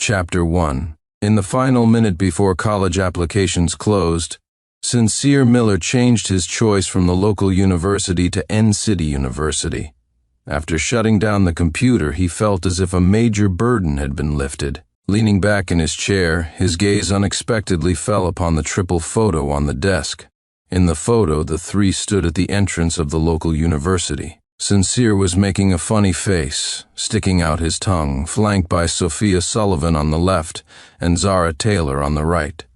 Chapter 1. In the final minute before college applications closed, Sincere Miller changed his choice from the local university to N-City University. After shutting down the computer, he felt as if a major burden had been lifted. Leaning back in his chair, his gaze unexpectedly fell upon the triple photo on the desk. In the photo, the three stood at the entrance of the local university. Sincere was making a funny face, sticking out his tongue, flanked by Sophia Sullivan on the left and Zara Taylor on the right.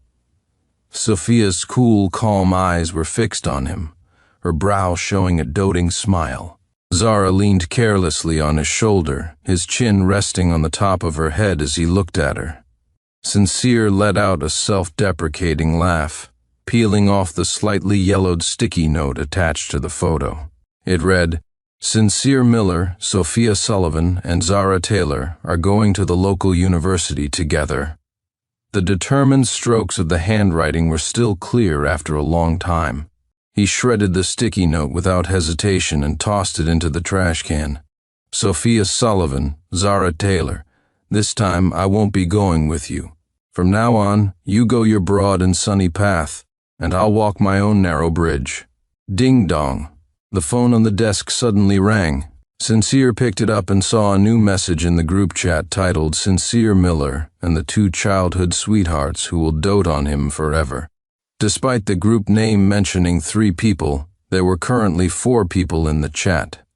Sophia's cool, calm eyes were fixed on him, her brow showing a doting smile. Zara leaned carelessly on his shoulder, his chin resting on the top of her head as he looked at her. Sincere let out a self-deprecating laugh, peeling off the slightly yellowed sticky note attached to the photo. It read, "Sincere Miller, Sophia Sullivan, and Zara Taylor are going to the local university together." The determined strokes of the handwriting were still clear after a long time. He shredded the sticky note without hesitation and tossed it into the trash can. "Sophia Sullivan, Zara Taylor, this time I won't be going with you. From now on, you go your broad and sunny path, and I'll walk my own narrow bridge." Ding dong. The phone on the desk suddenly rang. Sincere picked it up and saw a new message in the group chat titled "Sincere Miller and the two childhood sweethearts who will dote on him forever." Despite the group name mentioning 3 people, there were currently 4 people in the chat.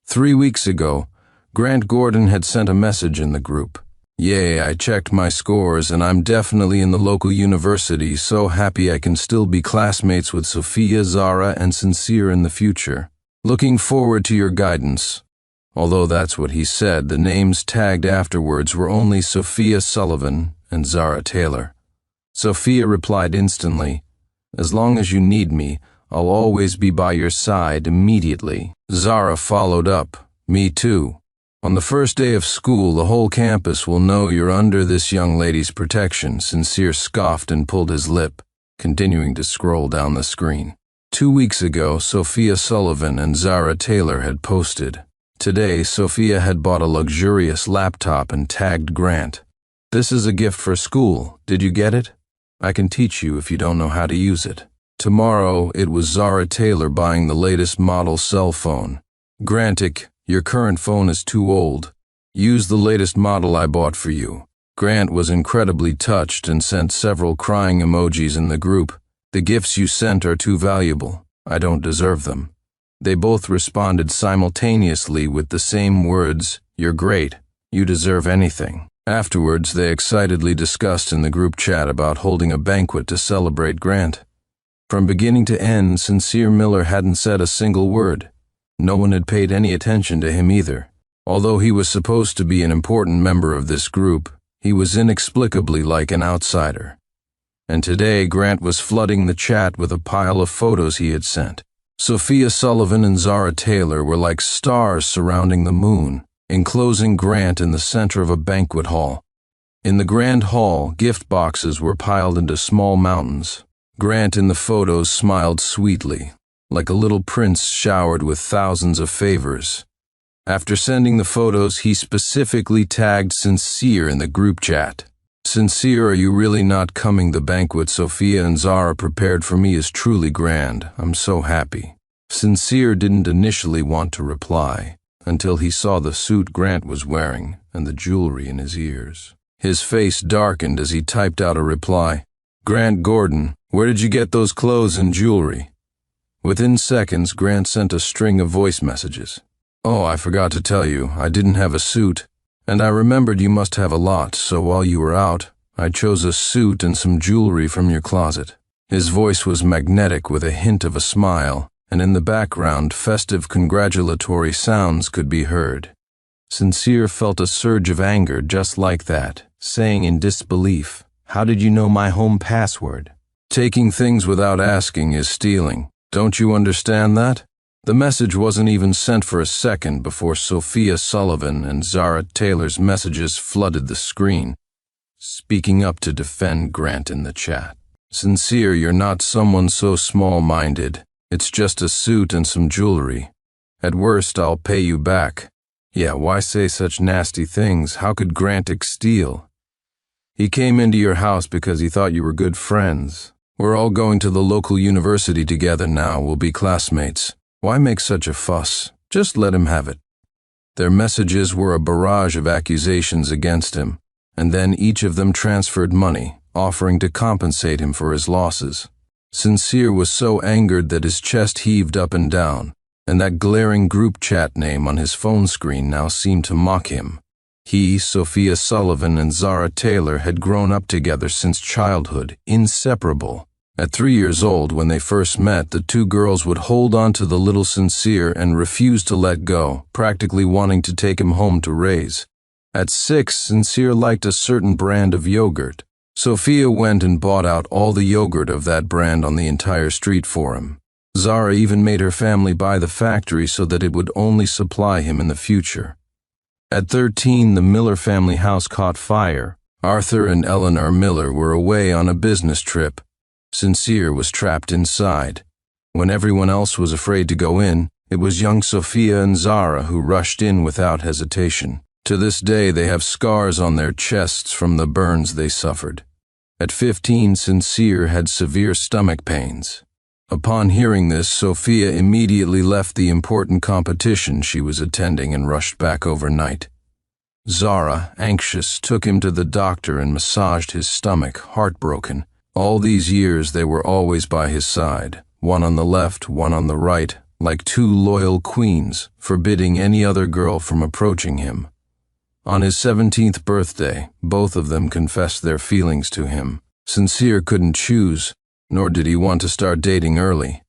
3 weeks ago, Grant Gordon had sent a message in the group. "Yay, I checked my scores and I'm definitely in the local university, so happy I can still be classmates with Sophia, Zara, and Sincere in the future. Looking forward to your guidance." Although that's what he said, the names tagged afterwards were only Sophia Sullivan and Zara Taylor. Sophia replied instantly, "As long as you need me, I'll always be by your side immediately." Zara followed up, "Me too. On the first day of school, the whole campus will know you're under this young lady's protection." Sincere scoffed and pulled his lip, continuing to scroll down the screen. 2 weeks ago, Sophia Sullivan and Zara Taylor had posted. Today, Sophia had bought a luxurious laptop and tagged Grant. "This is a gift for school. Did you get it? I can teach you if you don't know how to use it." Tomorrow, it was Zara Taylor buying the latest model cell phone. "Grantic, your current phone is too old. Use the latest model I bought for you." Grant was incredibly touched and sent several crying emojis in the group. "The gifts you sent are too valuable. I don't deserve them." They both responded simultaneously with the same words, "You're great. You deserve anything." Afterwards, they excitedly discussed in the group chat about holding a banquet to celebrate Grant. From beginning to end, Sincere Miller hadn't said a single word. No one had paid any attention to him either. Although he was supposed to be an important member of this group, he was inexplicably like an outsider. And today, Grant was flooding the chat with a pile of photos he had sent. Sophia Sullivan and Zara Taylor were like stars surrounding the moon, enclosing Grant in the center of a banquet hall. In the grand hall, gift boxes were piled into small mountains. Grant in the photos smiled sweetly, like a little prince showered with thousands of favors. After sending the photos, he specifically tagged Sincere in the group chat. "Sincere, are you really not coming? The banquet Sophia and Zara prepared for me is truly grand. I'm so happy." Sincere didn't initially want to reply, until he saw the suit Grant was wearing and the jewelry in his ears. His face darkened as he typed out a reply. "Grant Gordon, where did you get those clothes and jewelry?" Within seconds, Grant sent a string of voice messages. "Oh, I forgot to tell you, I didn't have a suit, and I remembered you must have a lot, so while you were out, I chose a suit and some jewelry from your closet." His voice was magnetic with a hint of a smile, and in the background, festive congratulatory sounds could be heard. Sincere felt a surge of anger just like that, saying in disbelief, "How did you know my home password?" "Taking things without asking is stealing. Don't you understand that?" The message wasn't even sent for a second before Sophia Sullivan and Zara Taylor's messages flooded the screen, speaking up to defend Grant in the chat. "Sincere, you're not someone so small-minded. It's just a suit and some jewelry. At worst, I'll pay you back." Yeah, why say such nasty things? How could Grant steal? He came into your house because he thought you were good friends. We're all going to the local university together now. We'll be classmates. Why make such a fuss? Just let him have it." Their messages were a barrage of accusations against him, and then each of them transferred money, offering to compensate him for his losses. Sincere was so angered that his chest heaved up and down, and that glaring group chat name on his phone screen now seemed to mock him. He, Sophia Sullivan, and Zara Taylor had grown up together since childhood, inseparable. At 3 years old, when they first met, the two girls would hold on to the little Sincere and refuse to let go, practically wanting to take him home to raise. At 6, Sincere liked a certain brand of yogurt. Sophia went and bought out all the yogurt of that brand on the entire street for him. Zara even made her family buy the factory so that it would only supply him in the future. At 13, the Miller family house caught fire. Arthur and Eleanor Miller were away on a business trip. Sincere was trapped inside. When everyone else was afraid to go in, it was young Sophia and Zara who rushed in without hesitation. To this day, they have scars on their chests from the burns they suffered. At 15, Sincere had severe stomach pains. Upon hearing this, Sophia immediately left the important competition she was attending and rushed back overnight. Zara, anxious, took him to the doctor and massaged his stomach, heartbroken. All these years they were always by his side, one on the left, one on the right, like two loyal queens, forbidding any other girl from approaching him. On his 17th birthday, both of them confessed their feelings to him. Sincere couldn't choose, nor did he want to start dating early.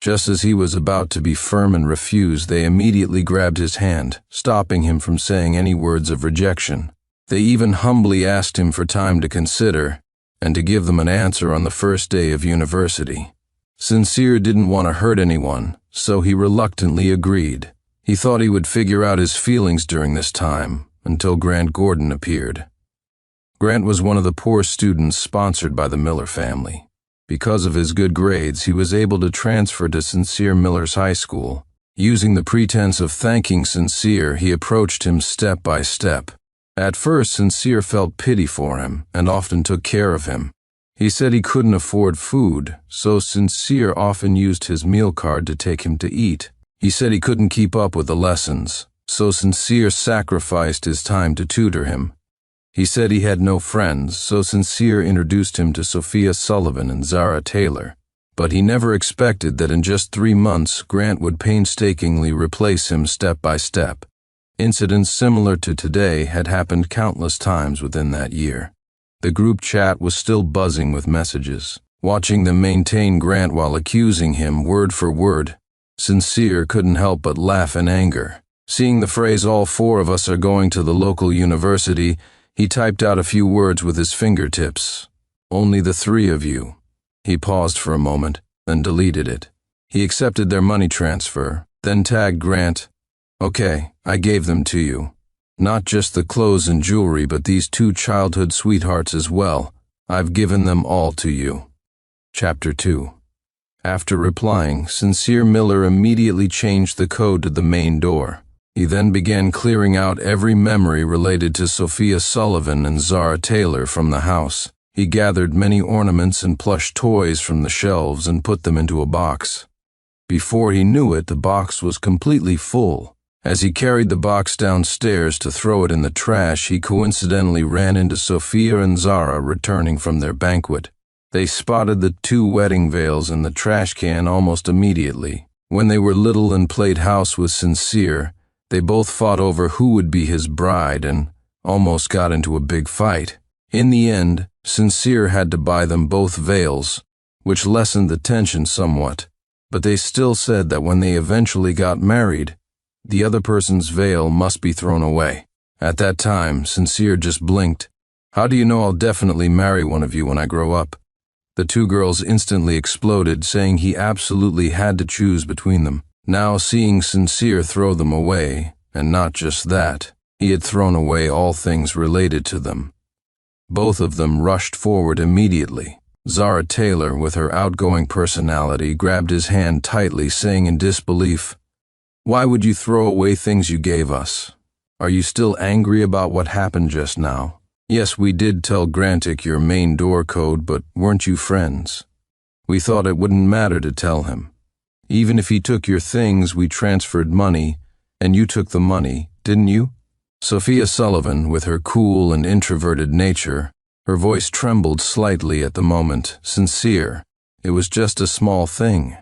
Just as he was about to be firm and refuse, they immediately grabbed his hand, stopping him from saying any words of rejection. They even humbly asked him for time to consider, and to give them an answer on the first day of university. Sincere didn't want to hurt anyone, so he reluctantly agreed. He thought he would figure out his feelings during this time, until Grant Gordon appeared. Grant was one of the poor students sponsored by the Miller family. Because of his good grades, he was able to transfer to Sincere Miller's high school. Using the pretense of thanking Sincere, he approached him step by step. At first, Sincere felt pity for him and often took care of him. He said he couldn't afford food, so Sincere often used his meal card to take him to eat. He said he couldn't keep up with the lessons, so Sincere sacrificed his time to tutor him. He said he had no friends, so Sincere introduced him to Sophia Sullivan and Zara Taylor. But he never expected that in just 3 months, Grant would painstakingly replace him step by step. Incidents similar to today had happened countless times within that year. The group chat was still buzzing with messages. Watching them maintain Grant while accusing him word for word, Sincere couldn't help but laugh in anger. Seeing the phrase, "all 4 of us are going to the local university," he typed out a few words with his fingertips. "Only the 3 of you." He paused for a moment, then deleted it. He accepted their money transfer, then tagged Grant. "Okay, I gave them to you. Not just the clothes and jewelry, but these 2 childhood sweethearts as well. I've given them all to you." Chapter 2. After replying, Sincere Miller immediately changed the code to the main door. He then began clearing out every memory related to Sophia Sullivan and Zara Taylor from the house. He gathered many ornaments and plush toys from the shelves and put them into a box. Before he knew it, the box was completely full. As he carried the box downstairs to throw it in the trash, he coincidentally ran into Sophia and Zara returning from their banquet. They spotted the 2 wedding veils in the trash can almost immediately. When they were little and played house with Sincere, they both fought over who would be his bride and almost got into a big fight. In the end, Sincere had to buy them both veils, which lessened the tension somewhat, but they still said that when they eventually got married, the other person's veil must be thrown away. At that time, Sincere just blinked. "How do you know I'll definitely marry one of you when I grow up?" The 2 girls instantly exploded, saying he absolutely had to choose between them. Now seeing Sincere throw them away, and not just that, he had thrown away all things related to them. Both of them rushed forward immediately. Zara Taylor, with her outgoing personality, grabbed his hand tightly, saying in disbelief, "Why would you throw away things you gave us? Are you still angry about what happened just now?" Yes, we did tell Grantic your main door code, but weren't you friends? We thought it wouldn't matter to tell him. Even if he took your things, we transferred money, and you took the money, didn't you? Sophia Sullivan, with her cool and introverted nature, her voice trembled slightly at the moment, sincere. It was just a small thing.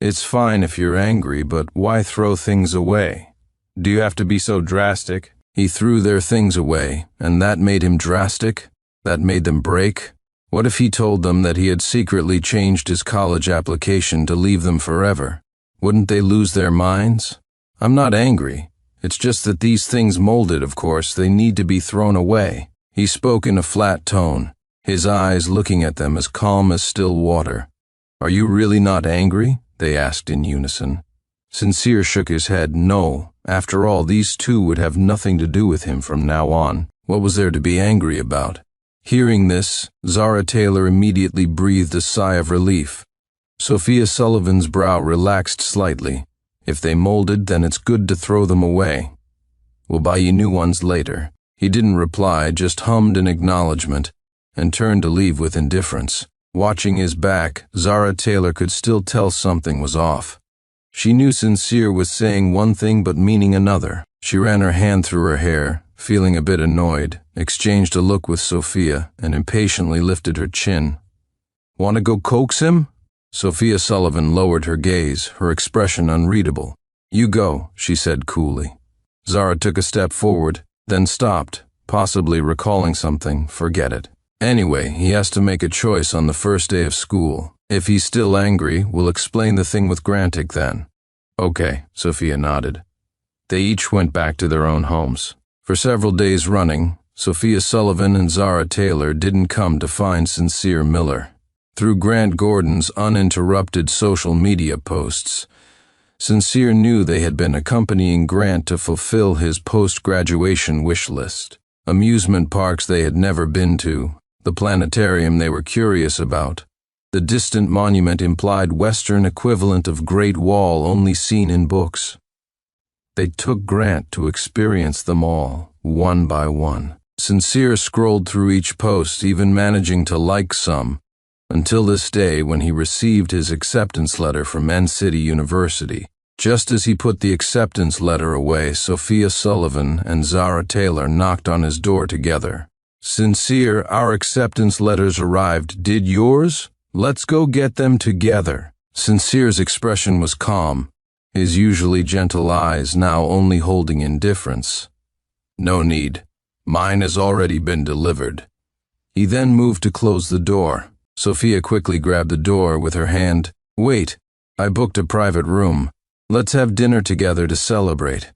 It's fine if you're angry, but why throw things away? Do you have to be so drastic? He threw their things away, and that made him drastic? That made them break? What if he told them that he had secretly changed his college application to leave them forever? Wouldn't they lose their minds? I'm not angry. It's just that these things molded, of course, they need to be thrown away. He spoke in a flat tone, his eyes looking at them as calm as still water. Are you really not angry? They asked in unison. Sincere shook his head. No. After all, these two would have nothing to do with him from now on. What was there to be angry about? Hearing this, Zara Taylor immediately breathed a sigh of relief. Sophia Sullivan's brow relaxed slightly. If they molded, then it's good to throw them away. We'll buy you new ones later. He didn't reply, just hummed an acknowledgement, and turned to leave with indifference. Watching his back, Zara Taylor could still tell something was off. She knew Sincere was saying one thing but meaning another. She ran her hand through her hair, feeling a bit annoyed, exchanged a look with Sophia, and impatiently lifted her chin. Want to go coax him? Sophia Sullivan lowered her gaze, her expression unreadable. You go, she said coolly. Zara took a step forward, then stopped, possibly recalling something. Forget it. Anyway, he has to make a choice on the first day of school. If he's still angry, we'll explain the thing with Grantic then. Okay, Sophia nodded. They each went back to their own homes. For several days running, Sophia Sullivan and Zara Taylor didn't come to find Sincere Miller. Through Grant Gordon's uninterrupted social media posts, Sincere knew they had been accompanying Grant to fulfill his post-graduation wish list. Amusement parks they had never been to, the planetarium they were curious about, the distant monument implied Western equivalent of Great Wall only seen in books. They took Grant to experience them all, one by one. Sincere scrolled through each post, even managing to like some, until this day when he received his acceptance letter from N-City University. Just as he put the acceptance letter away, Sophia Sullivan and Zara Taylor knocked on his door together. Sincere, our acceptance letters arrived. Did yours? Let's go get them together. Sincere's expression was calm, his usually gentle eyes now only holding indifference. No need. Mine has already been delivered. He then moved to close the door. Sophia quickly grabbed the door with her hand. Wait, I booked a private room. Let's have dinner together to celebrate.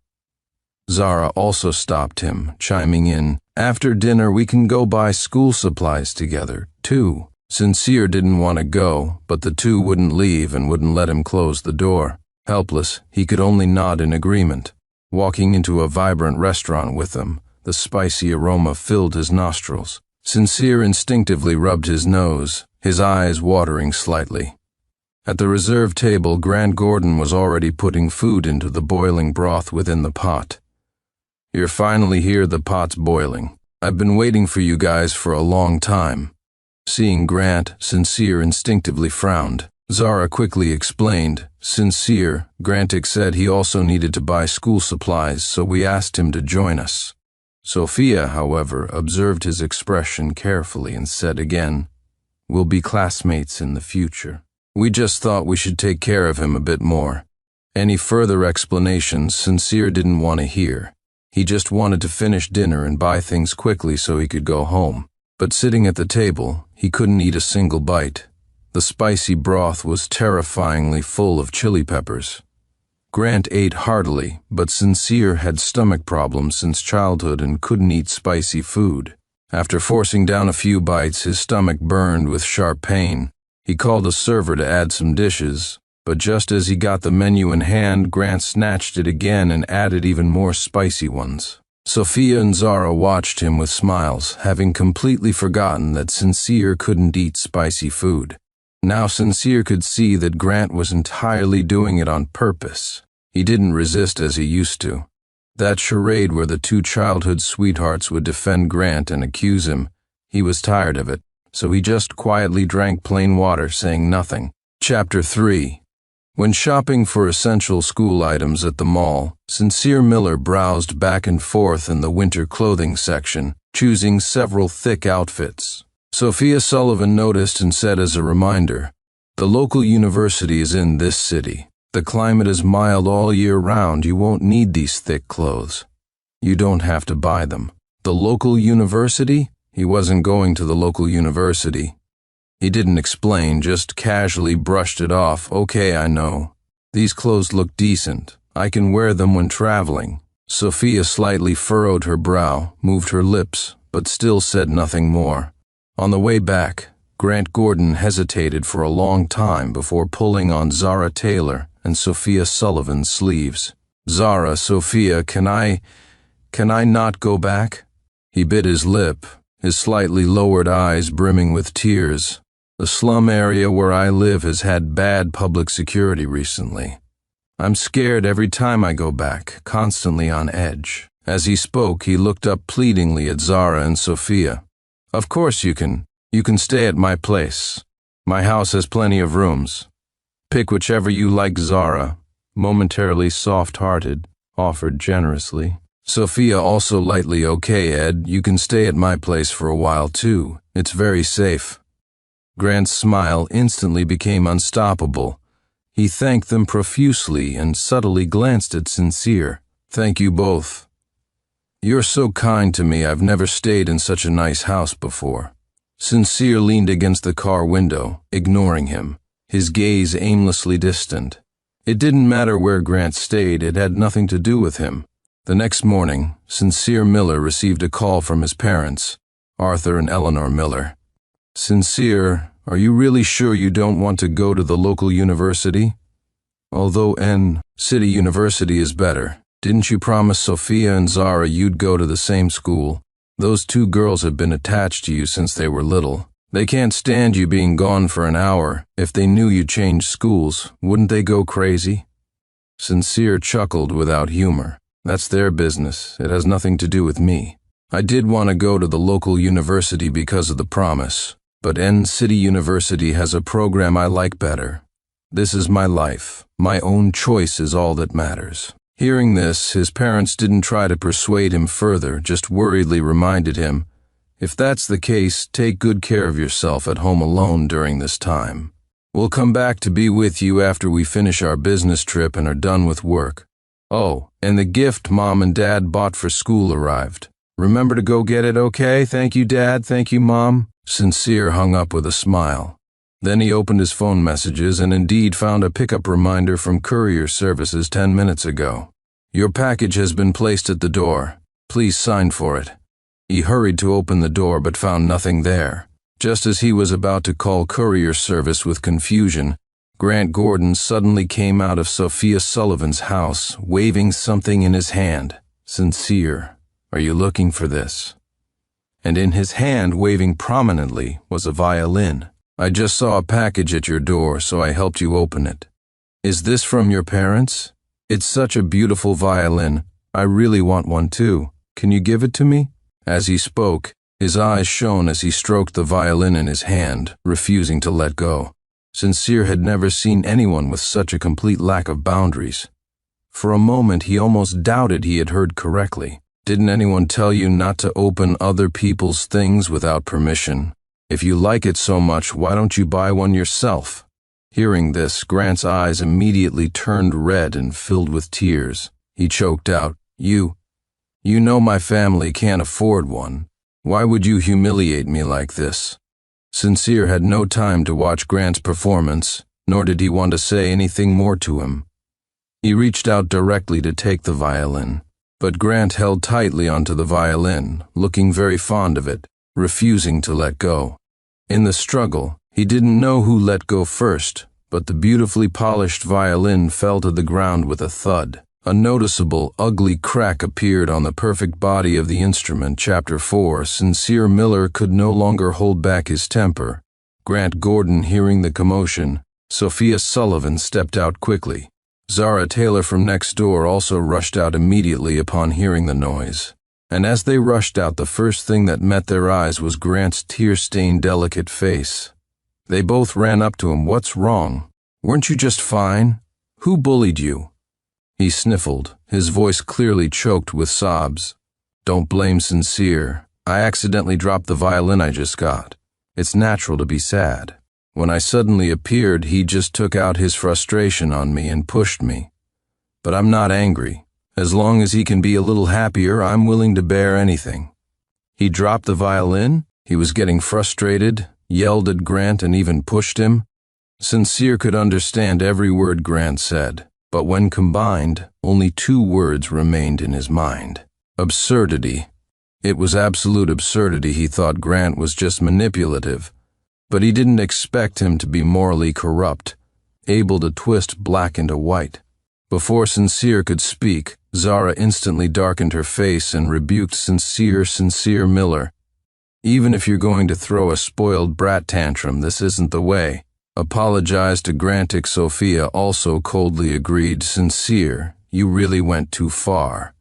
Zara also stopped him, chiming in, after dinner we can go buy school supplies together, too. Sincere didn't want to go, but the two wouldn't leave and wouldn't let him close the door. Helpless, he could only nod in agreement. Walking into a vibrant restaurant with them, the spicy aroma filled his nostrils. Sincere instinctively rubbed his nose, his eyes watering slightly. At the reserved table, Grant Gordon was already putting food into the boiling broth within the pot. You're finally here, the pot's boiling. I've been waiting for you guys for a long time. Seeing Grant, Sincere instinctively frowned. Zara quickly explained. Sincere, Grantic said he also needed to buy school supplies, so we asked him to join us. Sophia, however, observed his expression carefully and said again, We'll be classmates in the future. We just thought we should take care of him a bit more. Any further explanations Sincere didn't want to hear. He just wanted to finish dinner and buy things quickly so he could go home. But sitting at the table, he couldn't eat a single bite. The spicy broth was terrifyingly full of chili peppers. Grant ate heartily, but Sincere had stomach problems since childhood and couldn't eat spicy food. After forcing down a few bites, his stomach burned with sharp pain. He called a server to add some dishes, but just as he got the menu in hand, Grant snatched it again and added even more spicy ones. Sophia and Zara watched him with smiles, having completely forgotten that Sincere couldn't eat spicy food. Now Sincere could see that Grant was entirely doing it on purpose. He didn't resist as he used to. That charade where the two childhood sweethearts would defend Grant and accuse him, he was tired of it, so he just quietly drank plain water, saying nothing. Chapter 3. When shopping for essential school items at the mall, Sincere Miller browsed back and forth in the winter clothing section, choosing several thick outfits. Sophia Sullivan noticed and said as a reminder, "The local university is in this city. The climate is mild all year round. You won't need these thick clothes. You don't have to buy them." The local university? He wasn't going to the local university. He didn't explain, just casually brushed it off. "Okay, I know. These clothes look decent. I can wear them when traveling." Sophia slightly furrowed her brow, moved her lips, but still said nothing more. On the way back, Grant Gordon hesitated for a long time before pulling on Zara Taylor and Sophia Sullivan's sleeves. "Zara, Sophia, can I not go back?" He bit his lip, his slightly lowered eyes brimming with tears. "The slum area where I live has had bad public security recently. I'm scared every time I go back, constantly on edge." As he spoke, he looked up pleadingly at Zara and Sophia. "Of course you can. You can stay at my place. My house has plenty of rooms. Pick whichever you like." Zara, momentarily soft-hearted, offered generously. Sophia also lightly, "Okay, Ed, you can stay at my place for a while too. It's very safe." Grant's smile instantly became unstoppable. He thanked them profusely and subtly glanced at Sincere. "Thank you both. You're so kind to me. I've never stayed in such a nice house before." Sincere leaned against the car window, ignoring him, his gaze aimlessly distant. It didn't matter where Grant stayed, it had nothing to do with him. The next morning, Sincere Miller received a call from his parents, Arthur and Eleanor Miller. "Sincere, are you really sure you don't want to go to the local university? Although City University is better. Didn't you promise Sophia and Zara you'd go to the same school? Those two girls have been attached to you since they were little. They can't stand you being gone for an hour. If they knew you changed schools, wouldn't they go crazy?" Sincere chuckled without humor. "That's their business. It has nothing to do with me. I did want to go to the local university because of the promise, but City University has a program I like better. This is my life. My own choice is all that matters." Hearing this, his parents didn't try to persuade him further, just worriedly reminded him, "If that's the case, take good care of yourself at home alone during this time. We'll come back to be with you after we finish our business trip and are done with work. Oh, and the gift Mom and Dad bought for school arrived. Remember to go get it, okay? Thank you, Dad. Thank you, Mom." Sincere hung up with a smile. Then he opened his phone messages and indeed found a pickup reminder from courier services 10 minutes ago. "Your package has been placed at the door. Please sign for it." He hurried to open the door but found nothing there. Just as he was about to call courier service with confusion, Grant Gordon suddenly came out of Sophia Sullivan's house, waving something in his hand. "Sincere, are you looking for this?" And in his hand, waving prominently, was a violin. "I just saw a package at your door, so I helped you open it." "Is this from your parents? It's such a beautiful violin. I really want one too. Can you give it to me?" As he spoke, his eyes shone as he stroked the violin in his hand, refusing to let go. Sincere had never seen anyone with such a complete lack of boundaries. For a moment he almost doubted he had heard correctly. "Didn't anyone tell you not to open other people's things without permission? If you like it so much, why don't you buy one yourself?" Hearing this, Grant's eyes immediately turned red and filled with tears. He choked out, You know my family can't afford one. Why would you humiliate me like this?" Sincere had no time to watch Grant's performance, nor did he want to say anything more to him. He reached out directly to take the violin, but Grant held tightly onto the violin, looking very fond of it, refusing to let go. In the struggle, he didn't know who let go first, but the beautifully polished violin fell to the ground with a thud. A noticeable, ugly crack appeared on the perfect body of the instrument. Chapter 4. Sincere Miller could no longer hold back his temper. Grant Gordon hearing the commotion, Sophia Sullivan stepped out quickly. Zara Taylor from next door also rushed out immediately upon hearing the noise. And as they rushed out, the first thing that met their eyes was Grant's tear-stained, delicate face. They both ran up to him. "What's wrong? Weren't you just fine? Who bullied you?" He sniffled, his voice clearly choked with sobs. "Don't blame Sincere. I accidentally dropped the violin I just got. It's natural to be sad. When I suddenly appeared, he just took out his frustration on me and pushed me. But I'm not angry. As long as he can be a little happier, I'm willing to bear anything." He dropped the violin? He was getting frustrated, yelled at Grant, and even pushed him? Sincere could understand every word Grant said, but when combined, only two words remained in his mind. Absurdity. It was absolute absurdity. He thought Grant was just manipulative, but he didn't expect him to be morally corrupt, able to twist black into white. Before Sincere could speak, Zara instantly darkened her face and rebuked Sincere Miller. "Even if you're going to throw a spoiled brat tantrum, this isn't the way." Apologized to Grant. Sophia also coldly agreed. "Sincere, you really went too far."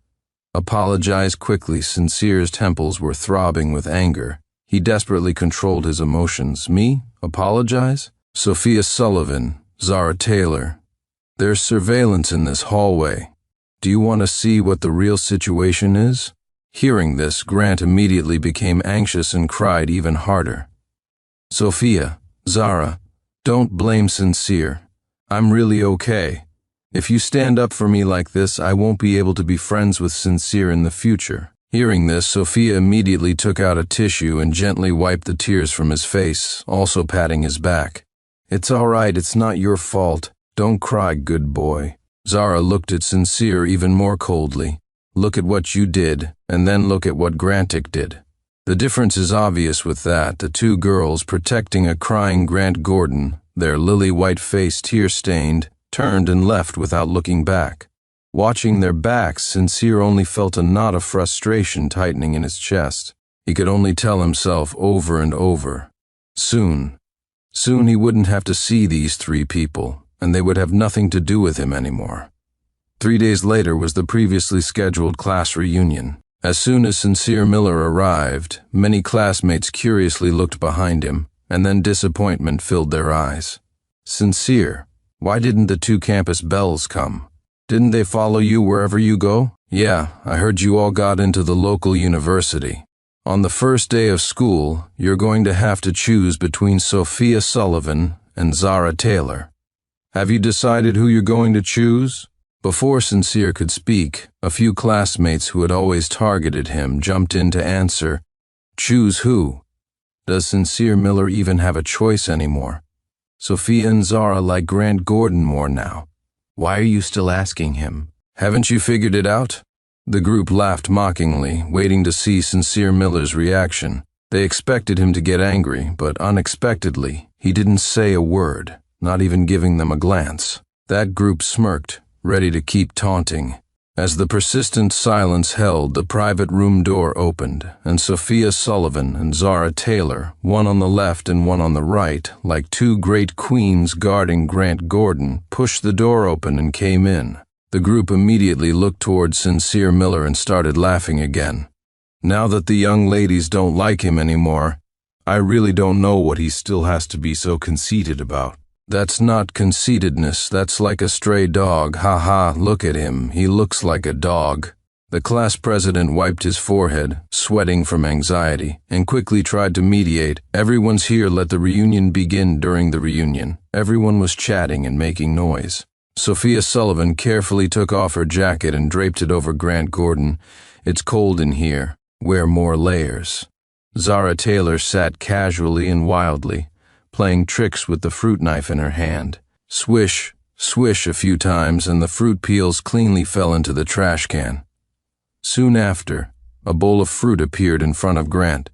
Apologize quickly. Sincere's temples were throbbing with anger. He desperately controlled his emotions. "Me? Apologize?" "Sophia Sullivan, Zara Taylor. There's surveillance in this hallway. Do you want to see what the real situation is?" Hearing this, Grant immediately became anxious and cried even harder. "Sophia, Zara, don't blame Sincere. I'm really okay. If you stand up for me like this, I won't be able to be friends with Sincere in the future." Hearing this, Sophia immediately took out a tissue and gently wiped the tears from his face, also patting his back. "It's all right, it's not your fault. Don't cry, good boy." Zara looked at Sincere even more coldly. "Look at what you did, and then look at what Grantic did. The difference is obvious with that. The two girls protecting a crying Grant Gordon, their lily-white face tear-stained, turned and left without looking back. Watching their backs, Sincere only felt a knot of frustration tightening in his chest. He could only tell himself over and over. Soon he wouldn't have to see these three people, and they would have nothing to do with him anymore. 3 days later was the previously scheduled class reunion. As soon as Sincere Miller arrived, many classmates curiously looked behind him, and then disappointment filled their eyes. "Sincere, why didn't the two campus belles come? Didn't they follow you wherever you go?" "Yeah, I heard you all got into the local university. On the first day of school, you're going to have to choose between Sophia Sullivan and Zara Taylor. Have you decided who you're going to choose?" Before Sincere could speak, a few classmates who had always targeted him jumped in to answer. "Choose who? Does Sincere Miller even have a choice anymore? Sophia and Zara like Grant Gordon more now. Why are you still asking him? Haven't you figured it out?" The group laughed mockingly, waiting to see Sincere Miller's reaction. They expected him to get angry, but unexpectedly, he didn't say a word, not even giving them a glance. That group smirked, ready to keep taunting. As the persistent silence held, the private room door opened, and Sophia Sullivan and Zara Taylor, one on the left and one on the right, like two great queens guarding Grant Gordon, pushed the door open and came in. The group immediately looked toward Sincere Miller and started laughing again. Now that the young ladies don't like him anymore, I really don't know what he still has to be so conceited about. "That's not conceitedness, that's like a stray dog. Ha ha, look at him, he looks like a dog." The class president wiped his forehead, sweating from anxiety, and quickly tried to mediate. "Everyone's here, let the reunion begin." During the reunion, everyone was chatting and making noise. Sophia Sullivan carefully took off her jacket and draped it over Grant Gordon. "It's cold in here, wear more layers." Zara Taylor sat casually and wildly, playing tricks with the fruit knife in her hand. Swish, swish a few times, and the fruit peels cleanly fell into the trash can. Soon after, a bowl of fruit appeared in front of Grant.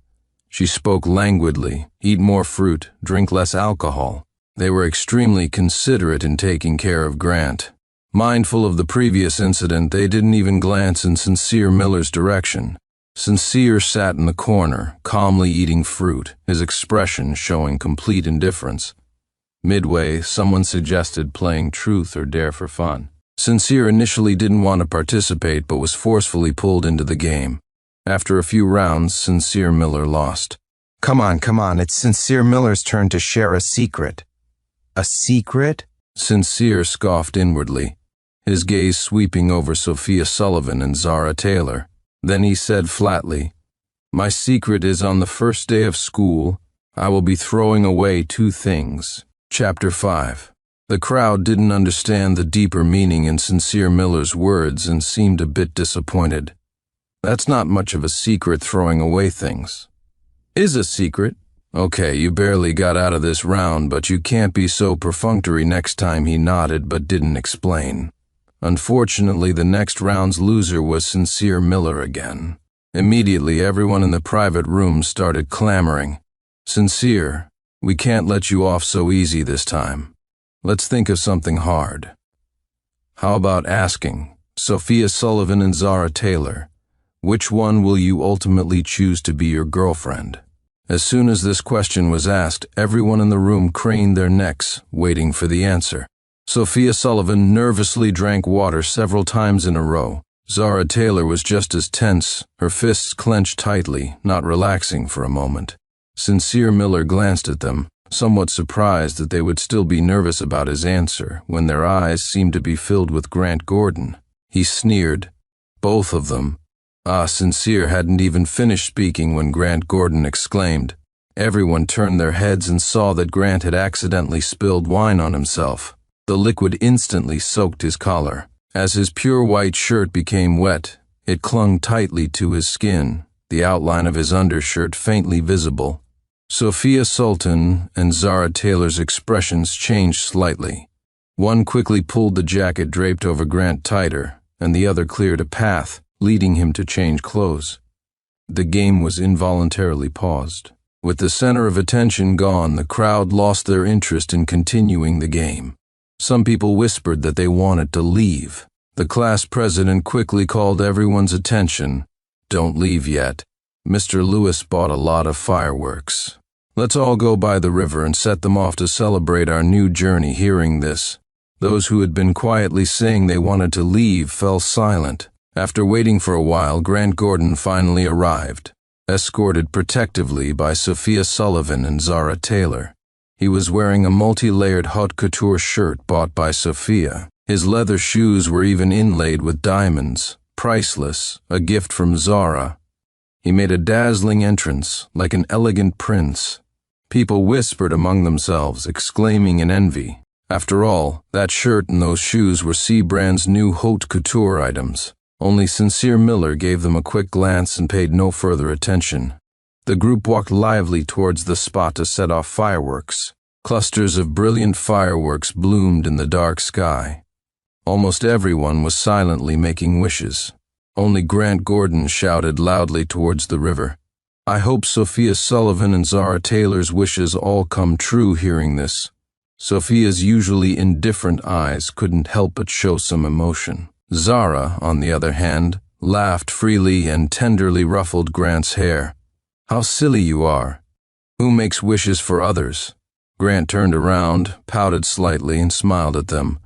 She spoke languidly, "Eat more fruit, drink less alcohol." They were extremely considerate in taking care of Grant. Mindful of the previous incident, they didn't even glance in Sincere Miller's direction. Sincere sat in the corner, calmly eating fruit, his expression showing complete indifference. Midway, someone suggested playing Truth or Dare for fun. Sincere initially didn't want to participate but was forcefully pulled into the game. After a few rounds, Sincere Miller lost. Come on, it's Sincere Miller's turn to share a secret. A secret? Sincere scoffed inwardly, his gaze sweeping over Sophia Sullivan and Zara Taylor. Then he said flatly, "My secret is on the first day of school, I will be throwing away 2 things." Chapter 5. The crowd didn't understand the deeper meaning in Sincere Miller's words and seemed a bit disappointed. That's not much of a secret, throwing away things. Is a secret? Okay, you barely got out of this round, but you can't be so perfunctory next time. He nodded but didn't explain. Unfortunately, the next round's loser was Sincere Miller again. Immediately, everyone in the private room started clamoring. "Sincere, we can't let you off so easy this time. Let's think of something hard. How about asking Sophia Sullivan and Zara Taylor, which one will you ultimately choose to be your girlfriend?" As soon as this question was asked, everyone in the room craned their necks, waiting for the answer. Sophia Sullivan nervously drank water several times in a row. Zara Taylor was just as tense, her fists clenched tightly, not relaxing for a moment. Sincere Miller glanced at them, somewhat surprised that they would still be nervous about his answer when their eyes seemed to be filled with Grant Gordon. He sneered. "Both of them." Sincere hadn't even finished speaking when Grant Gordon exclaimed. Everyone turned their heads and saw that Grant had accidentally spilled wine on himself. The liquid instantly soaked his collar. As his pure white shirt became wet, it clung tightly to his skin, the outline of his undershirt faintly visible. Sophia Sullivan and Zara Taylor's expressions changed slightly. One quickly pulled the jacket draped over Grant tighter, and the other cleared a path, leading him to change clothes. The game was involuntarily paused. With the center of attention gone, the crowd lost their interest in continuing the game. Some people whispered that they wanted to leave. The class president quickly called everyone's attention. "Don't leave yet. Mr. Lewis bought a lot of fireworks. Let's all go by the river and set them off to celebrate our new journey." Hearing this, those who had been quietly saying they wanted to leave fell silent. After waiting for a while, Grant Gordon finally arrived, escorted protectively by Sophia Sullivan and Zara Taylor. He was wearing a multi-layered haute couture shirt bought by Sophia. His leather shoes were even inlaid with diamonds, priceless, a gift from Zara. He made a dazzling entrance, like an elegant prince. People whispered among themselves, exclaiming in envy. After all, that shirt and those shoes were C-Brand's new haute couture items. Only Sincere Miller gave them a quick glance and paid no further attention. The group walked lively towards the spot to set off fireworks. Clusters of brilliant fireworks bloomed in the dark sky. Almost everyone was silently making wishes. Only Grant Gordon shouted loudly towards the river. "I hope Sophia Sullivan and Zara Taylor's wishes all come true." Hearing this, Sophia's usually indifferent eyes couldn't help but show some emotion. Zara, on the other hand, laughed freely and tenderly ruffled Grant's hair. "How silly you are. Who makes wishes for others?" Grant turned around, pouted slightly, and smiled at them.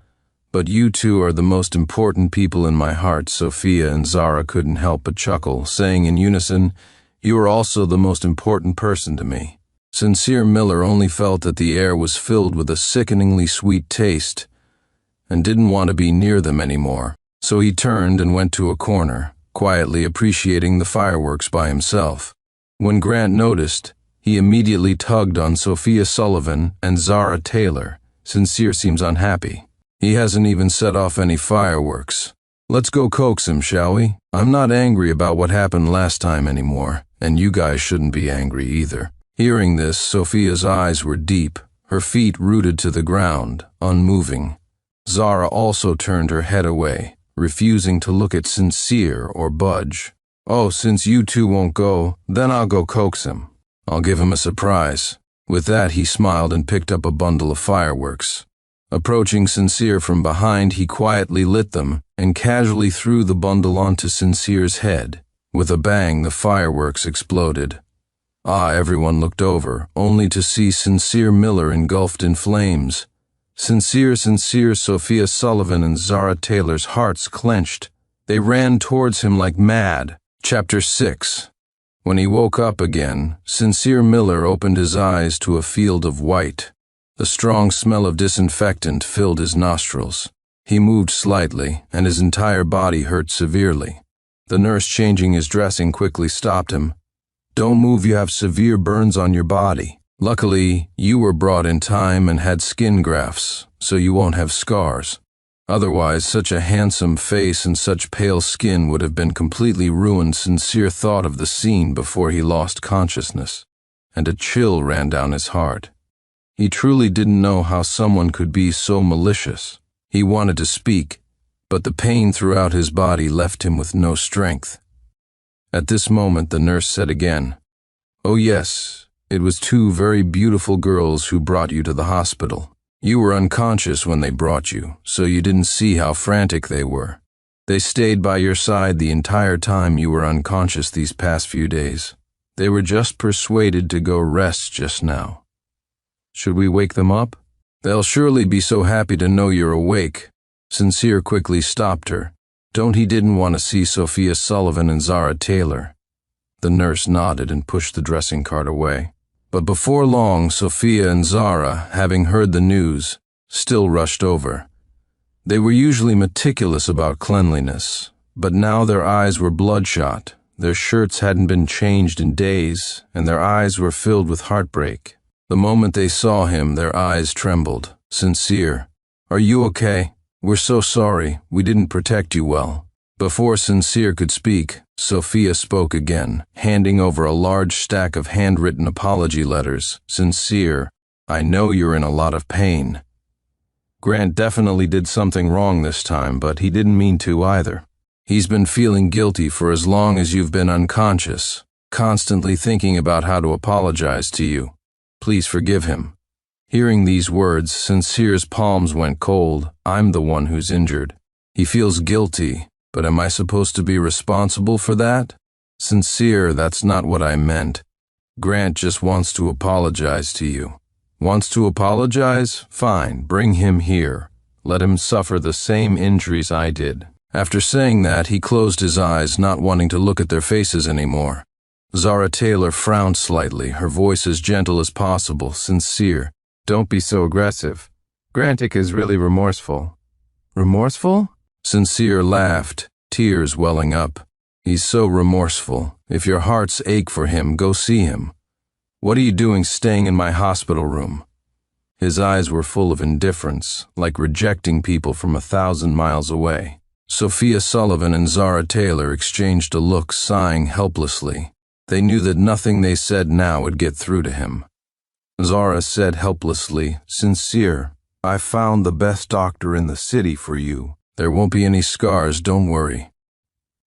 "But you two are the most important people in my heart." Sophia and Zara couldn't help but chuckle, saying in unison, "You are also the most important person to me." Sincere Miller only felt that the air was filled with a sickeningly sweet taste and didn't want to be near them anymore. So he turned and went to a corner, quietly appreciating the fireworks by himself. When Grant noticed, he immediately tugged on Sophia Sullivan and Zara Taylor. "Sincere seems unhappy. He hasn't even set off any fireworks. Let's go coax him, shall we? I'm not angry about what happened last time anymore, and you guys shouldn't be angry either." Hearing this, Sophia's eyes were deep, her feet rooted to the ground, unmoving. Zara also turned her head away, refusing to look at Sincere or budge. "Oh, since you two won't go, then I'll go coax him. I'll give him a surprise." With that, he smiled and picked up a bundle of fireworks. Approaching Sincere from behind, he quietly lit them and casually threw the bundle onto Sincere's head. With a bang, the fireworks exploded. Everyone looked over, only to see Sincere Miller engulfed in flames. Sincere, Sophia Sullivan and Zara Taylor's hearts clenched. They ran towards him like mad. Chapter 6. When he woke up again, Sincere Miller opened his eyes to a field of white. The strong smell of disinfectant filled his nostrils. He moved slightly, and his entire body hurt severely. The nurse changing his dressing quickly stopped him. "Don't move, you have severe burns on your body. Luckily, you were brought in time and had skin grafts, so you won't have scars. Otherwise, such a handsome face and such pale skin would have been completely ruined." Sincere thought of the scene before he lost consciousness, and a chill ran down his heart. He truly didn't know how someone could be so malicious. He wanted to speak, but the pain throughout his body left him with no strength. At this moment, the nurse said again, "Oh yes, it was two very beautiful girls who brought you to the hospital. You were unconscious when they brought you, so you didn't see how frantic they were. They stayed by your side the entire time you were unconscious these past few days. They were just persuaded to go rest just now. Should we wake them up? They'll surely be so happy to know you're awake." Sincere quickly stopped her. He didn't want to see Sophia Sullivan and Zara Taylor. The nurse nodded and pushed the dressing cart away. But before long, Sophia and Zara, having heard the news, still rushed over. They were usually meticulous about cleanliness, but now their eyes were bloodshot, their shirts hadn't been changed in days, and their eyes were filled with heartbreak. The moment they saw him, their eyes trembled. "Sincere, are you okay? We're so sorry, we didn't protect you well." Before Sincere could speak, Sophia spoke again, handing over a large stack of handwritten apology letters. "Sincere, I know you're in a lot of pain. Grant definitely did something wrong this time, but he didn't mean to either. He's been feeling guilty for as long as you've been unconscious, constantly thinking about how to apologize to you. Please forgive him." Hearing these words, Sincere's palms went cold. "I'm the one who's injured. He feels guilty, but am I supposed to be responsible for that? Sincere, that's not what I meant. Grant just wants to apologize to you." "Wants to apologize? Fine, bring him here. Let him suffer the same injuries I did." After saying that, he closed his eyes, not wanting to look at their faces anymore. Zara Taylor frowned slightly, her voice as gentle as possible. "Sincere, don't be so aggressive. Grantic is really remorseful." "Remorseful?" Sincere laughed, tears welling up. "He's so remorseful. If your hearts ache for him, go see him. What are you doing staying in my hospital room?" His eyes were full of indifference, like rejecting people from 1,000 miles away. Sophia Sullivan and Zara Taylor exchanged a look, sighing helplessly. They knew that nothing they said now would get through to him. Zara said helplessly, "Sincere, I found the best doctor in the city for you. There won't be any scars, don't worry."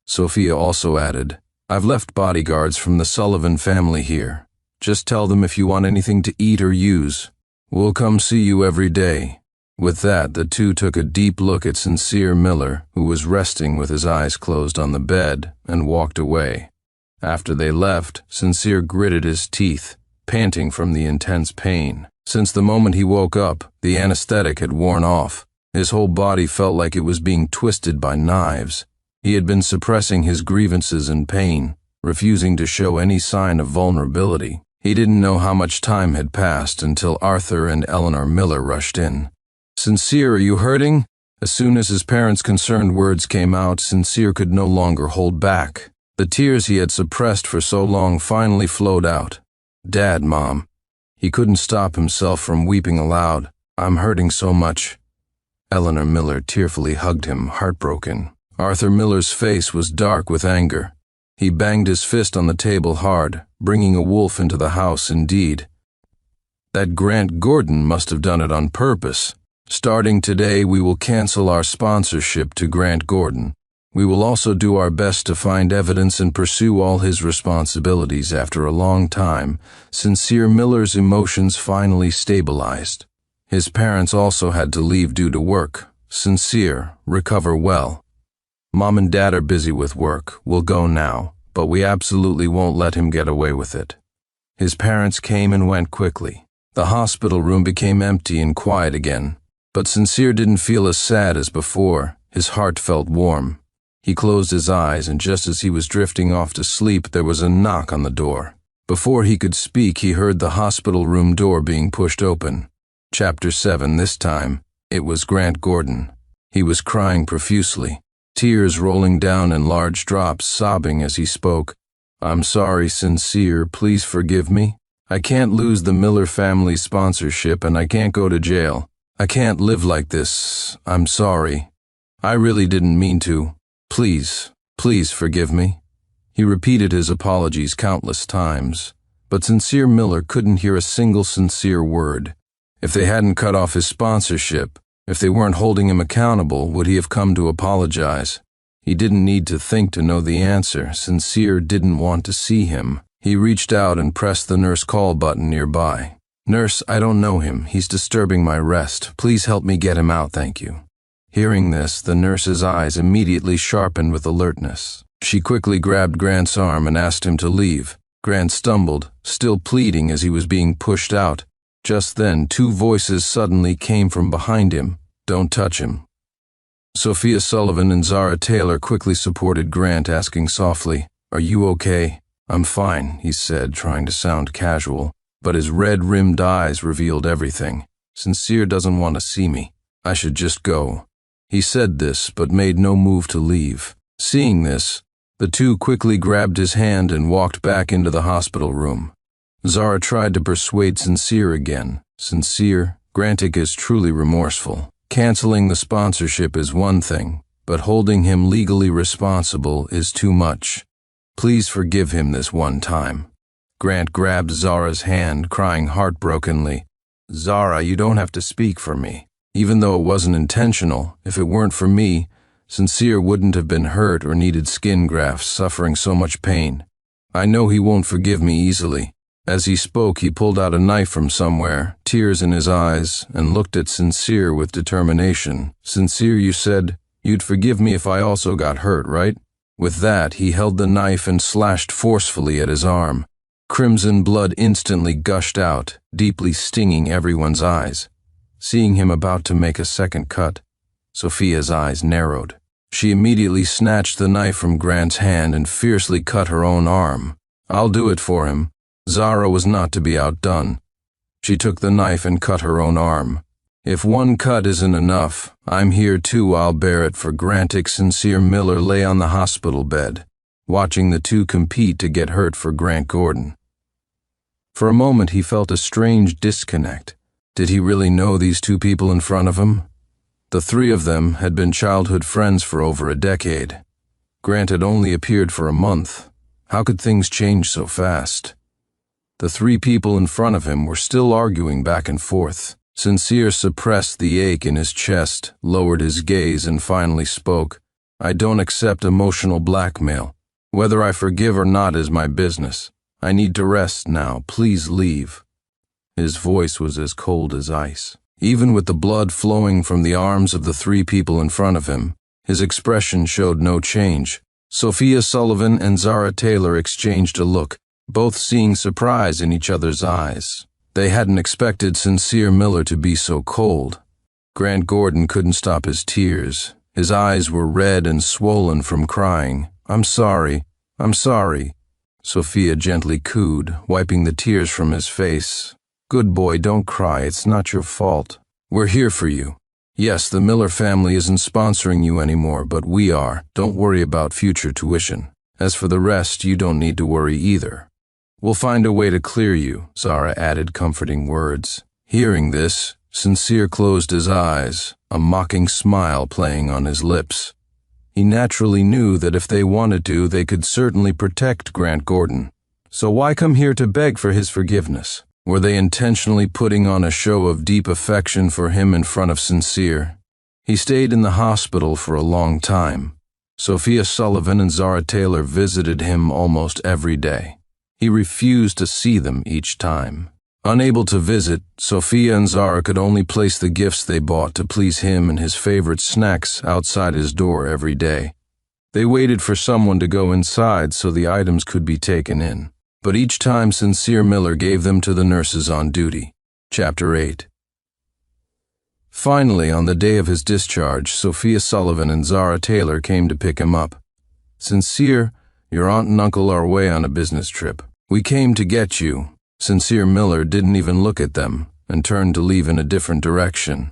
Sophia also added, "I've left bodyguards from the Sullivan family here. Just tell them if you want anything to eat or use. We'll come see you every day." With that, the two took a deep look at Sincere Miller, who was resting with his eyes closed on the bed, and walked away. After they left, Sincere gritted his teeth, panting from the intense pain. Since the moment he woke up, the anesthetic had worn off. His whole body felt like it was being twisted by knives. He had been suppressing his grievances and pain, refusing to show any sign of vulnerability. He didn't know how much time had passed until Arthur and Eleanor Miller rushed in. "Sincere, are you hurting?" As soon as his parents' concerned words came out, Sincere could no longer hold back. The tears he had suppressed for so long finally flowed out. "Dad, Mom." He couldn't stop himself from weeping aloud. "I'm hurting so much." Eleanor Miller tearfully hugged him, heartbroken. Arthur Miller's face was dark with anger. He banged his fist on the table hard, bringing a wolf into the house indeed. That Grant Gordon must have done it on purpose. "Starting today, we will cancel our sponsorship to Grant Gordon. We will also do our best to find evidence and pursue all his responsibilities." After a long time, Sincere Miller's emotions finally stabilized. His parents also had to leave due to work. "Sincere, recover well. Mom and Dad are busy with work. We'll go now, but we absolutely won't let him get away with it." His parents came and went quickly. The hospital room became empty and quiet again. But Sincere didn't feel as sad as before. His heart felt warm. He closed his eyes, and just as he was drifting off to sleep, there was a knock on the door. Before he could speak, he heard the hospital room door being pushed open. Chapter 7 this time. It was Grant Gordon. He was crying profusely, tears rolling down in large drops, sobbing as he spoke. "I'm sorry, Sincere. Please forgive me. I can't lose the Miller family sponsorship, and I can't go to jail. I can't live like this. I'm sorry. I really didn't mean to. Please, please forgive me." He repeated his apologies countless times, but Sincere Miller couldn't hear a single sincere word. If they hadn't cut off his sponsorship, if they weren't holding him accountable, would he have come to apologize? He didn't need to think to know the answer. Sincere didn't want to see him. He reached out and pressed the nurse call button nearby. "Nurse, I don't know him. He's disturbing my rest. Please help me get him out, thank you." Hearing this, the nurse's eyes immediately sharpened with alertness. She quickly grabbed Grant's arm and asked him to leave. Grant stumbled, still pleading as he was being pushed out. Just then, two voices suddenly came from behind him. "Don't touch him." Sophia Sullivan and Zara Taylor quickly supported Grant, asking softly, "Are you okay?" "I'm fine," he said, trying to sound casual, but his red-rimmed eyes revealed everything. "Sincere doesn't want to see me. I should just go." He said this, but made no move to leave. Seeing this, the two quickly grabbed his hand and walked back into the hospital room. Zara tried to persuade Sincere again. "Sincere, Grantic is truly remorseful. Canceling the sponsorship is one thing, but holding him legally responsible is too much. Please forgive him this one time." Grant grabbed Zara's hand, crying heartbrokenly, "Zara, you don't have to speak for me. Even though it wasn't intentional, if it weren't for me, Sincere wouldn't have been hurt or needed skin grafts, suffering so much pain. I know he won't forgive me easily." As he spoke, he pulled out a knife from somewhere, tears in his eyes, and looked at Sincere with determination. "Sincere, you said you'd forgive me if I also got hurt, right?" With that, he held the knife and slashed forcefully at his arm. Crimson blood instantly gushed out, deeply stinging everyone's eyes. Seeing him about to make a second cut, Sophia's eyes narrowed. She immediately snatched the knife from Grant's hand and fiercely cut her own arm. "I'll do it for him." Zara was not to be outdone. She took the knife and cut her own arm. "If one cut isn't enough, I'm here too. I'll bear it for Grantic." Sincere Miller lay on the hospital bed, watching the two compete to get hurt for Grant Gordon. For a moment he felt a strange disconnect. Did he really know these two people in front of him? The three of them had been childhood friends for over a decade. Grant had only appeared for a month. How could things change so fast? The three people in front of him were still arguing back and forth. Sincere suppressed the ache in his chest, lowered his gaze, and finally spoke. "I don't accept emotional blackmail. Whether I forgive or not is my business. I need to rest now. Please leave." His voice was as cold as ice. Even with the blood flowing from the arms of the three people in front of him, his expression showed no change. Sophia Sullivan and Zara Taylor exchanged a look, both seeing surprise in each other's eyes. They hadn't expected Sincere Miller to be so cold. Grant Gordon couldn't stop his tears. His eyes were red and swollen from crying. "I'm sorry. I'm sorry." Sophia gently cooed, wiping the tears from his face. "Good boy, don't cry. It's not your fault. We're here for you. Yes, the Miller family isn't sponsoring you anymore, but we are. Don't worry about future tuition. As for the rest, you don't need to worry either. We'll find a way to clear you," Zara added comforting words. Hearing this, Sincere closed his eyes, a mocking smile playing on his lips. He naturally knew that if they wanted to, they could certainly protect Grant Gordon. So why come here to beg for his forgiveness? Were they intentionally putting on a show of deep affection for him in front of Sincere? He stayed in the hospital for a long time. Sophia Sullivan and Zara Taylor visited him almost every day. He refused to see them each time. Unable to visit, Sophia and Zara could only place the gifts they bought to please him and his favorite snacks outside his door every day. They waited for someone to go inside so the items could be taken in. But each time Sincere Miller gave them to the nurses on duty. Chapter 8. Finally, on the day of his discharge, Sophia Sullivan and Zara Taylor came to pick him up. Sincere, your aunt and uncle are away on a business trip. We came to get you. Sincere Miller didn't even look at them and turned to leave in a different direction.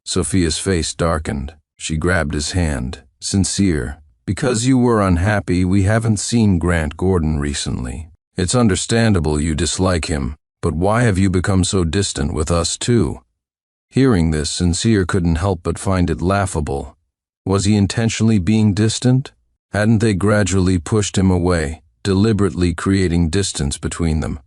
Sophia's face darkened. She grabbed his hand. Sincere, because you were unhappy, we haven't seen Grant Gordon recently. It's understandable you dislike him, but why have you become so distant with us too? Hearing this, Sincere couldn't help but find it laughable. Was he intentionally being distant? Hadn't they gradually pushed him away, deliberately creating distance between them?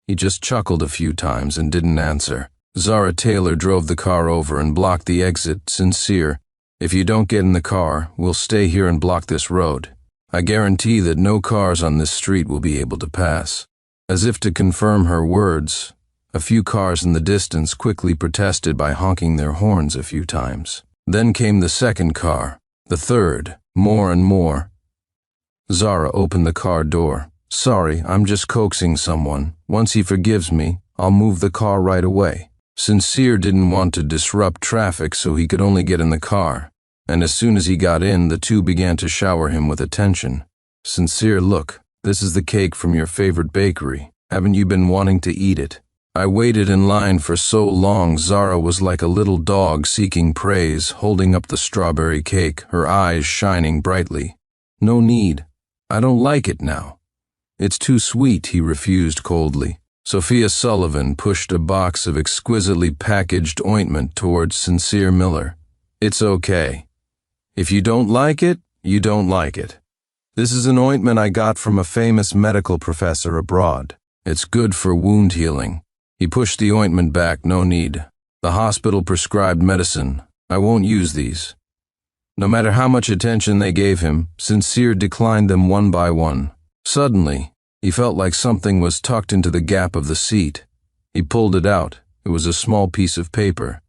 He just chuckled a few times and didn't answer. Zara Taylor drove the car over and blocked the exit. Sincere, if you don't get in the car, we'll stay here and block this road. I guarantee that no cars on this street will be able to pass. As if to confirm her words, a few cars in the distance quickly protested by honking their horns a few times. Then came the second car, the third, more and more. Zara opened the car door. Sorry, I'm just coaxing someone. Once he forgives me, I'll move the car right away. Sincere didn't want to disrupt traffic, so he could only get in the car. And as soon as he got in, the two began to shower him with attention. Sincere, look, this is the cake from your favorite bakery. Haven't you been wanting to eat it? I waited in line for so long. Zara was like a little dog seeking praise, holding up the strawberry cake, her eyes shining brightly. No need. I don't like it now. It's too sweet, he refused coldly. Sophia Sullivan pushed a box of exquisitely packaged ointment towards Sincere Miller. It's okay. If you don't like it, you don't like it. This is an ointment I got from a famous medical professor abroad. It's good for wound healing. He pushed the ointment back. No need. The hospital prescribed medicine. I won't use these. No matter how much attention they gave him, Sincere declined them one by one. Suddenly, he felt like something was tucked into the gap of the seat. He pulled it out. It was a small piece of paper.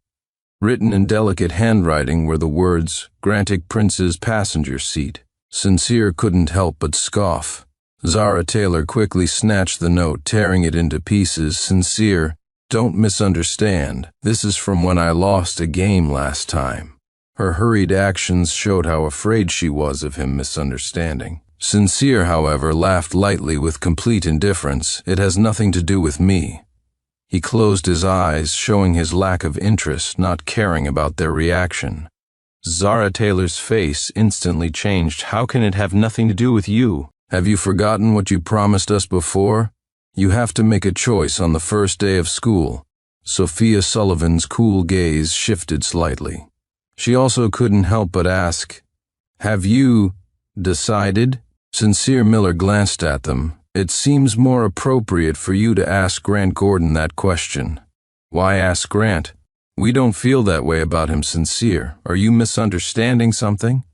Written in delicate handwriting were the words, "Grantic Prince's passenger seat." Sincere couldn't help but scoff. Zara Taylor quickly snatched the note, tearing it into pieces. Sincere, don't misunderstand. This is from when I lost a game last time. Her hurried actions showed how afraid she was of him misunderstanding. Sincere, however, laughed lightly with complete indifference. It has nothing to do with me. He closed his eyes, showing his lack of interest, not caring about their reaction. Zara Taylor's face instantly changed. How can it have nothing to do with you? Have you forgotten what you promised us before? You have to make a choice on the first day of school. Sophia Sullivan's cool gaze shifted slightly. She also couldn't help but ask, have you decided? Sincere Miller glanced at them. It seems more appropriate for you to ask Grant Gordon that question. Why ask Grant? We don't feel that way about him. Sincere, are you misunderstanding something?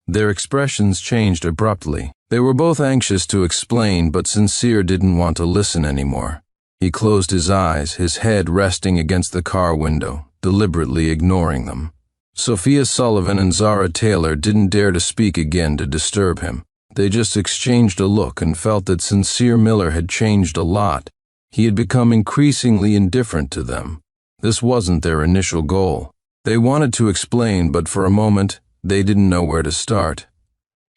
Their expressions changed abruptly. They were both anxious to explain, but Sincere didn't want to listen anymore. He closed his eyes, his head resting against the car window, deliberately ignoring them. Sophia Sullivan and Zara Taylor didn't dare to speak again to disturb him. They just exchanged a look and felt that Sincere Miller had changed a lot. He had become increasingly indifferent to them. This wasn't their initial goal. They wanted to explain, but for a moment, they didn't know where to start.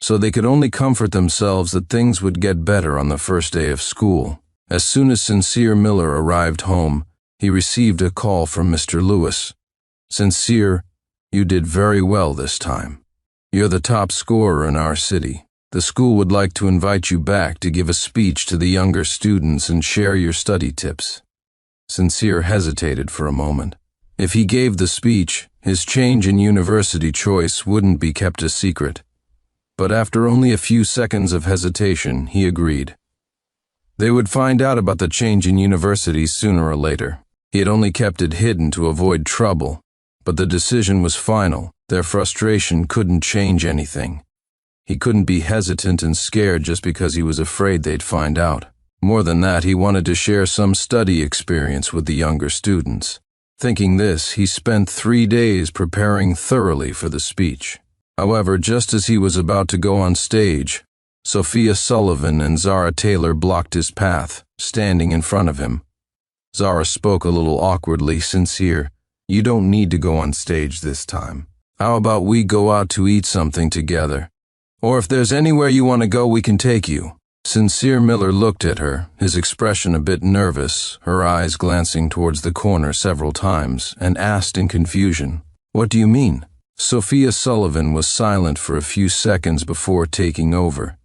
So they could only comfort themselves that things would get better on the first day of school. As soon as Sincere Miller arrived home, he received a call from Mr. Lewis. Sincere, you did very well this time. You're the top scorer in our city. The school would like to invite you back to give a speech to the younger students and share your study tips. Sincere hesitated for a moment. If he gave the speech, his change in university choice wouldn't be kept a secret. But after only a few seconds of hesitation, he agreed. They would find out about the change in university sooner or later. He had only kept it hidden to avoid trouble, but the decision was final. Their frustration couldn't change anything. He couldn't be hesitant and scared just because he was afraid they'd find out. More than that, he wanted to share some study experience with the younger students. Thinking this, he spent 3 days preparing thoroughly for the speech. However, just as he was about to go on stage, Sophia Sullivan and Zara Taylor blocked his path, standing in front of him. Zara spoke a little awkwardly. Sincere, You don't need to go on stage this time. How about we go out to eat something together? Or if there's anywhere you want to go, we can take you." Sincere Miller looked at her, his expression a bit nervous, her eyes glancing towards the corner several times, and asked in confusion, "What do you mean?" Sophia Sullivan was silent for a few seconds before taking over.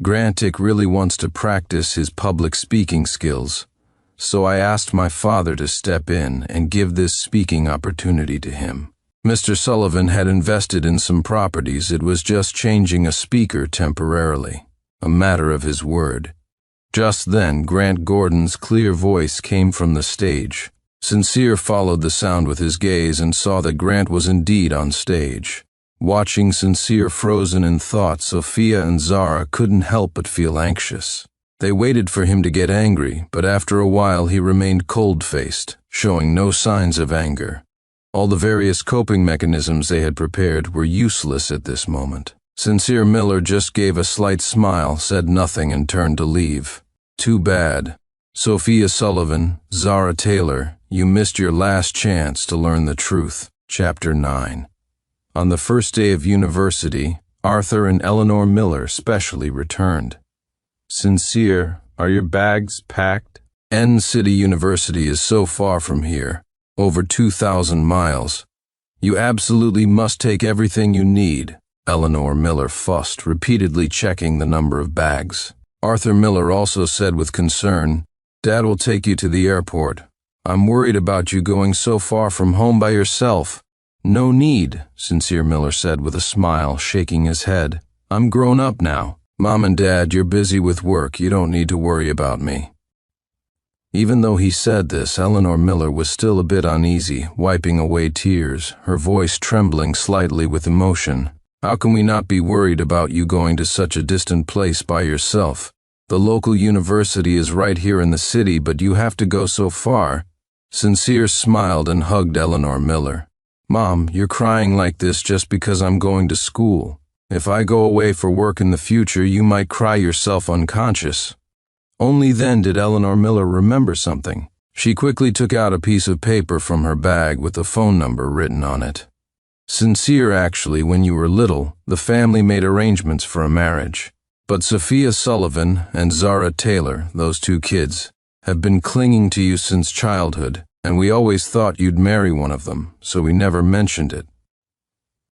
"Grantick really wants to practice his public speaking skills, so I asked my father to step in and give this speaking opportunity to him. Mr. Sullivan had invested in some properties. It was just changing a speaker temporarily. A matter of his word." Just then, Grant Gordon's clear voice came from the stage. Sincere followed the sound with his gaze and saw that Grant was indeed on stage. Watching Sincere frozen in thought, Sophia and Zara couldn't help but feel anxious. They waited for him to get angry, but after a while he remained cold-faced, showing no signs of anger. All the various coping mechanisms they had prepared were useless at this moment. Sincere Miller just gave a slight smile, said nothing, and turned to leave. "Too bad. Sophia Sullivan, Zara Taylor, you missed your last chance to learn the truth." Chapter 9. On the first day of university, Arthur and Eleanor Miller specially returned. "Sincere, are your bags packed? N City University is so far from here, over 2,000 miles. You absolutely must take everything you need." Eleanor Miller fussed, repeatedly checking the number of bags. Arthur Miller also said with concern, "Dad will take you to the airport. I'm worried about you going so far from home by yourself." "No need," Sincere Miller said with a smile, shaking his head. "I'm grown up now. Mom and Dad, you're busy with work. You don't need to worry about me." Even though he said this, Eleanor Miller was still a bit uneasy, wiping away tears, her voice trembling slightly with emotion. "How can we not be worried about you going to such a distant place by yourself? The local university is right here in the city, but you have to go so far." Sincere smiled and hugged Eleanor Miller. "Mom, you're crying like this just because I'm going to school. If I go away for work in the future, you might cry yourself unconscious." Only then did Eleanor Miller remember something. She quickly took out a piece of paper from her bag with a phone number written on it. "Sincere, actually, when you were little, the family made arrangements for a marriage. But Sophia Sullivan and Zara Taylor, those two kids, have been clinging to you since childhood, and we always thought you'd marry one of them, so we never mentioned it.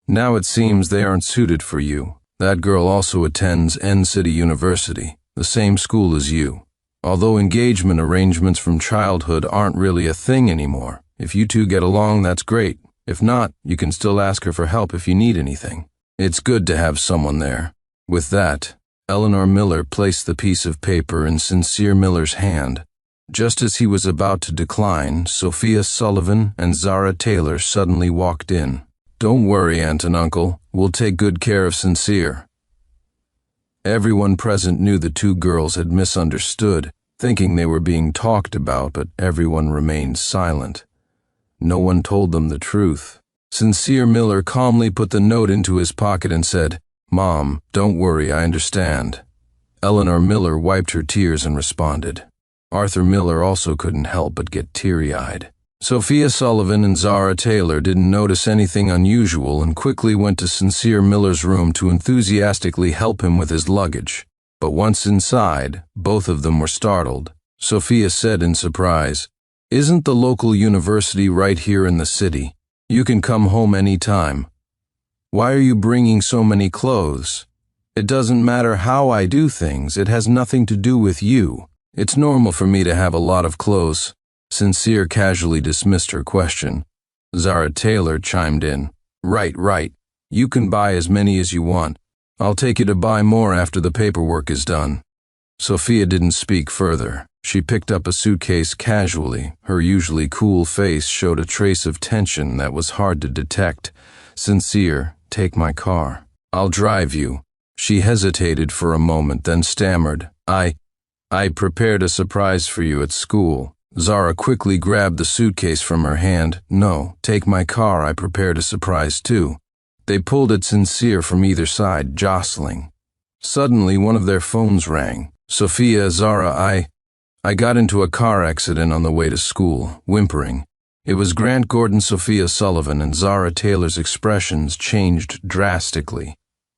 Now it seems they aren't suited for you. That girl also attends N City University, the same school as you. Although engagement arrangements from childhood aren't really a thing anymore. If you two get along, that's great. If not, you can still ask her for help if you need anything. It's good to have someone there." With that, Eleanor Miller placed the piece of paper in Sincere Miller's hand. Just as he was about to decline, Sophia Sullivan and Zara Taylor suddenly walked in. "Don't worry, Aunt and Uncle. We'll take good care of Sincere." Everyone present knew the two girls had misunderstood, thinking they were being talked about, but everyone remained silent. No one told them the truth. Sincere Miller calmly put the note into his pocket and said, "Mom, don't worry, I understand." Eleanor Miller wiped her tears and responded. Arthur Miller also couldn't help but get teary-eyed. Sophia Sullivan and Zara Taylor didn't notice anything unusual and quickly went to Sincere Miller's room to enthusiastically help him with his luggage. But once inside, both of them were startled. Sophia said in surprise, "Isn't the local university right here in the city? You can come home any time. Why are you bringing so many clothes? It doesn't matter how I do things, it has nothing to do with you. It's normal for me to have a lot of clothes." Sincere casually dismissed her question. Zara Taylor chimed in, Right. You can buy as many as you want. I'll take you to buy more after the paperwork is done." Sophia didn't speak further. She picked up a suitcase casually. Her usually cool face showed a trace of tension that was hard to detect. "Sincere, take my car. I'll drive you." She hesitated for a moment, then stammered, I prepared a surprise for you at school." Zara quickly grabbed the suitcase from her hand. "No, take my car. I prepared a surprise too." They pulled at Sincere from either side, jostling. Suddenly, one of their phones rang. "Sophia, Zara, I got into a car accident on the way to school," whimpering. It was Grant Gordon, Sophia Sullivan, and Zara Taylor's expressions changed drastically.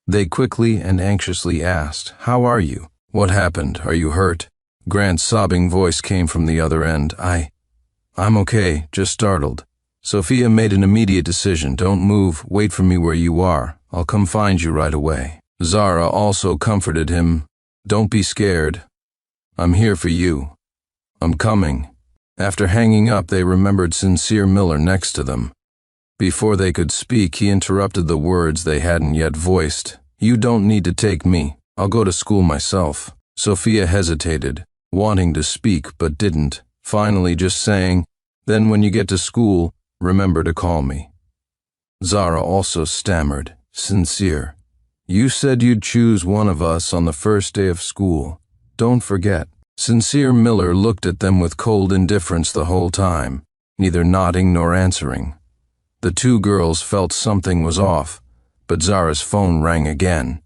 They quickly and anxiously asked, "How are you? What happened? Are you hurt?" Grant's sobbing voice came from the other end. I'm okay, just startled." Sophia made an immediate decision. "Don't move, wait for me where you are. I'll come find you right away." Zara also comforted him. "Don't be scared. I'm here for you. I'm coming." After hanging up, they remembered Sincere Miller next to them. Before they could speak, he interrupted the words they hadn't yet voiced. "You don't need to take me. I'll go to school myself." Sophia hesitated, wanting to speak but didn't, finally just saying, "Then when you get to school, remember to call me." Zara also stammered, "Sincere, you said you'd choose one of us on the first day of school. Don't forget." Sincere Miller looked at them with cold indifference the whole time, neither nodding nor answering. The two girls felt something was off, but Zara's phone rang again.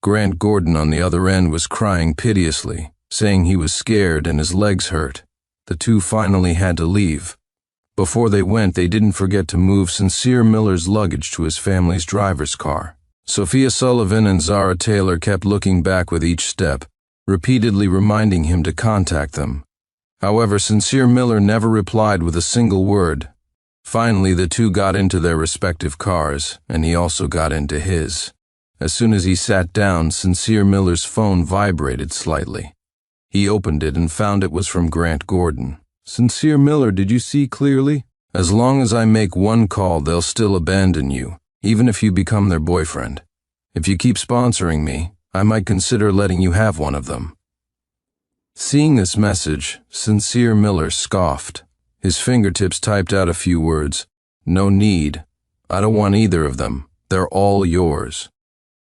Grant Gordon on the other end was crying piteously, saying he was scared and his legs hurt. The two finally had to leave. Before they went, they didn't forget to move Sincere Miller's luggage to his family's driver's car. Sophia Sullivan and Zara Taylor kept looking back with each step, repeatedly reminding him to contact them. However, Sincere Miller never replied with a single word. Finally, the two got into their respective cars, and he also got into his. As soon as he sat down, Sincere Miller's phone vibrated slightly. He opened it and found it was from Grant Gordon. "Sincere Miller, did you see clearly? As long as I make one call, they'll still abandon you, even if you become their boyfriend. If you keep sponsoring me, I might consider letting you have one of them." Seeing this message, Sincere Miller scoffed. His fingertips typed out a few words. "No need. I don't want either of them. They're all yours."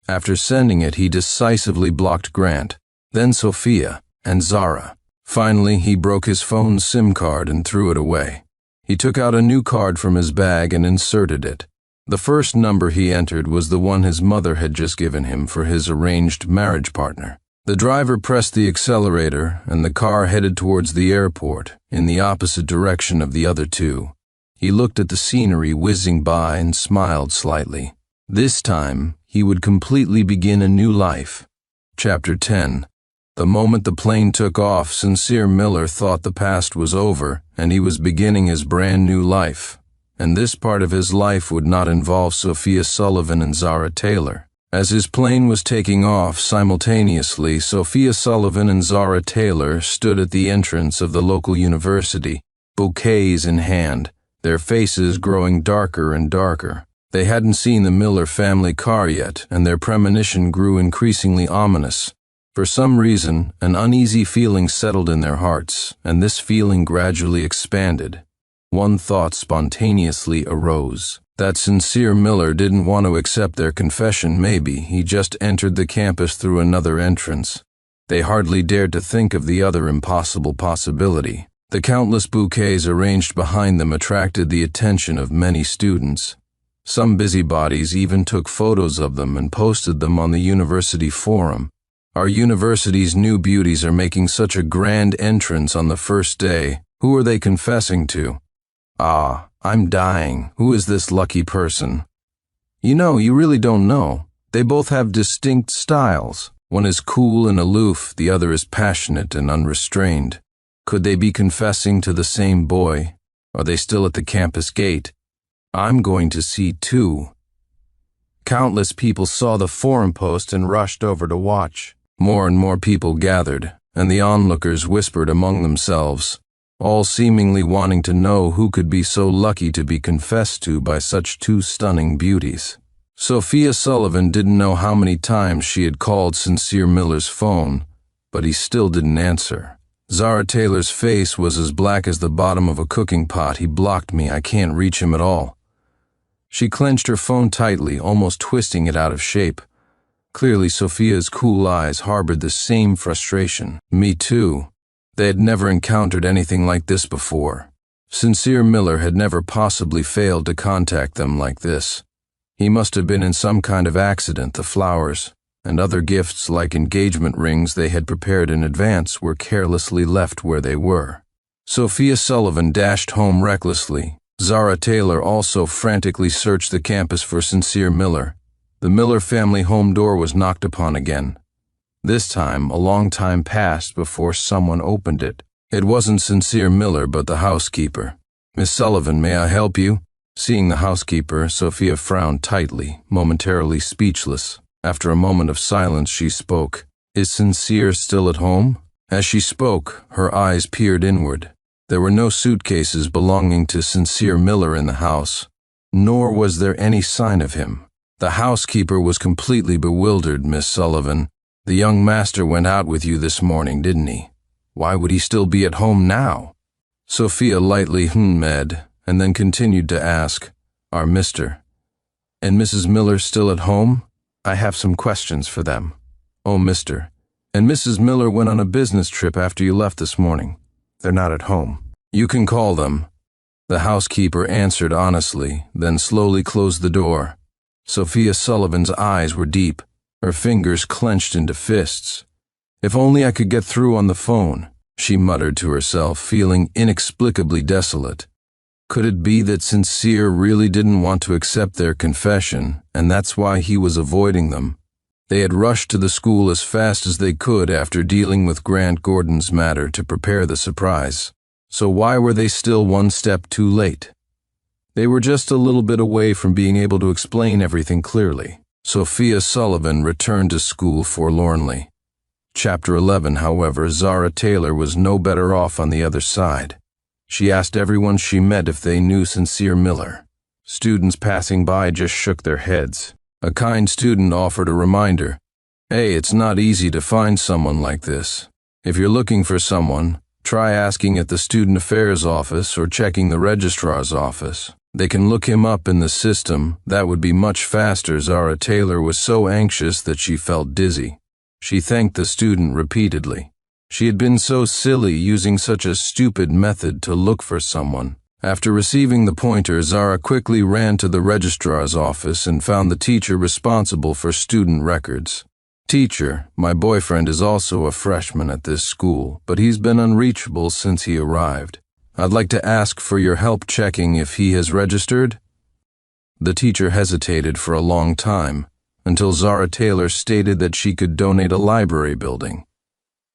After sending it, he decisively blocked Grant, then Sophia, and Zara. Finally, he broke his phone's SIM card and threw it away. He took out a new card from his bag and inserted it. The first number he entered was the one his mother had just given him for his arranged marriage partner. The driver pressed the accelerator, and the car headed towards the airport, in the opposite direction of the other two. He looked at the scenery whizzing by and smiled slightly. This time, he would completely begin a new life. Chapter 10. The moment the plane took off, Sincere Miller thought the past was over, and he was beginning his brand new life. And this part of his life would not involve Sophia Sullivan and Zara Taylor. As his plane was taking off, simultaneously, Sophia Sullivan and Zara Taylor stood at the entrance of the local university, bouquets in hand, their faces growing darker and darker. They hadn't seen the Miller family car yet, and their premonition grew increasingly ominous. For some reason, an uneasy feeling settled in their hearts, and this feeling gradually expanded. One thought spontaneously arose. That Sincere Miller didn't want to accept their confession. Maybe he just entered the campus through another entrance. They hardly dared to think of the other impossible possibility. The countless bouquets arranged behind them attracted the attention of many students. Some busybodies even took photos of them and posted them on the university forum. "Our university's new beauties are making such a grand entrance on the first day. Who are they confessing to? Ah, I'm dying. Who is this lucky person?" You really don't know. They both have distinct styles. One is cool and aloof, the other is passionate and unrestrained. Could they be confessing to the same boy? Are they still at the campus gate? I'm going to see too. Countless people saw the forum post and rushed over to watch. More and more people gathered, and the onlookers whispered among themselves, all seemingly wanting to know who could be so lucky to be confessed to by such two stunning beauties. Sophia Sullivan didn't know how many times she had called Sincere Miller's phone, but he still didn't answer. Zara Taylor's face was as black as the bottom of a cooking pot. "He blocked me. I can't reach him at all." She clenched her phone tightly, almost twisting it out of shape. Clearly, Sophia's cool eyes harbored the same frustration. Me too. They had never encountered anything like this before. Sincere Miller had never possibly failed to contact them like this. He must have been in some kind of accident. The flowers and other gifts like engagement rings they had prepared in advance were carelessly left where they were. Sophia Sullivan dashed home recklessly. Zara Taylor also frantically searched the campus for Sincere Miller. The Miller family home door was knocked upon again. This time, a long time passed before someone opened it. It wasn't Sincere Miller, but the housekeeper. "Miss Sullivan, may I help you?" Seeing the housekeeper, Sophia frowned tightly, momentarily speechless. After a moment of silence, she spoke. "Is Sincere still at home?" As she spoke, her eyes peered inward. There were no suitcases belonging to Sincere Miller in the house, nor was there any sign of him. The housekeeper was completely bewildered. "Miss Sullivan, the young master went out with you this morning, didn't he? Why would he still be at home now?" Sophia lightly h'm'd, and then continued to ask, "Are Mr. and Mrs. Miller still at home? I have some questions for them." "Oh, Mr. and Mrs. Miller went on a business trip after you left this morning. They're not at home." "You can call them," the housekeeper answered honestly, then slowly closed the door. Sophia Sullivan's eyes were deep, her fingers clenched into fists. "If only I could get through on the phone," she muttered to herself, feeling inexplicably desolate. Could it be that Sincere really didn't want to accept their confession, and that's why he was avoiding them? They had rushed to the school as fast as they could after dealing with Grant Gordon's matter to prepare the surprise. So why were they still one step too late? They were just a little bit away from being able to explain everything clearly. Sophia Sullivan returned to school forlornly. Chapter 11, however, Zara Taylor was no better off on the other side. She asked everyone she met if they knew Sincere Miller. Students passing by just shook their heads. A kind student offered a reminder. "Hey, it's not easy to find someone like this. If you're looking for someone, try asking at the Student Affairs office or checking the registrar's office. They can look him up in the system. That would be much faster." Zara Taylor was so anxious that she felt dizzy. She thanked the student repeatedly. She had been so silly using such a stupid method to look for someone. After receiving the pointer, Zara quickly ran to the registrar's office and found the teacher responsible for student records. "Teacher, my boyfriend is also a freshman at this school, but he's been unreachable since he arrived. I'd like to ask for your help checking if he has registered." The teacher hesitated for a long time, until Zara Taylor stated that she could donate a library building.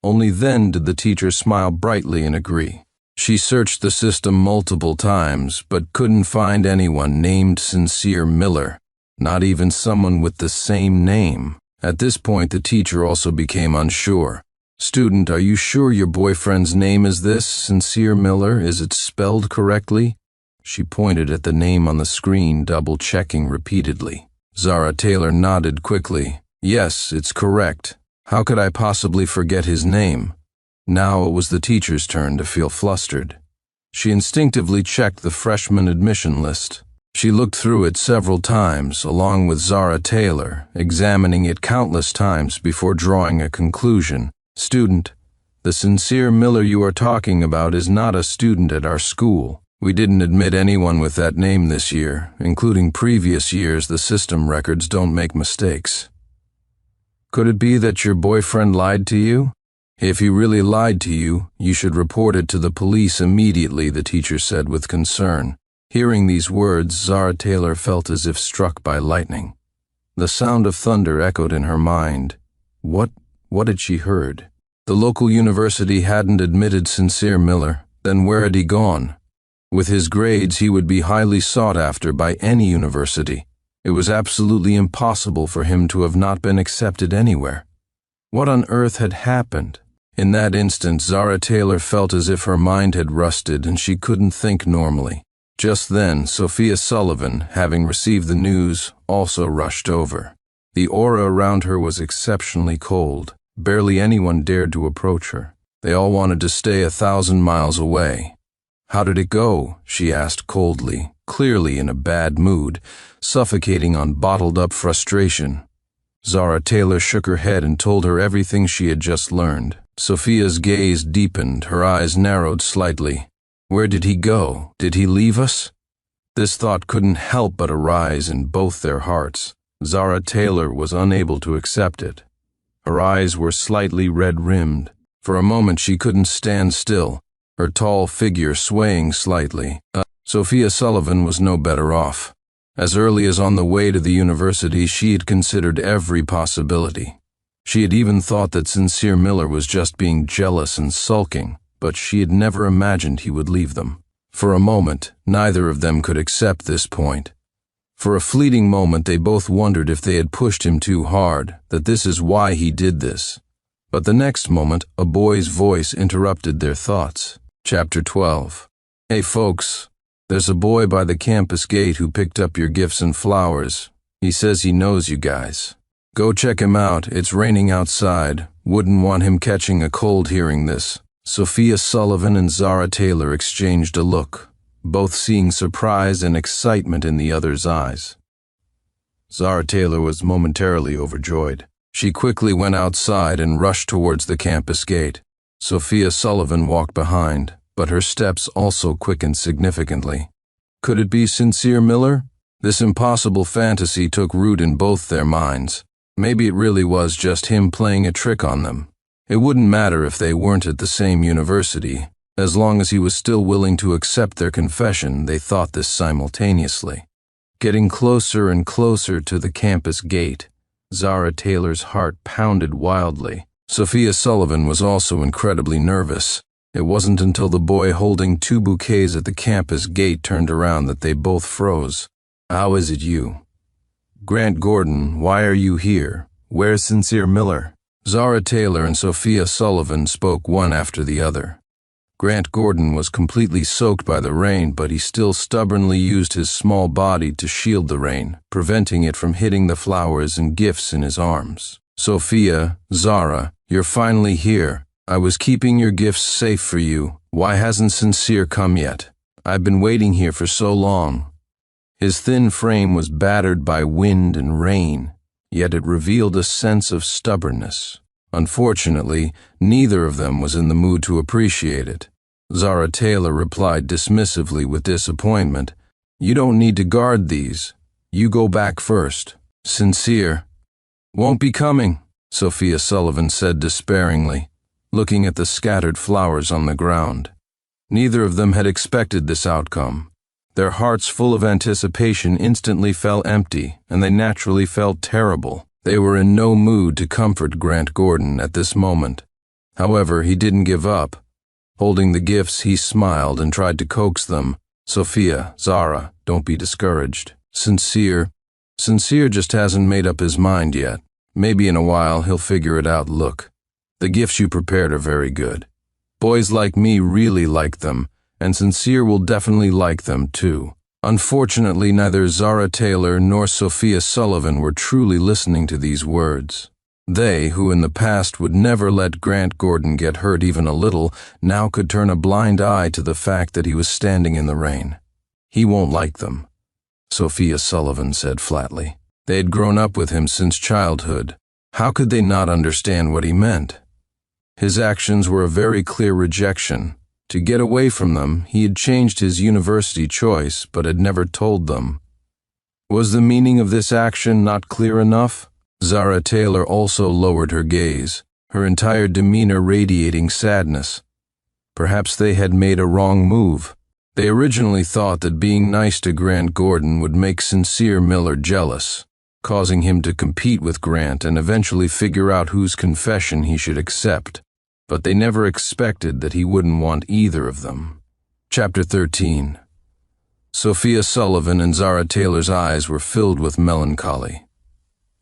Only then did the teacher smile brightly and agree. She searched the system multiple times, but couldn't find anyone named Sincere Miller, not even someone with the same name. At this point, the teacher also became unsure. "Student, are you sure your boyfriend's name is this, Sincere Miller? Is it spelled correctly?" She pointed at the name on the screen, double-checking repeatedly. Zara Taylor nodded quickly. "Yes, it's correct. How could I possibly forget his name?" Now it was the teacher's turn to feel flustered. She instinctively checked the freshman admission list. She looked through it several times, along with Zara Taylor, examining it countless times before drawing a conclusion. "Student, the Sincere Miller you are talking about is not a student at our school. We didn't admit anyone with that name this year, including previous years. The system records don't make mistakes." "Could it be that your boyfriend lied to you?" "If he really lied to you, you should report it to the police immediately," the teacher said with concern. Hearing these words, Zara Taylor felt as if struck by lightning. The sound of thunder echoed in her mind. What had she heard? The local university hadn't admitted Sincere Miller. Then where had he gone? With his grades, he would be highly sought after by any university. It was absolutely impossible for him to have not been accepted anywhere. What on earth had happened? In that instant, Zara Taylor felt as if her mind had rusted and she couldn't think normally. Just then, Sophia Sullivan, having received the news, also rushed over. The aura around her was exceptionally cold. Barely anyone dared to approach her. They all wanted to stay 1,000 miles away. "How did it go?" she asked coldly, clearly in a bad mood, suffocating on bottled-up frustration. Zara Taylor shook her head and told her everything she had just learned. Sophia's gaze deepened, her eyes narrowed slightly. Where did he go? Did he leave us? This thought couldn't help but arise in both their hearts. Zara Taylor was unable to accept it. Her eyes were slightly red-rimmed. For a moment she couldn't stand still, her tall figure swaying slightly. Sophia Sullivan was no better off. As early as on the way to the university, she had considered every possibility. She had even thought that Sincere Miller was just being jealous and sulking, but she had never imagined he would leave them. For a moment, neither of them could accept this point. For a fleeting moment, they both wondered if they had pushed him too hard, that this is why he did this. But the next moment, a boy's voice interrupted their thoughts. Chapter 12. Hey folks, there's a boy by the campus gate who picked up your gifts and flowers. He says he knows you guys. Go check him out, it's raining outside. Wouldn't want him catching a cold hearing this. Sophia Sullivan and Zara Taylor exchanged a look, both seeing surprise and excitement in the other's eyes. Zara Taylor was momentarily overjoyed. She quickly went outside and rushed towards the campus gate. Sophia Sullivan walked behind, but her steps also quickened significantly. Could it be Sincere Miller? This impossible fantasy took root in both their minds. Maybe it really was just him playing a trick on them. It wouldn't matter if they weren't at the same university. As long as he was still willing to accept their confession, they thought this simultaneously. Getting closer and closer to the campus gate, Zara Taylor's heart pounded wildly. Sophia Sullivan was also incredibly nervous. It wasn't until the boy holding 2 bouquets at the campus gate turned around that they both froze. How is it you? Grant Gordon, why are you here? Where's Sincere Miller? Zara Taylor and Sophia Sullivan spoke one after the other. Grant Gordon was completely soaked by the rain, but he still stubbornly used his small body to shield the rain, preventing it from hitting the flowers and gifts in his arms. Sophia, Zara, you're finally here. I was keeping your gifts safe for you. Why hasn't Sincere come yet? I've been waiting here for so long. His thin frame was battered by wind and rain, yet it revealed a sense of stubbornness. Unfortunately, neither of them was in the mood to appreciate it. Zara Taylor replied dismissively with disappointment. You don't need to guard these. You go back first. Sincere. Won't be coming, Sophia Sullivan said despairingly, looking at the scattered flowers on the ground. Neither of them had expected this outcome. Their hearts full of anticipation instantly fell empty, and they naturally felt terrible. They were in no mood to comfort Grant Gordon at this moment. However, he didn't give up. Holding the gifts, he smiled and tried to coax them. Sophia, Zara, don't be discouraged. Sincere just hasn't made up his mind yet. Maybe in a while he'll figure it out. Look, the gifts you prepared are very good. Boys like me really like them, and Sincere will definitely like them too. Unfortunately, neither Zara Taylor nor Sophia Sullivan were truly listening to these words. They, who in the past would never let Grant Gordon get hurt even a little, now could turn a blind eye to the fact that he was standing in the rain. He won't like them, Sophia Sullivan said flatly. They had grown up with him since childhood. How could they not understand what he meant? His actions were a very clear rejection. To get away from them, he had changed his university choice, but had never told them. Was the meaning of this action not clear enough? Zara Taylor also lowered her gaze, her entire demeanor radiating sadness. Perhaps they had made a wrong move. They originally thought that being nice to Grant Gordon would make Sincere Miller jealous, causing him to compete with Grant and eventually figure out whose confession he should accept. But they never expected that he wouldn't want either of them. Chapter 13. Sophia Sullivan and Zara Taylor's eyes were filled with melancholy.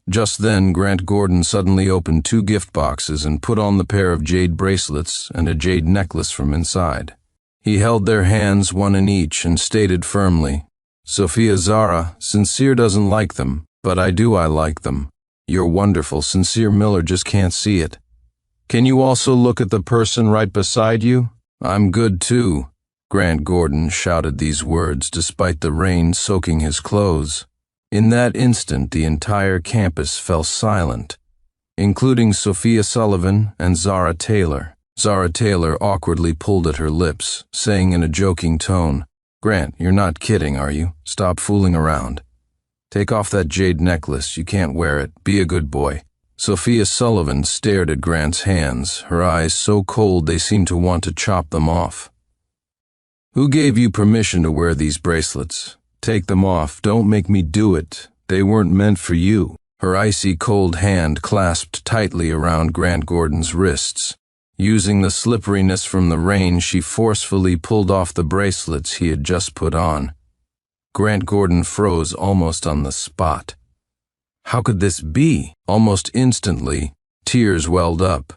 Just then, Grant Gordon suddenly opened 2 gift boxes and put on the pair of jade bracelets and a jade necklace from inside. He held their hands, one in each, and stated firmly, Sophia, Zara, Sincere doesn't like them, but I like them. You're wonderful. Sincere Miller just can't see it. Can you also look at the person right beside you? I'm good too. Grant Gordon shouted these words despite the rain soaking his clothes. In that instant, the entire campus fell silent, including Sophia Sullivan and Zara Taylor. Zara Taylor awkwardly pulled at her lips, saying in a joking tone, Grant, you're not kidding, are you? Stop fooling around. Take off that jade necklace. You can't wear it. Be a good boy. Sophia Sullivan stared at Grant's hands, her eyes so cold they seemed to want to chop them off. Who gave you permission to wear these bracelets? Take them off. Don't make me do it. They weren't meant for you. Her icy cold hand clasped tightly around Grant Gordon's wrists. Using the slipperiness from the rain, she forcefully pulled off the bracelets he had just put on. Grant Gordon froze almost on the spot. How could this be? Almost instantly, tears welled up.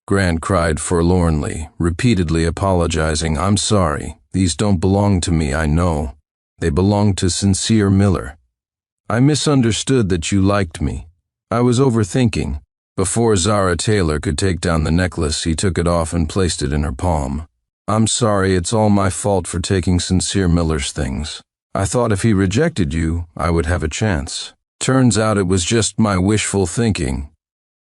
Grant cried forlornly, repeatedly apologizing. I'm sorry. These don't belong to me, I know. They belong to Sincere Miller. I misunderstood that you liked me. I was overthinking. Before Zara Taylor could take down the necklace, he took it off and placed it in her palm. I'm sorry, it's all my fault for taking Sincere Miller's things. I thought if he rejected you, I would have a chance. Turns out it was just my wishful thinking.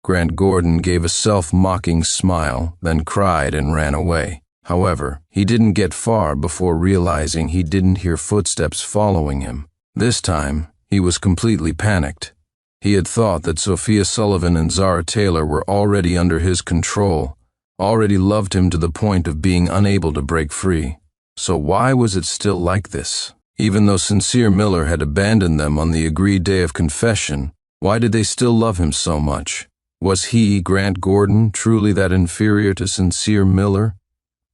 Grant Gordon gave a self-mocking smile, then cried and ran away. However, he didn't get far before realizing he didn't hear footsteps following him. This time, he was completely panicked. He had thought that Sophia Sullivan and Zara Taylor were already under his control, already loved him to the point of being unable to break free. So why was it still like this? Even though Sincere Miller had abandoned them on the agreed day of confession, why did they still love him so much? Was he, Grant Gordon, truly that inferior to Sincere Miller?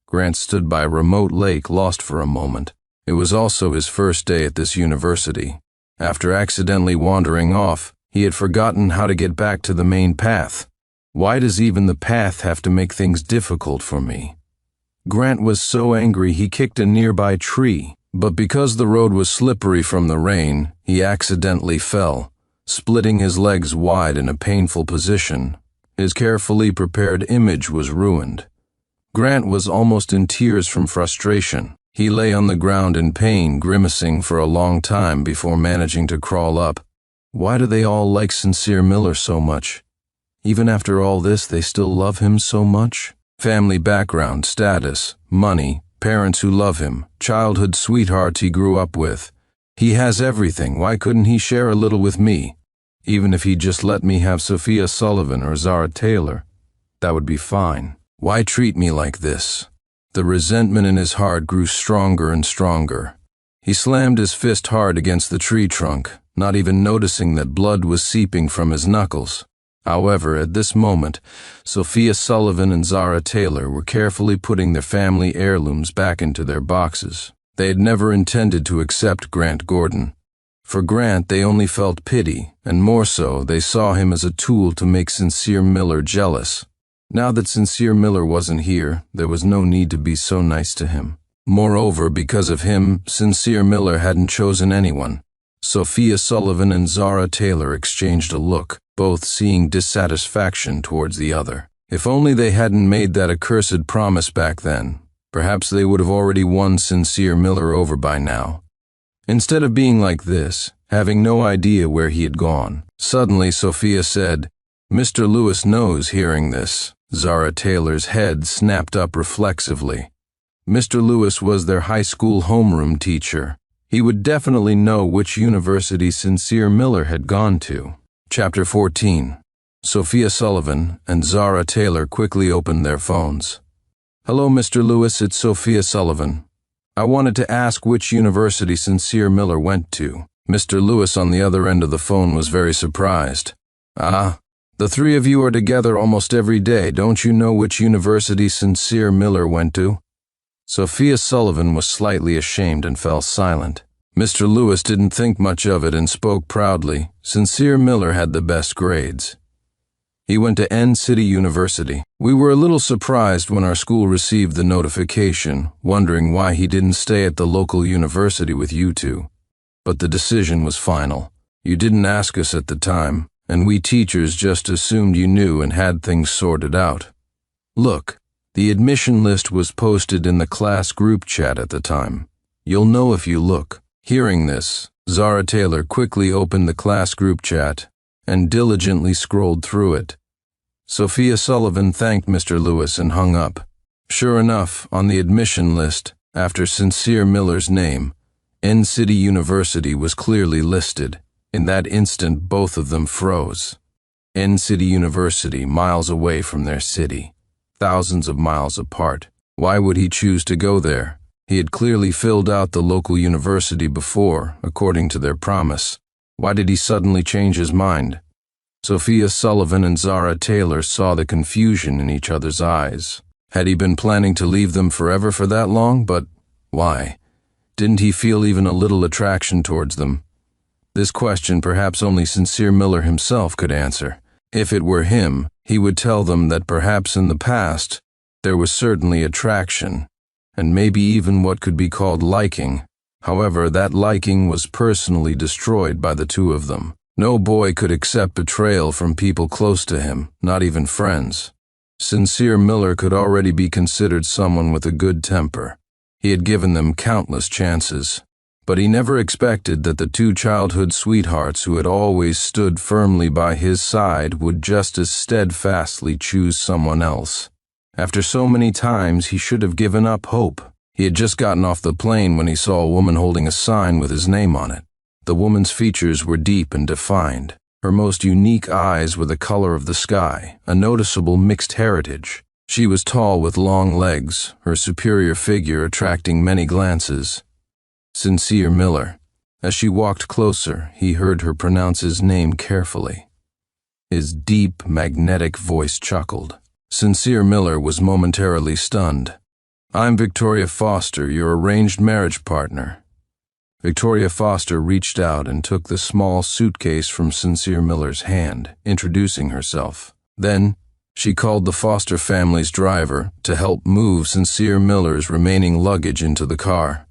Grant stood by a remote lake, lost for a moment. It was also his first day at this university. After accidentally wandering off, he had forgotten how to get back to the main path. Why does even the path have to make things difficult for me? Grant was so angry he kicked a nearby tree, but because the road was slippery from the rain, he accidentally fell, splitting his legs wide in a painful position. His carefully prepared image was ruined. Grant was almost in tears from frustration. He lay on the ground in pain, grimacing for a long time before managing to crawl up. Why do they all like Sincere Miller so much? Even after all this, they still love him so much? Family background, status, money, parents who love him, childhood sweethearts he grew up with. He has everything. Why couldn't he share a little with me? Even if he just let me have Sophia Sullivan or Zara Taylor, that would be fine. Why treat me like this? The resentment in his heart grew stronger and stronger. He slammed his fist hard against the tree trunk, not even noticing that blood was seeping from his knuckles. However, at this moment, Sophia Sullivan and Zara Taylor were carefully putting their family heirlooms back into their boxes. They had never intended to accept Grant Gordon. For Grant, they only felt pity, and more so, they saw him as a tool to make Sincere Miller jealous. Now that Sincere Miller wasn't here, there was no need to be so nice to him. Moreover, because of him, Sincere Miller hadn't chosen anyone. Sophia Sullivan and Zara Taylor exchanged a look, both seeing dissatisfaction towards the other. If only they hadn't made that accursed promise back then, perhaps they would have already won Sincere Miller over by now. Instead of being like this, having no idea where he had gone, suddenly Sophia said, "Mr. Lewis knows." Hearing this, Zara Taylor's head snapped up reflexively. Mr. Lewis was their high school homeroom teacher. He would definitely know which university Sincere Miller had gone to. Chapter 14. Sophia Sullivan and Zara Taylor quickly opened their phones. "Hello, Mr. Lewis, it's Sophia Sullivan. I wanted to ask which university Sincere Miller went to." Mr. Lewis on the other end of the phone was very surprised. "Ah, the three of you are together almost every day. Don't you know which university Sincere Miller went to?" Sophia Sullivan was slightly ashamed and fell silent. Mr. Lewis didn't think much of it and spoke proudly. Sincere Miller had the best grades. He went to N City University. We were a little surprised when our school received the notification, wondering why he didn't stay at the local university with you two. But the decision was final. You didn't ask us at the time, and we teachers just assumed you knew and had things sorted out. Look, the admission list was posted in the class group chat at the time. You'll know if you look. Hearing this, Zara Taylor quickly opened the class group chat and diligently scrolled through it. Sophia Sullivan thanked Mr. Lewis and hung up. Sure enough, on the admission list, after Sincere Miller's name, N City University was clearly listed. In that instant, both of them froze. N City University, miles away from their city. Thousands of miles apart. Why would he choose to go there? He had clearly filled out the local university before, according to their promise. Why did he suddenly change his mind? Sophia Sullivan and Zara Taylor saw the confusion in each other's eyes. Had he been planning to leave them forever for that long? But why? Didn't he feel even a little attraction towards them? This question perhaps only Sincere Miller himself could answer. If it were him, he would tell them that perhaps in the past there was certainly attraction, and maybe even what could be called liking. However, that liking was personally destroyed by the two of them. No boy could accept betrayal from people close to him, not even friends. Sincere Miller could already be considered someone with a good temper. He had given them countless chances, but he never expected that the two childhood sweethearts who had always stood firmly by his side would just as steadfastly choose someone else. After so many times, he should have given up hope. He had just gotten off the plane when he saw a woman holding a sign with his name on it. The woman's features were deep and defined. Her most unique eyes were the color of the sky, a noticeable mixed heritage. She was tall with long legs, her superior figure attracting many glances. Sincere Miller. As she walked closer, he heard her pronounce his name carefully. His deep, magnetic voice chuckled. Sincere Miller was momentarily stunned. "I'm Victoria Foster, your arranged marriage partner." Victoria Foster reached out and took the small suitcase from Sincere Miller's hand, introducing herself. Then, she called the Foster family's driver to help move Sincere Miller's remaining luggage into the car.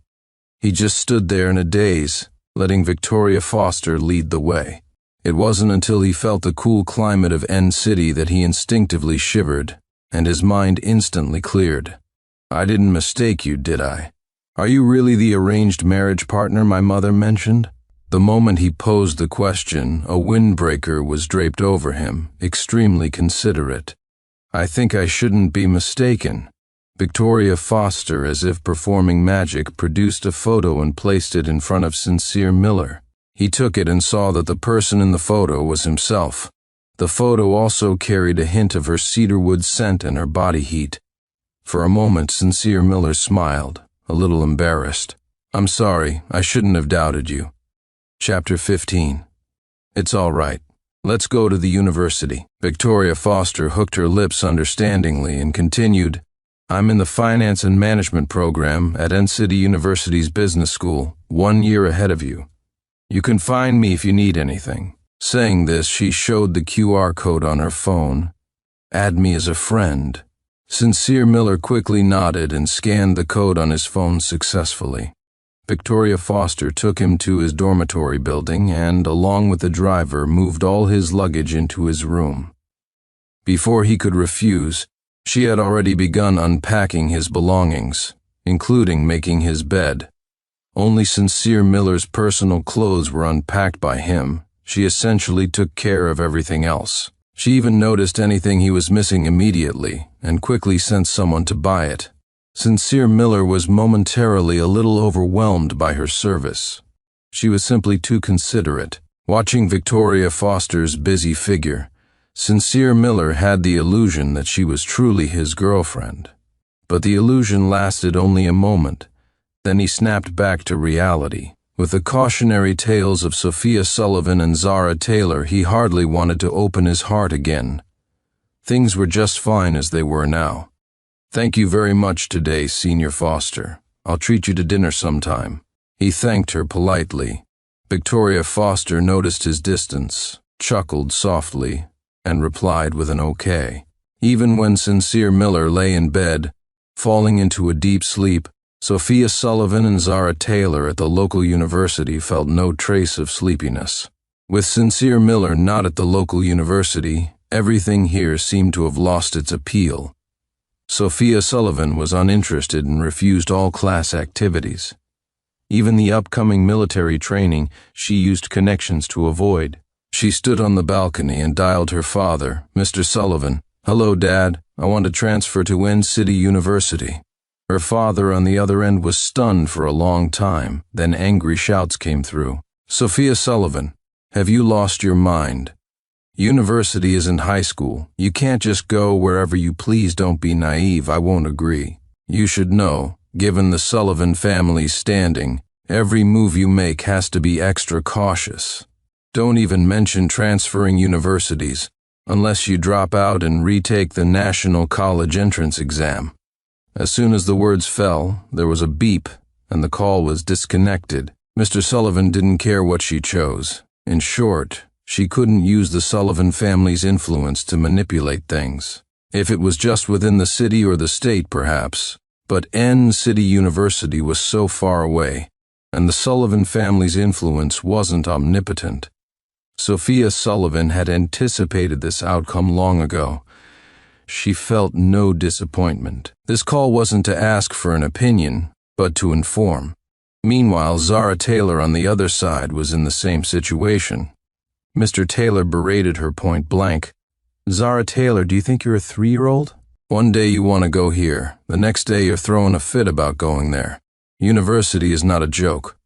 He just stood there in a daze, letting Victoria Foster lead the way. It wasn't until he felt the cool climate of N City that he instinctively shivered, and his mind instantly cleared. "I didn't mistake you, did I? Are you really the arranged marriage partner my mother mentioned?" The moment he posed the question, a windbreaker was draped over him, extremely considerate. "I think I shouldn't be mistaken." Victoria Foster, as if performing magic, produced a photo and placed it in front of Sincere Miller. He took it and saw that the person in the photo was himself. The photo also carried a hint of her cedarwood scent and her body heat. For a moment, Sincere Miller smiled, a little embarrassed. "I'm sorry, I shouldn't have doubted you." Chapter 15. "It's all right. Let's go to the university." Victoria Foster hooked her lips understandingly and continued, "I'm in the Finance and Management program at N City University's Business School, 1 year ahead of you. You can find me if you need anything." Saying this, she showed the QR code on her phone. "Add me as a friend." Sincere Miller quickly nodded and scanned the code on his phone successfully. Victoria Foster took him to his dormitory building and, along with the driver, moved all his luggage into his room. Before he could refuse, she had already begun unpacking his belongings, including making his bed. Only Sincere Miller's personal clothes were unpacked by him. She essentially took care of everything else. She even noticed anything he was missing immediately and quickly sent someone to buy it. Sincere Miller was momentarily a little overwhelmed by her service. She was simply too considerate. Watching Victoria Foster's busy figure, Sincere Miller had the illusion that she was truly his girlfriend. But the illusion lasted only a moment. Then he snapped back to reality. With the cautionary tales of Sophia Sullivan and Zara Taylor, he hardly wanted to open his heart again. Things were just fine as they were now. "Thank you very much today, Senior Foster. I'll treat you to dinner sometime." He thanked her politely. Victoria Foster noticed his distance, chuckled softly, and replied with an okay. Even when Sincere Miller lay in bed, falling into a deep sleep, Sophia Sullivan and Zara Taylor at the local university felt no trace of sleepiness. With Sincere Miller not at the local university, everything here seemed to have lost its appeal. Sophia Sullivan was uninterested and refused all class activities. Even the upcoming military training she used connections to avoid. She stood on the balcony and dialed her father, Mr. Sullivan. "Hello, Dad. I want to transfer to N City University." Her father on the other end was stunned for a long time, then angry shouts came through. "Sophia Sullivan, have you lost your mind? University isn't high school. You can't just go wherever you please. Don't be naive. I won't agree. You should know. Given the Sullivan family's standing, every move you make has to be extra cautious. Don't even mention transferring universities, unless you drop out and retake the National College Entrance Exam. As soon as the words fell, there was a beep, and the call was disconnected. Mr. Sullivan didn't care what she chose. In short, she couldn't use the Sullivan family's influence to manipulate things. If it was just within the city or the state, perhaps, but N City University was so far away, and the Sullivan family's influence wasn't omnipotent. Sophia Sullivan had anticipated this outcome long ago. She felt no disappointment. This call wasn't to ask for an opinion, but to inform. Meanwhile, Zara Taylor on the other side was in the same situation. Mr. Taylor berated her point blank. "Zara Taylor, do you think you're a 3-year-old? One day you want to go here, the next day you're throwing a fit about going there. University is not a joke.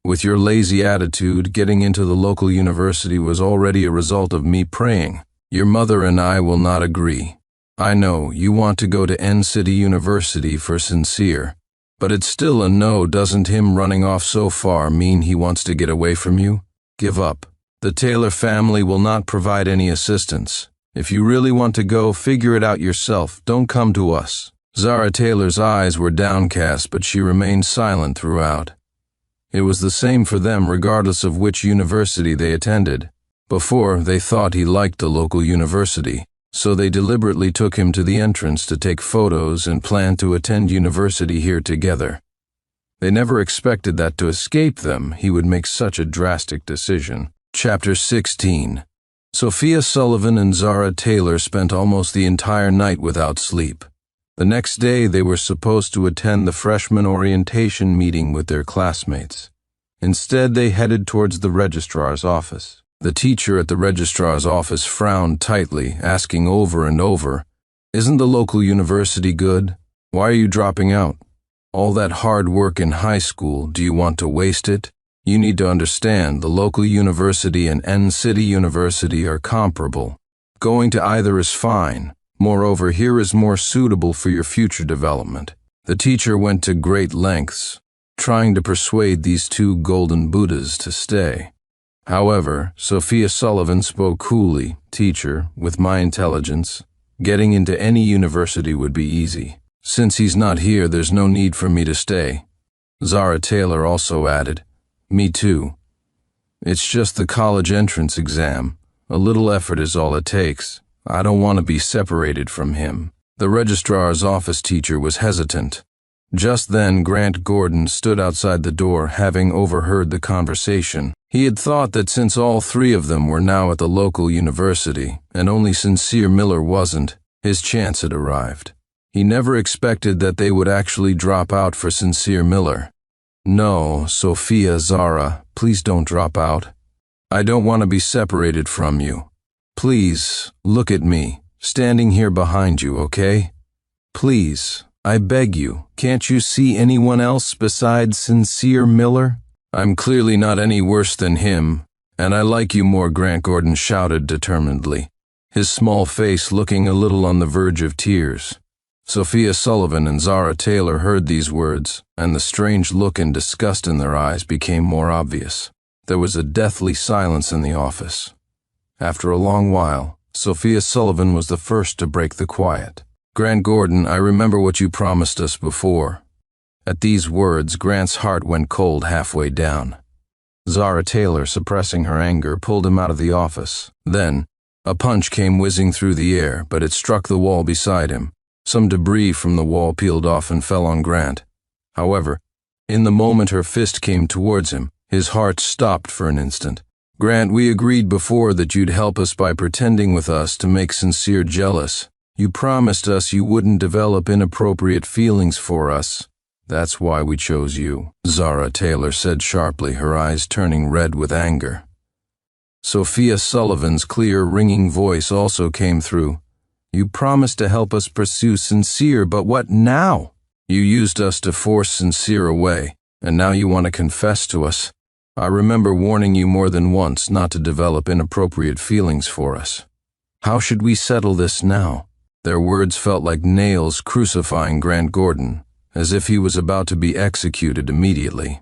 With your lazy attitude, getting into the local university was already a result of me praying. Your mother and I will not agree. I know you want to go to N City University for Sincere, but it's still a no. Doesn't him running off so far mean he wants to get away from you? Give up. The Taylor family will not provide any assistance. If you really want to go, figure it out yourself. Don't come to us." Zara Taylor's eyes were downcast, but she remained silent throughout. It was the same for them regardless of which university they attended. Before, they thought he liked the local university, so they deliberately took him to the entrance to take photos and planned to attend university here together. They never expected that to escape them, he would make such a drastic decision. Chapter 16. Sophia Sullivan and Zara Taylor spent almost the entire night without sleep. The next day they were supposed to attend the freshman orientation meeting with their classmates. Instead, they headed towards the registrar's office. The teacher at the registrar's office frowned tightly, asking over and over, "Isn't the local university good? Why are you dropping out? All that hard work in high school, do you want to waste it? You need to understand the local university and N City University are comparable. Going to either is fine. Moreover, here is more suitable for your future development." The teacher went to great lengths, trying to persuade these two golden Buddhas to stay. However, Sophia Sullivan spoke coolly. "Teacher, with my intelligence, getting into any university would be easy. Since he's not here, there's no need for me to stay." Zara Taylor also added, "Me too. It's just the college entrance exam. A little effort is all it takes. I don't want to be separated from him." The registrar's office teacher was hesitant. Just then, Grant Gordon stood outside the door, having overheard the conversation. He had thought that since all three of them were now at the local university, and only Sincere Miller wasn't, his chance had arrived. He never expected that they would actually drop out for Sincere Miller. "No, Sophia, Zara, please don't drop out. I don't want to be separated from you. Please, look at me, standing here behind you, okay? Please, I beg you, can't you see anyone else besides Sincere Miller? I'm clearly not any worse than him, and I like you more," Grant Gordon shouted determinedly, his small face looking a little on the verge of tears. Sophia Sullivan and Zara Taylor heard these words, and the strange look and disgust in their eyes became more obvious. There was a deathly silence in the office. After a long while, Sophia Sullivan was the first to break the quiet. "Grant Gordon, I remember what you promised us before." At these words, Grant's heart went cold halfway down. Zara Taylor, suppressing her anger, pulled him out of the office. Then, a punch came whizzing through the air, but it struck the wall beside him. Some debris from the wall peeled off and fell on Grant. However, in the moment her fist came towards him, his heart stopped for an instant. "Grant, we agreed before that you'd help us by pretending with us to make Sincere jealous. You promised us you wouldn't develop inappropriate feelings for us. That's why we chose you," Zara Taylor said sharply, her eyes turning red with anger. Sophia Sullivan's clear, ringing voice also came through. "You promised to help us pursue Sincere, but what now? You used us to force Sincere away, and now you want to confess to us. I remember warning you more than once not to develop inappropriate feelings for us. How should we settle this now?" Their words felt like nails crucifying Grant Gordon, as if he was about to be executed immediately.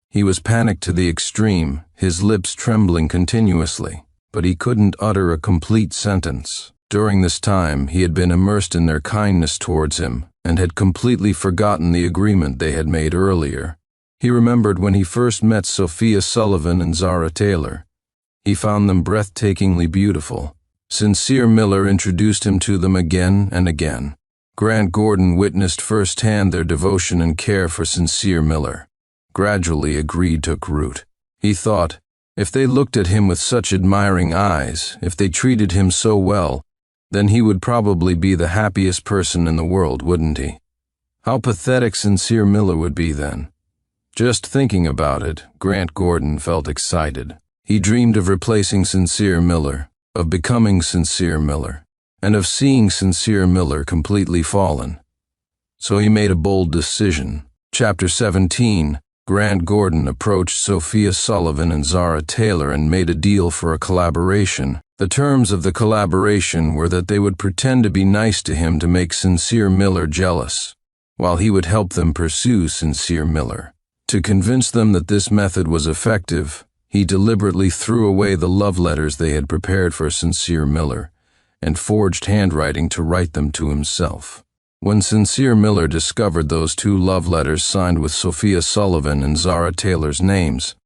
He was panicked to the extreme, his lips trembling continuously, but he couldn't utter a complete sentence. During this time, he had been immersed in their kindness towards him and had completely forgotten the agreement they had made earlier. He remembered when he first met Sophia Sullivan and Zara Taylor. He found them breathtakingly beautiful. Sincere Miller introduced him to them again and again. Grant Gordon witnessed firsthand their devotion and care for Sincere Miller. Gradually, a greed took root. He thought, if they looked at him with such admiring eyes, if they treated him so well, then he would probably be the happiest person in the world, wouldn't he? How pathetic Sincere Miller would be then. Just thinking about it, Grant Gordon felt excited. He dreamed of replacing Sincere Miller, of becoming Sincere Miller, and of seeing Sincere Miller completely fallen. So he made a bold decision. Chapter 17, Grant Gordon approached Sophia Sullivan and Zara Taylor and made a deal for a collaboration. The terms of the collaboration were that they would pretend to be nice to him to make Sincere Miller jealous, while he would help them pursue Sincere Miller. To convince them that this method was effective, he deliberately threw away the love letters they had prepared for Sincere Miller and forged handwriting to write them to himself. When Sincere Miller discovered those 2 love letters signed with Sophia Sullivan and Zara Taylor's names,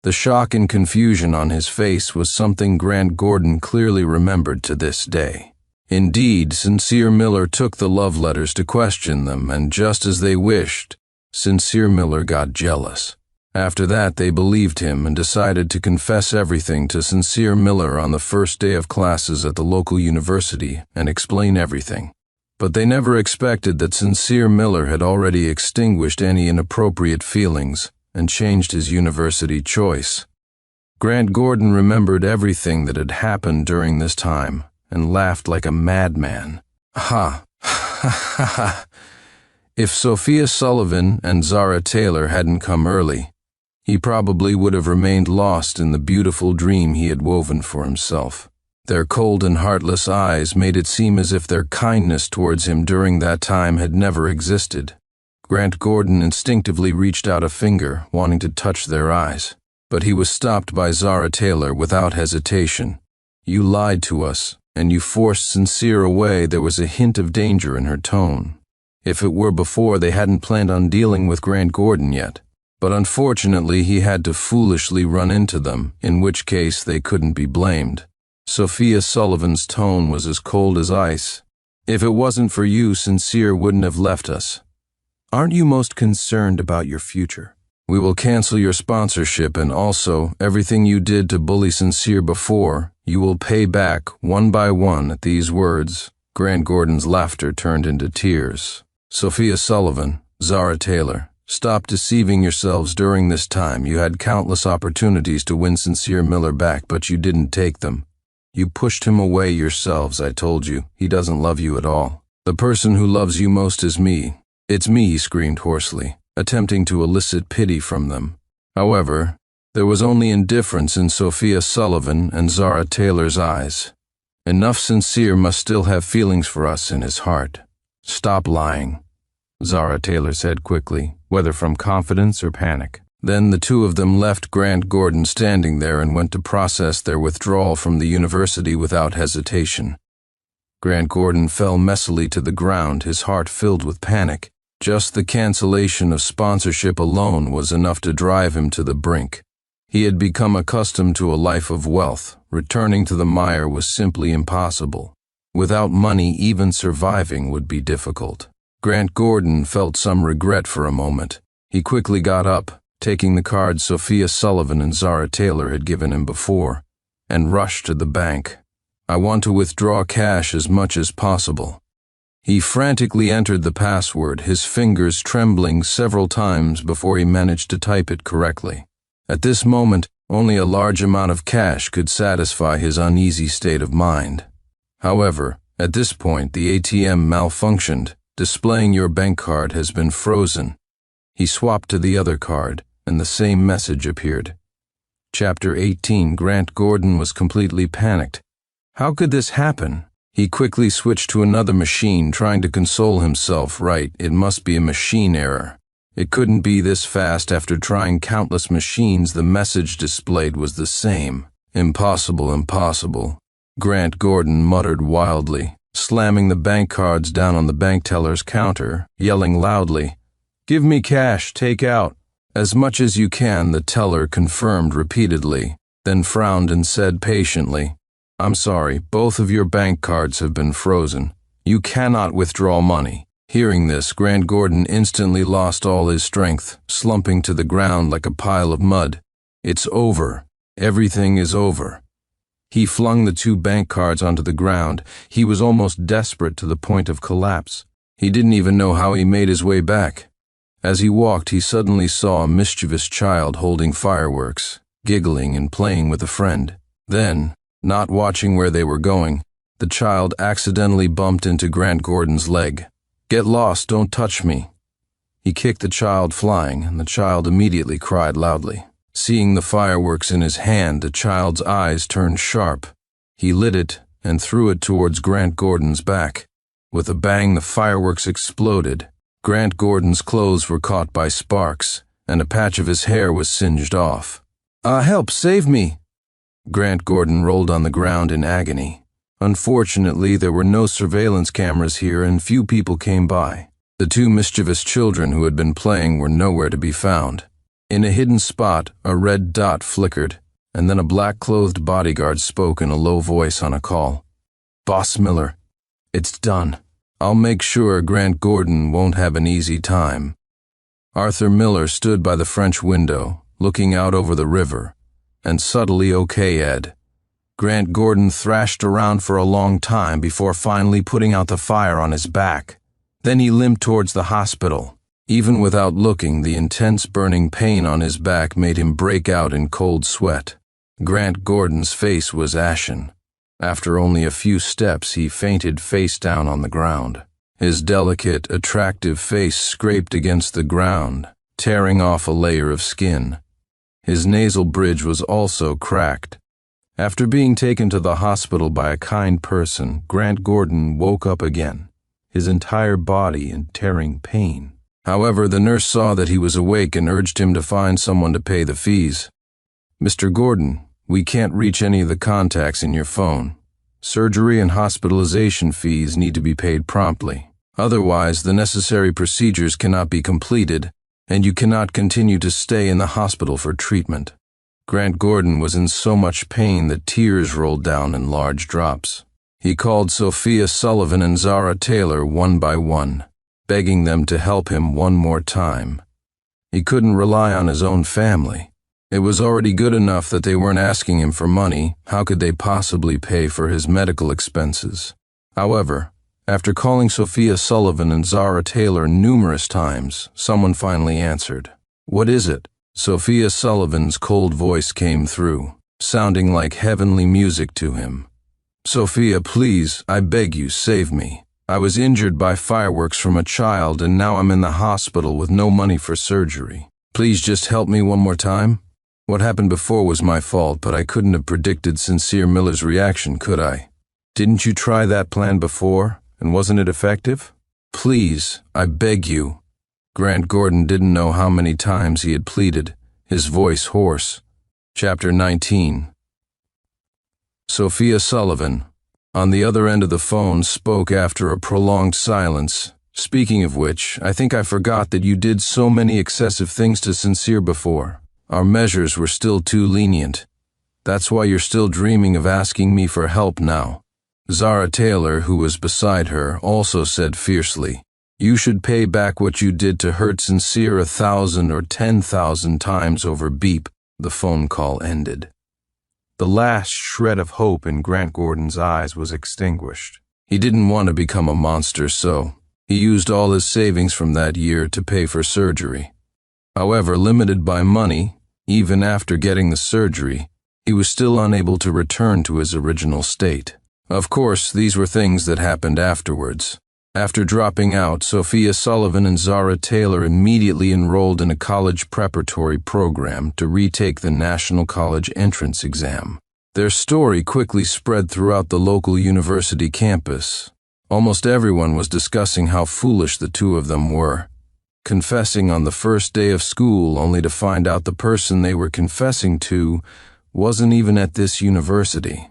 the shock and confusion on his face was something Grant Gordon clearly remembered to this day. Indeed, Sincere Miller took the love letters to question them, and just as they wished, Sincere Miller got jealous. After that, they believed him and decided to confess everything to Sincere Miller on the first day of classes at the local university and explain everything. But they never expected that Sincere Miller had already extinguished any inappropriate feelings and changed his university choice. Grant Gordon remembered everything that had happened during this time and laughed like a madman. Ha! Ha ha ha! If Sophia Sullivan and Zara Taylor hadn't come early, he probably would have remained lost in the beautiful dream he had woven for himself. Their cold and heartless eyes made it seem as if their kindness towards him during that time had never existed. Grant Gordon instinctively reached out a finger, wanting to touch their eyes, but he was stopped by Zara Taylor without hesitation. "You lied to us, and you forced Sincere away." There was a hint of danger in her tone. If it were before, they hadn't planned on dealing with Grant Gordon yet. But unfortunately, he had to foolishly run into them, in which case they couldn't be blamed. Sophia Sullivan's tone was as cold as ice. "If it wasn't for you, Sincere wouldn't have left us. Aren't you most concerned about your future? We will cancel your sponsorship, and also everything you did to bully Sincere before, you will pay back one by one." At these words, Grant Gordon's laughter turned into tears. "Sophia Sullivan, Zara Taylor, stop deceiving yourselves during this time. You had countless opportunities to win Sincere Miller back, but you didn't take them. You pushed him away yourselves. I told you, he doesn't love you at all. The person who loves you most is me. It's me," he screamed hoarsely, attempting to elicit pity from them. However, there was only indifference in Sophia Sullivan and Zara Taylor's eyes. "Enough. Sincere must still have feelings for us in his heart." "Stop lying," Zara Taylor said quickly, whether from confidence or panic. Then the 2 of them left Grant Gordon standing there and went to process their withdrawal from the university without hesitation. Grant Gordon fell messily to the ground, his heart filled with panic. Just the cancellation of sponsorship alone was enough to drive him to the brink. He had become accustomed to a life of wealth. Returning to the mire was simply impossible. Without money, even surviving would be difficult. Grant Gordon felt some regret for a moment. He quickly got up, taking the card Sophia Sullivan and Zara Taylor had given him before, and rushed to the bank. "I want to withdraw cash as much as possible." He frantically entered the password, his fingers trembling several times before he managed to type it correctly. At this moment, only a large amount of cash could satisfy his uneasy state of mind. However, at this point, the ATM malfunctioned, displaying "Your bank card has been frozen." He swapped to the other card, and the same message appeared. Chapter 18. Grant Gordon was completely panicked. How could this happen? He quickly switched to another machine, trying to console himself. Right, it must be a machine error. It couldn't be this fast. After trying countless machines, the message displayed was the same. Impossible, impossible. Grant Gordon muttered wildly, slamming the bank cards down on the bank teller's counter, yelling loudly, "Give me cash, take out." "As much as you can," the teller confirmed repeatedly, then frowned and said patiently, "I'm sorry, both of your bank cards have been frozen. You cannot withdraw money." Hearing this, Grant Gordon instantly lost all his strength, slumping to the ground like a pile of mud. It's over. Everything is over. He flung the 2 bank cards onto the ground. He was almost desperate to the point of collapse. He didn't even know how he made his way back. As he walked, he suddenly saw a mischievous child holding fireworks, giggling and playing with a friend. Then, not watching where they were going, the child accidentally bumped into Grant Gordon's leg. "Get lost, don't touch me." He kicked the child flying, and the child immediately cried loudly. Seeing the fireworks in his hand, the child's eyes turned sharp. He lit it and threw it towards Grant Gordon's back. With a bang, the fireworks exploded. Grant Gordon's clothes were caught by sparks, and a patch of his hair was singed off. Help, save me!" Grant Gordon rolled on the ground in agony. Unfortunately, there were no surveillance cameras here and few people came by. The 2 mischievous children who had been playing were nowhere to be found. In a hidden spot, a red dot flickered, and then a black-clothed bodyguard spoke in a low voice on a call. "Boss Miller, it's done. I'll make sure Grant Gordon won't have an easy time." Arthur Miller stood by the French window, looking out over the river, and subtly, "Okay, Ed." Grant Gordon thrashed around for a long time before finally putting out the fire on his back. Then he limped towards the hospital. Even without looking, the intense burning pain on his back made him break out in cold sweat. Grant Gordon's face was ashen. After only a few steps, he fainted face down on the ground. His delicate, attractive face scraped against the ground, tearing off a layer of skin. His nasal bridge was also cracked. After being taken to the hospital by a kind person, Grant Gordon woke up again, his entire body in tearing pain. However, the nurse saw that he was awake and urged him to find someone to pay the fees. "Mr. Gordon, we can't reach any of the contacts in your phone. Surgery and hospitalization fees need to be paid promptly. Otherwise, the necessary procedures cannot be completed, and you cannot continue to stay in the hospital for treatment." Grant Gordon was in so much pain that tears rolled down in large drops. He called Sophia Sullivan and Zara Taylor one by one, begging them to help him one more time. He couldn't rely on his own family. It was already good enough that they weren't asking him for money. How could they possibly pay for his medical expenses? However, after calling Sophia Sullivan and Zara Taylor numerous times, someone finally answered. "What is it?" Sophia Sullivan's cold voice came through, sounding like heavenly music to him. "Sophia, please, I beg you, save me. I was injured by fireworks from a child and now I'm in the hospital with no money for surgery. Please just help me one more time. What happened before was my fault, but I couldn't have predicted Sincere Miller's reaction, could I? Didn't you try that plan before, and wasn't it effective? Please, I beg you." Grant Gordon didn't know how many times he had pleaded, his voice hoarse. Chapter 19. Sophia Sullivan, on the other end of the phone, spoke after a prolonged silence. "Speaking of which, I think I forgot that you did so many excessive things to Sincere before. Our measures were still too lenient. That's why you're still dreaming of asking me for help now." Zara Taylor, who was beside her, also said fiercely, "You should pay back what you did to hurt Sincere 1,000 or 10,000 times over beep." The phone call ended. The last shred of hope in Grant Gordon's eyes was extinguished. He didn't want to become a monster, so he used all his savings from that year to pay for surgery. However, limited by money, even after getting the surgery, he was still unable to return to his original state. Of course, these were things that happened afterwards. After dropping out, Sophia Sullivan and Zara Taylor immediately enrolled in a college preparatory program to retake the National College Entrance Exam. Their story quickly spread throughout the local university campus. Almost everyone was discussing how foolish the two of them were, confessing on the first day of school only to find out the person they were confessing to wasn't even at this university.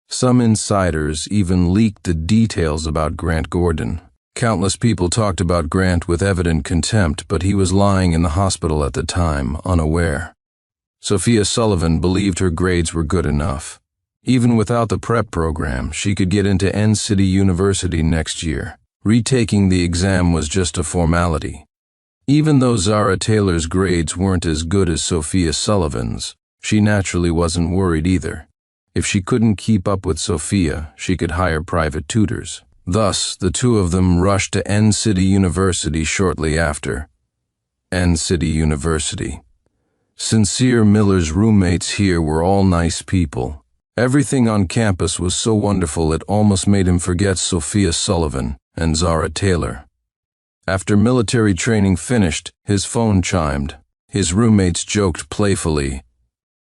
Some insiders even leaked the details about Grant Gordon. Countless people talked about Grant with evident contempt, but he was lying in the hospital at the time, unaware. Sophia Sullivan believed her grades were good enough. Even without the prep program, she could get into City University next year. Retaking the exam was just a formality. Even though Zara Taylor's grades weren't as good as Sophia Sullivan's, she naturally wasn't worried either. If she couldn't keep up with Sophia, she could hire private tutors. Thus, the two of them rushed to City University shortly after. City University. Sincere Miller's roommates here were all nice people. Everything on campus was so wonderful it almost made him forget Sophia Sullivan and Zara Taylor. After military training finished, his phone chimed. His roommates joked playfully,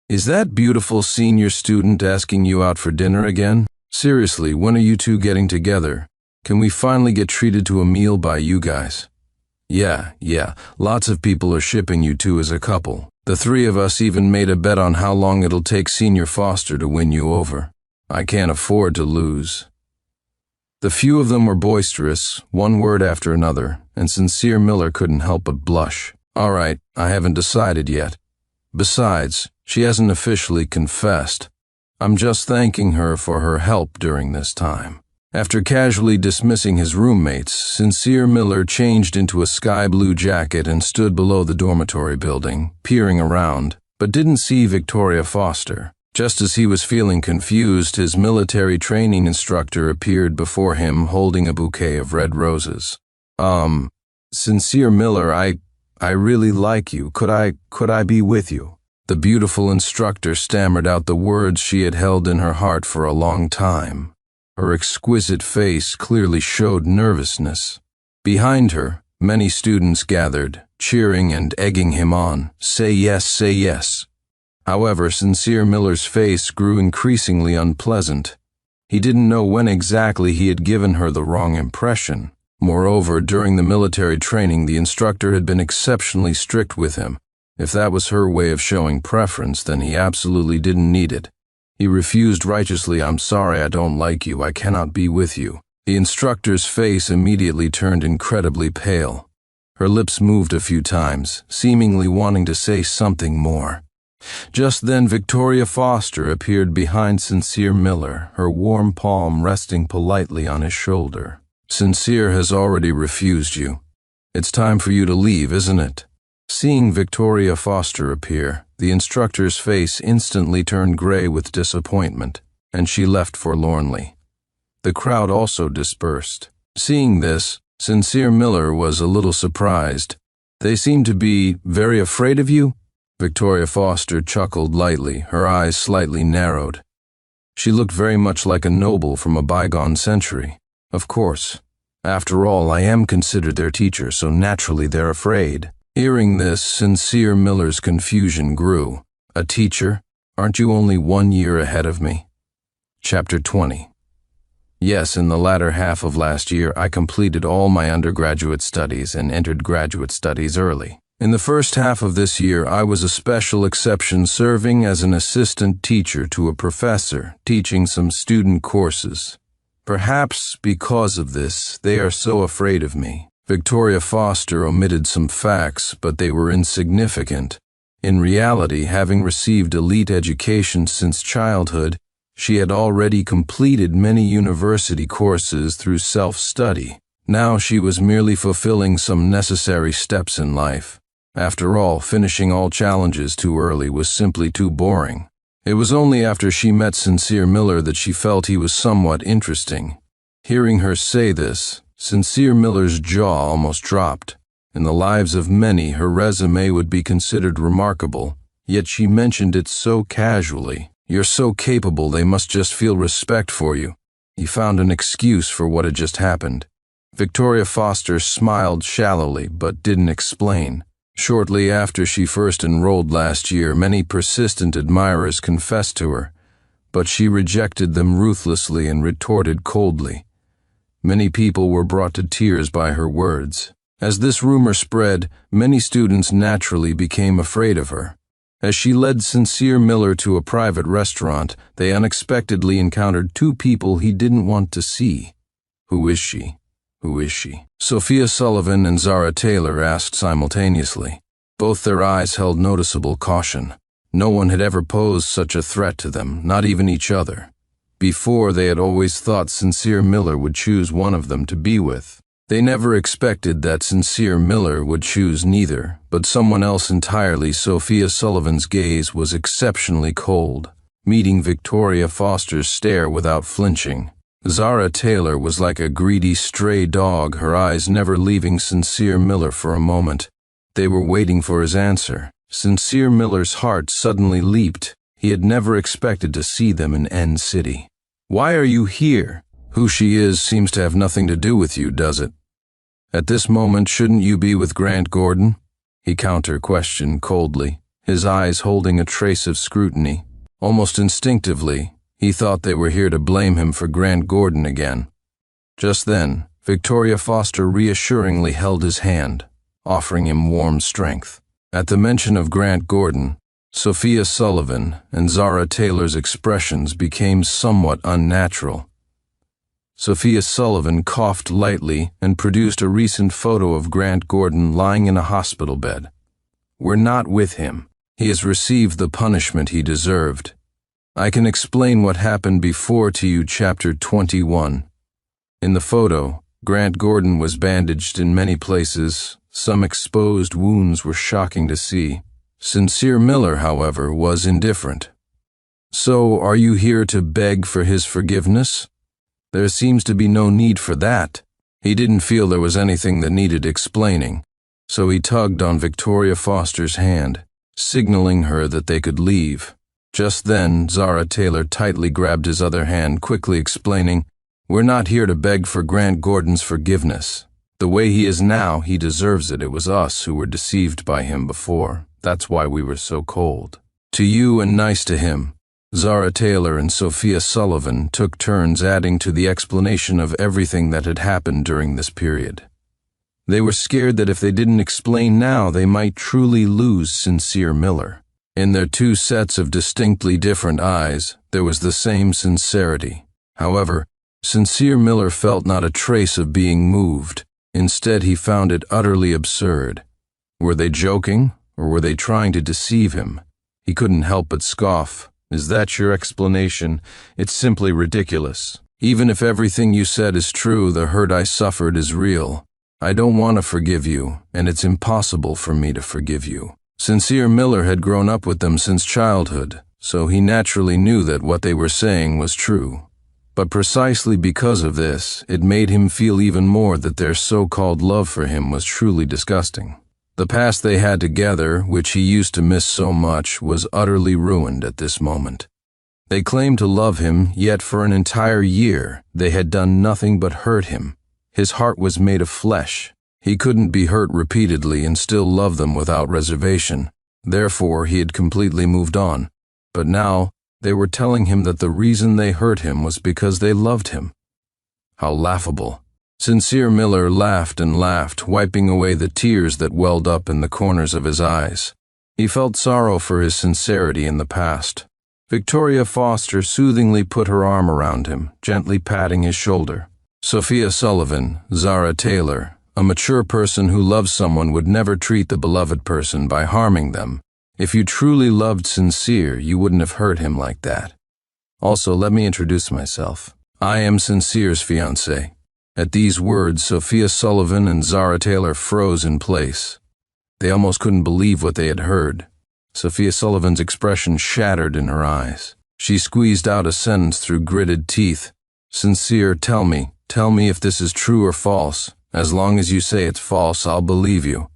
"Is that beautiful senior student asking you out for dinner again? Seriously, when are you two getting together? Can we finally get treated to a meal by you guys? Yeah, lots of people are shipping you two as a couple. The three of us even made a bet on how long it'll take Senior Foster to win you over. I can't afford to lose." The few of them were boisterous, one word after another, and Sincere Miller couldn't help but blush. "All right, I haven't decided yet. Besides, she hasn't officially confessed. I'm just thanking her for her help during this time." After casually dismissing his roommates, Sincere Miller changed into a sky blue jacket and stood below the dormitory building, peering around, but didn't see Victoria Foster. Just as he was feeling confused, his military training instructor appeared before him holding a bouquet of red roses. Sincere Miller, I really like you. Could I be with you?" The beautiful instructor stammered out the words she had held in her heart for a long time. Her exquisite face clearly showed nervousness. Behind her, many students gathered, cheering and egging him on. "Say yes, say yes." However, Sincere Miller's face grew increasingly unpleasant. He didn't know when exactly he had given her the wrong impression. Moreover, during the military training, the instructor had been exceptionally strict with him. If that was her way of showing preference, then he absolutely didn't need it. He refused righteously. "I'm sorry, I don't like you. I cannot be with you." The instructor's face immediately turned incredibly pale. Her lips moved a few times, seemingly wanting to say something more. Just then Victoria Foster appeared behind Sincere Miller, her warm palm resting politely on his shoulder. "Sincere has already refused you. It's time for you to leave, isn't it?" Seeing Victoria Foster appear, the instructor's face instantly turned gray with disappointment, and she left forlornly. The crowd also dispersed. Seeing this, Sincere Miller was a little surprised. "They seem to be very afraid of you?" Victoria Foster chuckled lightly, her eyes slightly narrowed. She looked very much like a noble from a bygone century. "Of course. After all, I am considered their teacher, so naturally they're afraid." Hearing this, Sincere Miller's confusion grew. "A teacher? Aren't you only 1 year ahead of me?" Chapter 20. Yes, in the latter half of last year, I completed all my undergraduate studies and entered graduate studies early. In the first half of this year, I was a special exception, serving as an assistant teacher to a professor, teaching some student courses. Perhaps because of this, they are so afraid of me. Victoria Foster omitted some facts, but they were insignificant. In reality, having received elite education since childhood, she had already completed many university courses through self-study. Now she was merely fulfilling some necessary steps in life. After all, finishing all challenges too early was simply too boring. It was only after she met Sincere Miller that she felt he was somewhat interesting. Hearing her say this, Sincere Miller's jaw almost dropped. In the lives of many, her resume would be considered remarkable, yet she mentioned it so casually. "You're so capable, they must just feel respect for you." He found an excuse for what had just happened. Victoria Foster smiled shallowly, but didn't explain. Shortly after she first enrolled last year, many persistent admirers confessed to her. but she rejected them ruthlessly and retorted coldly. Many people were brought to tears by her words. As this rumor spread, many students naturally became afraid of her. As she led Sincere Miller to a private restaurant, they unexpectedly encountered two people he didn't want to see. "Who is she? Who is she?" Sophia Sullivan and Zara Taylor asked simultaneously. Both their eyes held noticeable caution. No one had ever posed such a threat to them, not even each other. Before, they had always thought Sincere Miller would choose one of them to be with. They never expected that Sincere Miller would choose neither, but someone else entirely. Sophia Sullivan's gaze was exceptionally cold, meeting Victoria Foster's stare without flinching. Zara Taylor was like a greedy stray dog, her eyes never leaving Sincere Miller for a moment. They were waiting for his answer. Sincere Miller's heart suddenly leaped. He had never expected to see them in N City. "Why are you here? Who she is seems to have nothing to do with you, does it? At this moment, shouldn't you be with Grant Gordon?" he counter-questioned coldly, his eyes holding a trace of scrutiny. Almost instinctively, he thought they were here to blame him for Grant Gordon again. Just then, Victoria Foster reassuringly held his hand, offering him warm strength. At the mention of Grant Gordon, Sophia Sullivan and Zara Taylor's expressions became somewhat unnatural. Sophia Sullivan coughed lightly and produced a recent photo of Grant Gordon lying in a hospital bed. "We're not with him. He has received the punishment he deserved. I can explain what happened before to you." Chapter 21. In the photo, Grant Gordon was bandaged in many places. Some exposed wounds were shocking to see. Sincere Miller, however, was indifferent. "So, are you here to beg for his forgiveness?" "There seems to be no need for that." He didn't feel there was anything that needed explaining, so he tugged on Victoria Foster's hand, signaling her that they could leave. Just then, Zara Taylor tightly grabbed his other hand, quickly explaining, "We're not here to beg for Grant Gordon's forgiveness. The way he is now, he deserves it. It was us who were deceived by him before. That's why we were so cold to you and nice to him." Zara Taylor and Sophia Sullivan took turns adding to the explanation of everything that had happened during this period. They were scared that if they didn't explain now, they might truly lose Sincere Miller. In their two sets of distinctly different eyes, there was the same sincerity. However, Sincere Miller felt not a trace of being moved. Instead, he found it utterly absurd. Were they joking, or were they trying to deceive him? He couldn't help but scoff. "Is that your explanation? It's simply ridiculous. Even if everything you said is true, the hurt I suffered is real. I don't want to forgive you, and it's impossible for me to forgive you." Sincere Miller had grown up with them since childhood, so he naturally knew that what they were saying was true. But precisely because of this, it made him feel even more that their so-called love for him was truly disgusting. The past they had together, which he used to miss so much, was utterly ruined at this moment. They claimed to love him, yet for an entire year they had done nothing but hurt him. His heart was made of flesh. He couldn't be hurt repeatedly and still love them without reservation. Therefore, he had completely moved on. But now, they were telling him that the reason they hurt him was because they loved him. How laughable. Sincere Miller laughed and laughed, wiping away the tears that welled up in the corners of his eyes. He felt sorrow for his sincerity in the past. Victoria Foster soothingly put her arm around him, gently patting his shoulder. Sophia Sullivan, Zara Taylor, a mature person who loves someone would never treat the beloved person by harming them. If you truly loved Sincere, you wouldn't have hurt him like that. Also, let me introduce myself. I am Sincere's fiancée. At these words, Sophia Sullivan and Zara Taylor froze in place. They almost couldn't believe what they had heard. Sophia Sullivan's expression shattered in her eyes. She squeezed out a sentence through gritted teeth. "Sincere, tell me if this is true or false. As long as you say it's false, I'll believe you."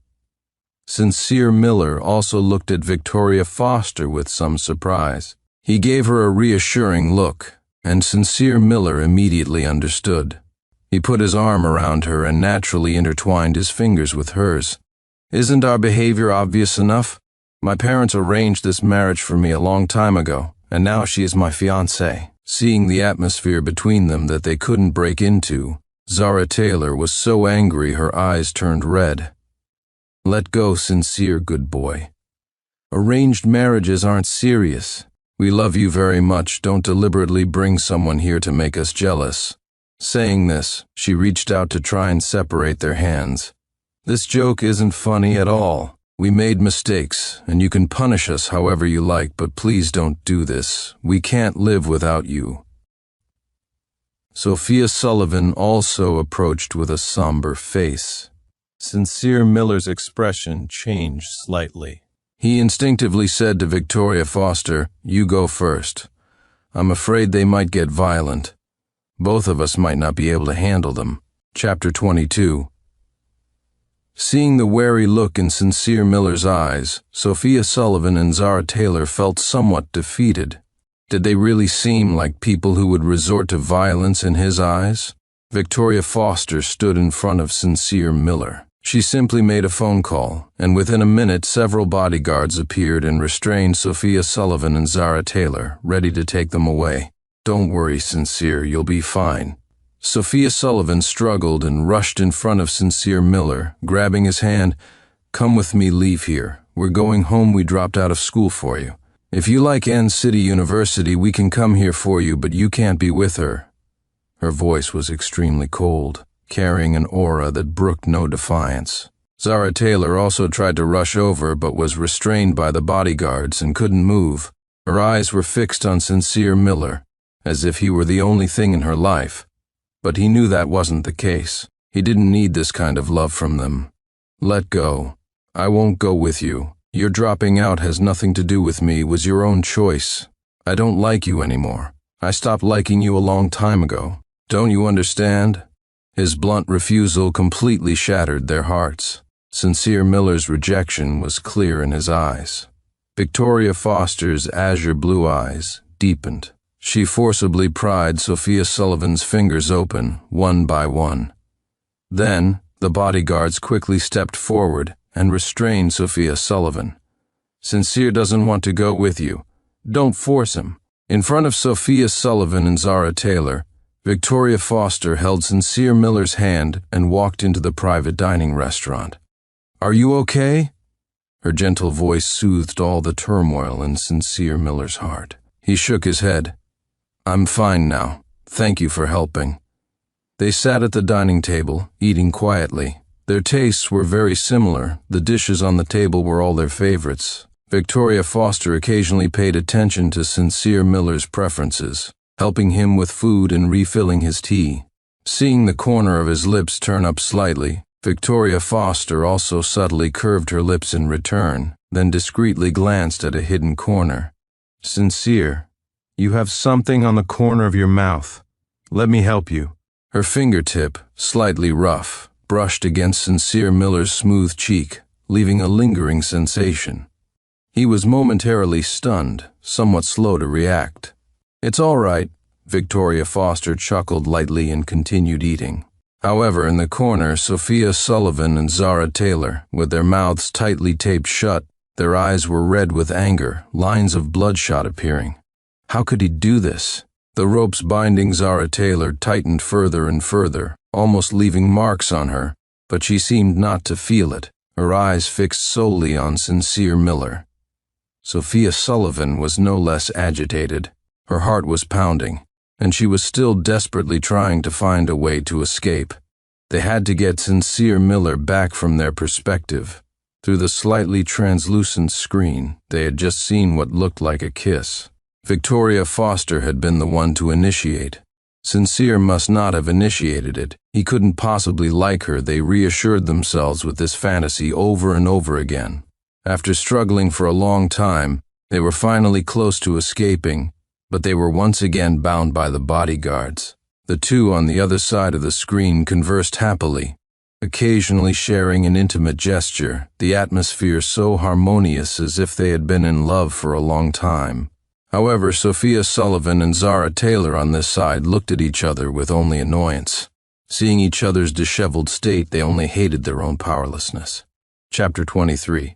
Sincere Miller also looked at Victoria Foster with some surprise. He gave her a reassuring look, and Sincere Miller immediately understood. He put his arm around her and naturally intertwined his fingers with hers. "Isn't our behavior obvious enough? My parents arranged this marriage for me a long time ago, and now she is my fiancée. Seeing the atmosphere between them that they couldn't break into, Zara Taylor was so angry her eyes turned red. Let go, Sincere, good boy. Arranged marriages aren't serious. We love you very much. Don't deliberately bring someone here to make us jealous. Saying this, she reached out to try and separate their hands. This joke isn't funny at all. We made mistakes, and you can punish us however you like, but please don't do this. We can't live without you. Sophia Sullivan also approached with a somber face. Sincere Miller's expression changed slightly. He instinctively said to Victoria Foster, "You go first. I'm afraid they might get violent. Both of us might not be able to handle them." Chapter 22. Seeing the wary look in Sincere Miller's eyes, Sophia Sullivan and Zara Taylor felt somewhat defeated. Did they really seem like people who would resort to violence in his eyes? Victoria Foster stood in front of Sincere Miller. She simply made a phone call, and within a minute several bodyguards appeared and restrained Sophia Sullivan and Zara Taylor, ready to take them away. "Don't worry, Sincere, you'll be fine." Sophia Sullivan struggled and rushed in front of Sincere Miller, grabbing his hand. "Come with me, leave here. We're going home. We dropped out of school for you. If you like City University, we can come here for you, but you can't be with her." Her voice was extremely cold, carrying an aura that brooked no defiance. Zara Taylor also tried to rush over but was restrained by the bodyguards and couldn't move. Her eyes were fixed on Sincere Miller, as if he were the only thing in her life. But he knew that wasn't the case. He didn't need this kind of love from them. "Let go. I won't go with you. Your dropping out has nothing to do with me. It was your own choice. I don't like you anymore. I stopped liking you a long time ago. Don't you understand?" His blunt refusal completely shattered their hearts. Sincere Miller's rejection was clear in his eyes. Victoria Foster's azure blue eyes deepened. She forcibly pried Sophia Sullivan's fingers open, one by one. Then, the bodyguards quickly stepped forward and restrained Sophia Sullivan. "Sincere doesn't want to go with you. Don't force him." In front of Sophia Sullivan and Zara Taylor, Victoria Foster held Sincere Miller's hand and walked into the private dining restaurant. "Are you okay?" Her gentle voice soothed all the turmoil in Sincere Miller's heart. He shook his head. "I'm fine now. Thank you for helping." They sat at the dining table, eating quietly. Their tastes were very similar. The dishes on the table were all their favorites. Victoria Foster occasionally paid attention to Sincere Miller's preferences, helping him with food and refilling his tea. Seeing the corner of his lips turn up slightly, Victoria Foster also subtly curved her lips in return, then discreetly glanced at a hidden corner. "Sincere, you have something on the corner of your mouth. Let me help you." Her fingertip, slightly rough, brushed against Sincere Miller's smooth cheek, leaving a lingering sensation. He was momentarily stunned, somewhat slow to react. "It's all right," Victoria Foster chuckled lightly and continued eating. However, in the corner, Sophia Sullivan and Zara Taylor, with their mouths tightly taped shut, their eyes were red with anger, lines of bloodshot appearing. How could he do this? The ropes binding Zara Taylor tightened further and further, almost leaving marks on her, but she seemed not to feel it, her eyes fixed solely on Sincere Miller. Sophia Sullivan was no less agitated. Her heart was pounding, and she was still desperately trying to find a way to escape. They had to get Sincere Miller back from their perspective. Through the slightly translucent screen, they had just seen what looked like a kiss. Victoria Foster had been the one to initiate. Sincere must not have initiated it. He couldn't possibly like her. They reassured themselves with this fantasy over and over again. After struggling for a long time, they were finally close to escaping, but they were once again bound by the bodyguards. The two on the other side of the screen conversed happily, occasionally sharing an intimate gesture, the atmosphere so harmonious as if they had been in love for a long time. However, Sophia Sullivan and Zara Taylor on this side looked at each other with only annoyance. Seeing each other's disheveled state, they only hated their own powerlessness. Chapter 23.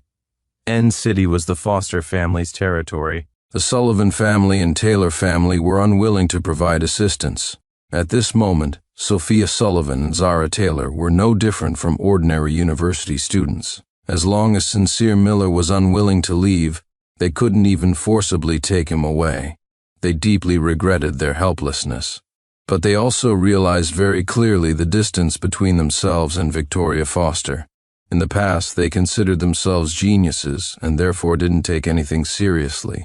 City was the Foster family's territory. The Sullivan family and Taylor family were unwilling to provide assistance. At this moment, Sophia Sullivan and Zara Taylor were no different from ordinary university students. As long as Sincere Miller was unwilling to leave, they couldn't even forcibly take him away. They deeply regretted their helplessness. But they also realized very clearly the distance between themselves and Victoria Foster. In the past, they considered themselves geniuses and therefore didn't take anything seriously.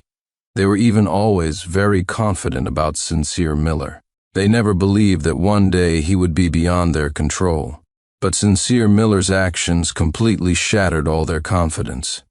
They were even always very confident about Sincere Miller. They never believed that one day he would be beyond their control. But Sincere Miller's actions completely shattered all their confidence.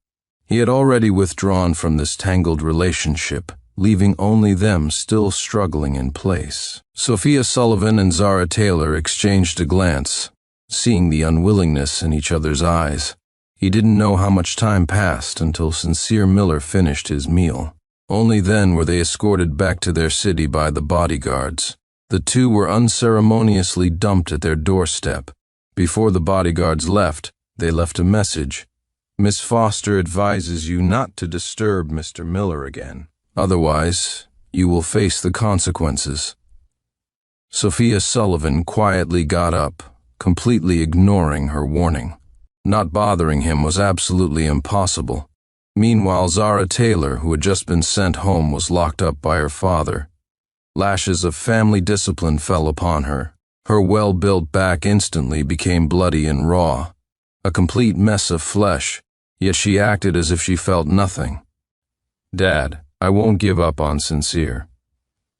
He had already withdrawn from this tangled relationship, leaving only them still struggling in place. Sophia Sullivan and Zara Taylor exchanged a glance, seeing the unwillingness in each other's eyes. He didn't know how much time passed until Sincere Miller finished his meal. Only then were they escorted back to their city by the bodyguards. The two were unceremoniously dumped at their doorstep. Before the bodyguards left, they left a message. Miss Foster advises you not to disturb Mr. Miller again. Otherwise, you will face the consequences. Sophia Sullivan quietly got up, completely ignoring her warning. Not bothering him was absolutely impossible. Meanwhile, Zara Taylor, who had just been sent home, was locked up by her father. Lashes of family discipline fell upon her. Her well-built back instantly became bloody and raw, a complete mess of flesh, yet she acted as if she felt nothing. Dad, I won't give up on Sincere.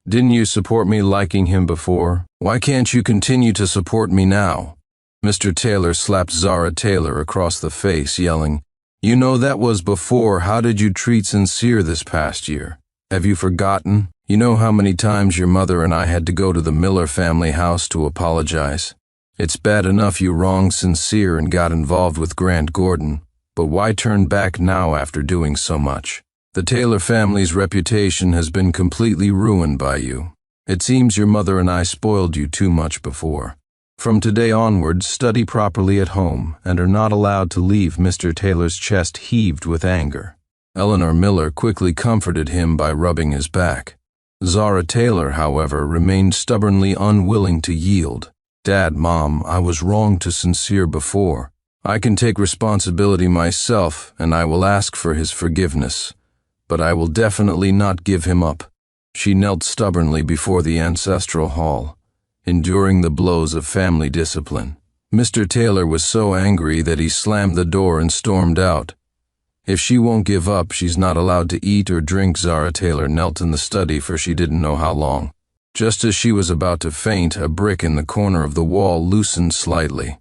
Didn't you support me liking him before? Why can't you continue to support me now? Mr. Taylor slapped Zara Taylor across the face, yelling, You know that was before. How did you treat Sincere this past year? Have you forgotten? You know how many times your mother and I had to go to the Miller family house to apologize? It's bad enough you wronged Sincere and got involved with Grant Gordon, but why turn back now after doing so much? The Taylor family's reputation has been completely ruined by you. It seems your mother and I spoiled you too much before. From today onwards, study properly at home and are not allowed to leave. Mr. Taylor's chest heaved with anger. Eleanor Miller quickly comforted him by rubbing his back. Zara Taylor, however, remained stubbornly unwilling to yield. Dad, Mom, I was wrong to Sincere before. I can take responsibility myself, and I will ask for his forgiveness. But I will definitely not give him up. She knelt stubbornly before the ancestral hall, enduring the blows of family discipline. Mr. Taylor was so angry that he slammed the door and stormed out. If she won't give up, she's not allowed to eat or drink. Zara Taylor knelt in the study for she didn't know how long. Just as she was about to faint, a brick in the corner of the wall loosened slightly.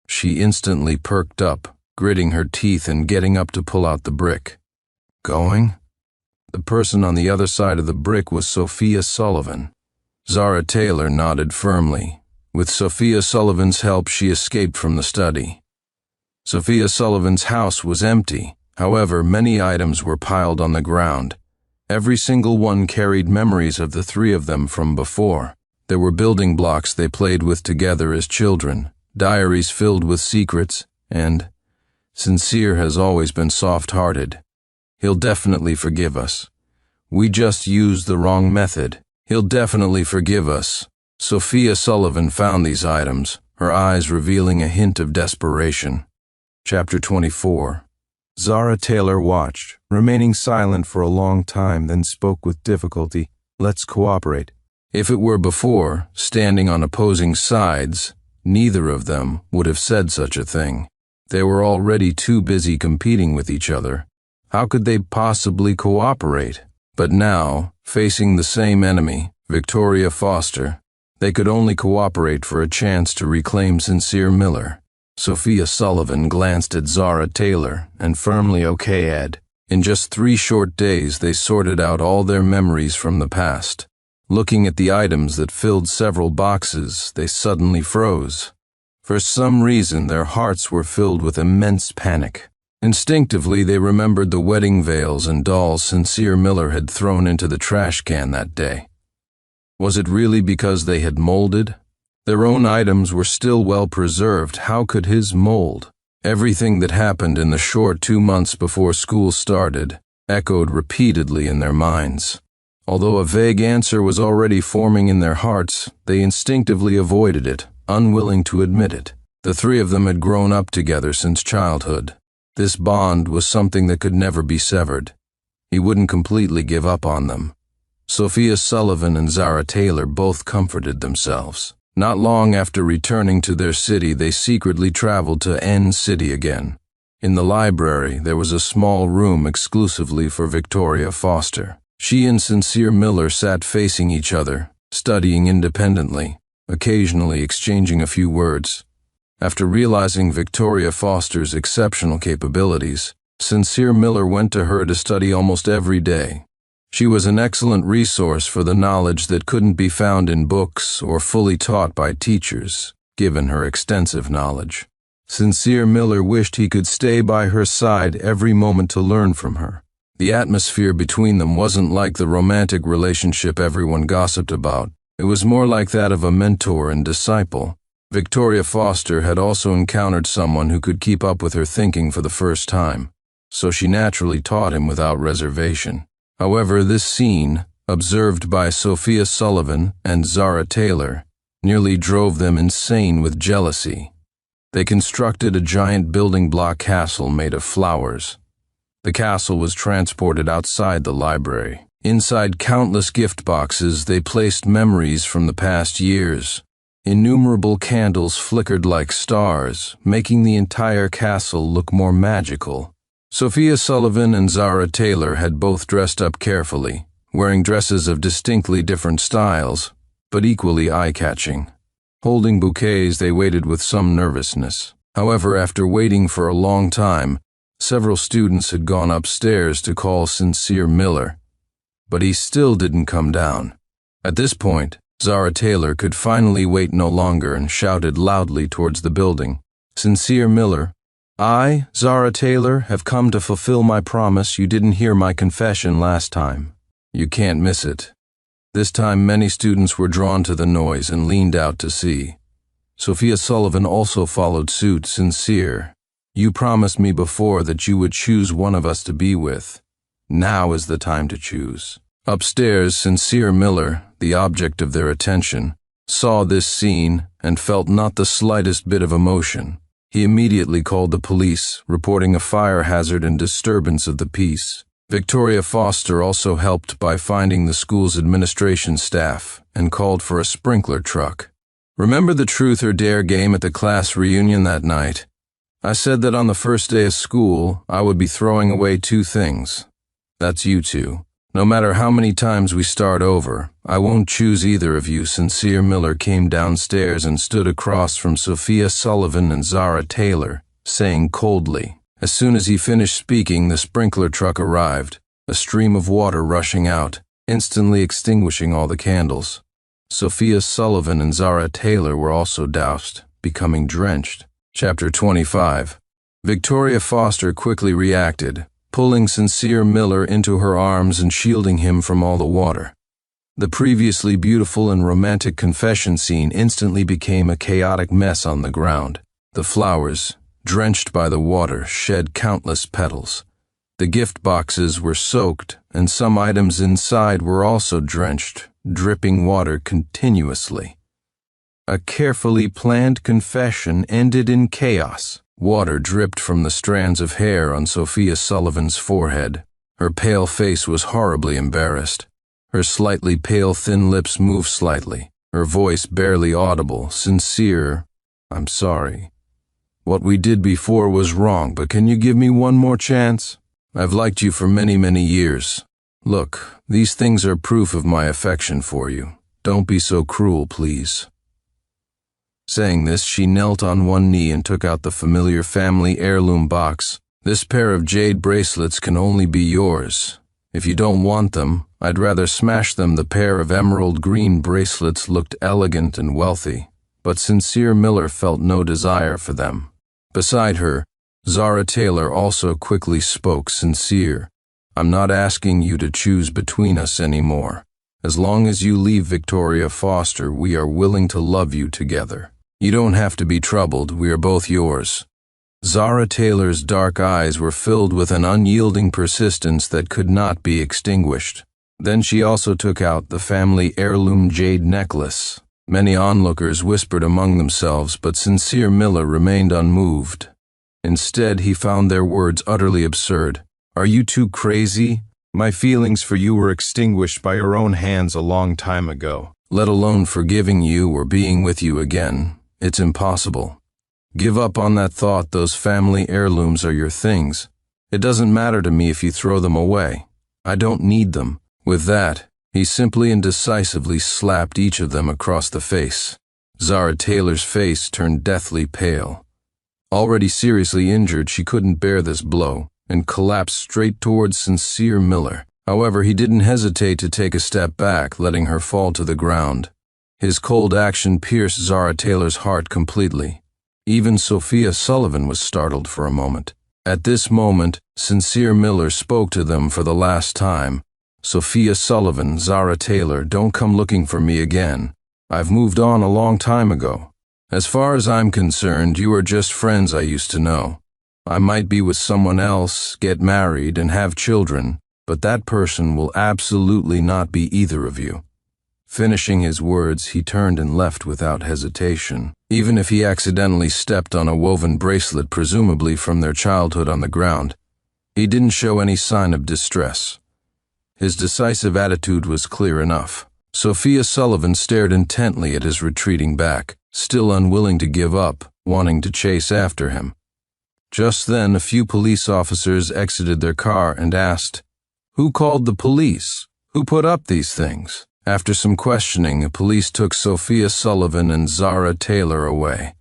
She instantly perked up, gritting her teeth and getting up to pull out the brick. Going? The person on the other side of the brick was Sophia Sullivan. Zara Taylor nodded firmly. With Sophia Sullivan's help, she escaped from the study. Sophia Sullivan's house was empty. However, many items were piled on the ground. Every single one carried memories of the three of them from before. There were building blocks they played with together as children, diaries filled with secrets, and Sincere has always been soft-hearted. He'll definitely forgive us. We just used the wrong method. He'll definitely forgive us. Sophia Sullivan found these items, her eyes revealing a hint of desperation. Chapter 24. Zara Taylor watched, remaining silent for a long time, then spoke with difficulty. Let's cooperate. If it were before, standing on opposing sides, neither of them would have said such a thing. They were already too busy competing with each other. How could they possibly cooperate? But now, facing the same enemy, Victoria Foster, they could only cooperate for a chance to reclaim Sincere Miller. Sophia Sullivan glanced at Zara Taylor and firmly okayed. In just 3 short days, they sorted out all their memories from the past. Looking at the items that filled several boxes, they suddenly froze. For some reason, their hearts were filled with immense panic. Instinctively, they remembered the wedding veils and dolls Sincere Miller had thrown into the trash can that day. Was it really because they had molded? Their own items were still well preserved. How could his mold? Everything that happened in the short 2 months before school started, echoed repeatedly in their minds. Although a vague answer was already forming in their hearts, they instinctively avoided it, unwilling to admit it. The three of them had grown up together since childhood. This bond was something that could never be severed. He wouldn't completely give up on them. Sophia Sullivan and Zara Taylor both comforted themselves. Not long after returning to their city, they secretly traveled to N City again. In the library, there was a small room exclusively for Victoria Foster. She and Sincere Miller sat facing each other, studying independently, occasionally exchanging a few words. After realizing Victoria Foster's exceptional capabilities, Sincere Miller went to her to study almost every day. She was an excellent resource for the knowledge that couldn't be found in books or fully taught by teachers, given her extensive knowledge. Sincere Miller wished he could stay by her side every moment to learn from her. The atmosphere between them wasn't like the romantic relationship everyone gossiped about. It was more like that of a mentor and disciple. Victoria Foster had also encountered someone who could keep up with her thinking for the first time, so she naturally taught him without reservation. However, this scene, observed by Sophia Sullivan and Zara Taylor, nearly drove them insane with jealousy. They constructed a giant building block castle made of flowers. The castle was transported outside the library. Inside countless gift boxes, they placed memories from the past years. Innumerable candles flickered like stars, making the entire castle look more magical. Sophia Sullivan and Zara Taylor had both dressed up carefully, wearing dresses of distinctly different styles, but equally eye-catching. Holding bouquets, they waited with some nervousness. However, after waiting for a long time, several students had gone upstairs to call Sincere Miller, but he still didn't come down. At this point, Zara Taylor could finally wait no longer and shouted loudly towards the building, "Sincere Miller, I, Zara Taylor, have come to fulfill my promise. You didn't hear my confession last time. You can't miss it." This time many students were drawn to the noise and leaned out to see. Sophia Sullivan also followed suit. "Sincere, you promised me before that you would choose one of us to be with. Now is the time to choose." Upstairs, Sincere Miller, the object of their attention, saw this scene and felt not the slightest bit of emotion. He immediately called the police, reporting a fire hazard and disturbance of the peace. Victoria Foster also helped by finding the school's administration staff and called for a sprinkler truck. Remember the truth or dare game at the class reunion that night? I said that on the first day of school, I would be throwing away two things. That's you two. No matter how many times we start over, I won't choose either of you. Sincere Miller came downstairs and stood across from Sophia Sullivan and Zara Taylor, saying coldly. As soon as he finished speaking, the sprinkler truck arrived, a stream of water rushing out, instantly extinguishing all the candles. Sophia Sullivan and Zara Taylor were also doused, becoming drenched. Chapter 25. Victoria Foster quickly reacted, pulling Sincere Miller into her arms and shielding him from all the water. The previously beautiful and romantic confession scene instantly became a chaotic mess on the ground. The flowers, drenched by the water, shed countless petals. The gift boxes were soaked, and some items inside were also drenched, dripping water continuously. A carefully planned confession ended in chaos. Water dripped from the strands of hair on Sophia Sullivan's forehead. Her pale face was horribly embarrassed. Her slightly pale thin lips moved slightly, her voice barely audible. "Sincere, I'm sorry. What we did before was wrong, but can you give me one more chance? I've liked you for many, many years. Look, these things are proof of my affection for you. Don't be so cruel, please." Saying this, she knelt on one knee and took out the familiar family heirloom box. "This pair of jade bracelets can only be yours. If you don't want them, I'd rather smash them." The pair of emerald green bracelets looked elegant and wealthy, but Sincere Miller felt no desire for them. Beside her, Zara Taylor also quickly spoke. "Sincere, I'm not asking you to choose between us anymore. As long as you leave Victoria Foster, we are willing to love you together. You don't have to be troubled, we are both yours. Zara Taylor's dark eyes were filled with an unyielding persistence that could not be extinguished. Then she also took out the family heirloom jade necklace. Many onlookers whispered among themselves, but Sincere Miller remained unmoved. Instead, he found their words utterly absurd. "Are you too crazy? My feelings for you were extinguished by your own hands a long time ago. Let alone forgiving you or being with you again. It's impossible. Give up on that thought. Those family heirlooms are your things. It doesn't matter to me if you throw them away. I don't need them." With that, he simply and decisively slapped each of them across the face. Zara Taylor's face turned deathly pale. Already seriously injured, she couldn't bear this blow and collapsed straight towards Sincere Miller. However, he didn't hesitate to take a step back, letting her fall to the ground. His cold action pierced Zara Taylor's heart completely. Even Sophia Sullivan was startled for a moment. At this moment, Sincere Miller spoke to them for the last time. "Sophia Sullivan, Zara Taylor, don't come looking for me again. I've moved on a long time ago. As far as I'm concerned, you are just friends I used to know. I might be with someone else, get married, and have children, but that person will absolutely not be either of you." Finishing his words, he turned and left without hesitation. Even if he accidentally stepped on a woven bracelet, presumably from their childhood, on the ground, he didn't show any sign of distress. His decisive attitude was clear enough. Sophia Sullivan stared intently at his retreating back, still unwilling to give up, wanting to chase after him. Just then, a few police officers exited their car and asked, "Who called the police? Who put up these things?" After some questioning, the police took Sophia Sullivan and Zara Taylor away.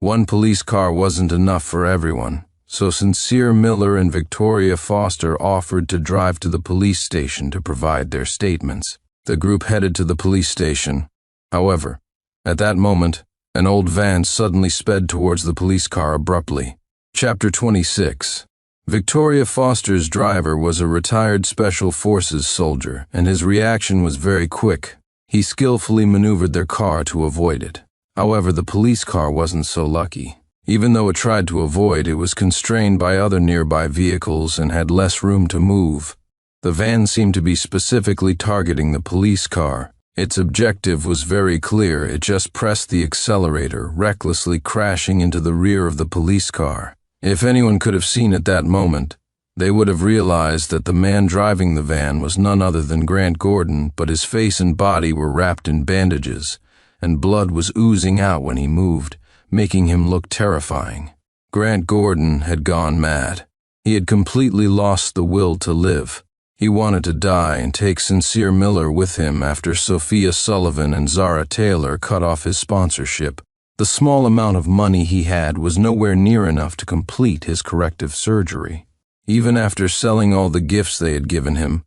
One police car wasn't enough for everyone, so Sincere Miller and Victoria Foster offered to drive to the police station to provide their statements. The group headed to the police station. However, at that moment, an old van suddenly sped towards the police car abruptly. Chapter 26. Victoria Foster's driver was a retired Special Forces soldier, and his reaction was very quick. He skillfully maneuvered their car to avoid it. However, the police car wasn't so lucky. Even though it tried to avoid, it was constrained by other nearby vehicles and had less room to move. The van seemed to be specifically targeting the police car. Its objective was very clear. It just pressed the accelerator, recklessly crashing into the rear of the police car. If anyone could have seen at that moment, they would have realized that the man driving the van was none other than Grant Gordon, but his face and body were wrapped in bandages, and blood was oozing out when he moved, making him look terrifying. Grant Gordon had gone mad. He had completely lost the will to live. He wanted to die and take Sincere Miller with him after Sophia Sullivan and Zara Taylor cut off his sponsorship. The small amount of money he had was nowhere near enough to complete his corrective surgery. Even after selling all the gifts they had given him,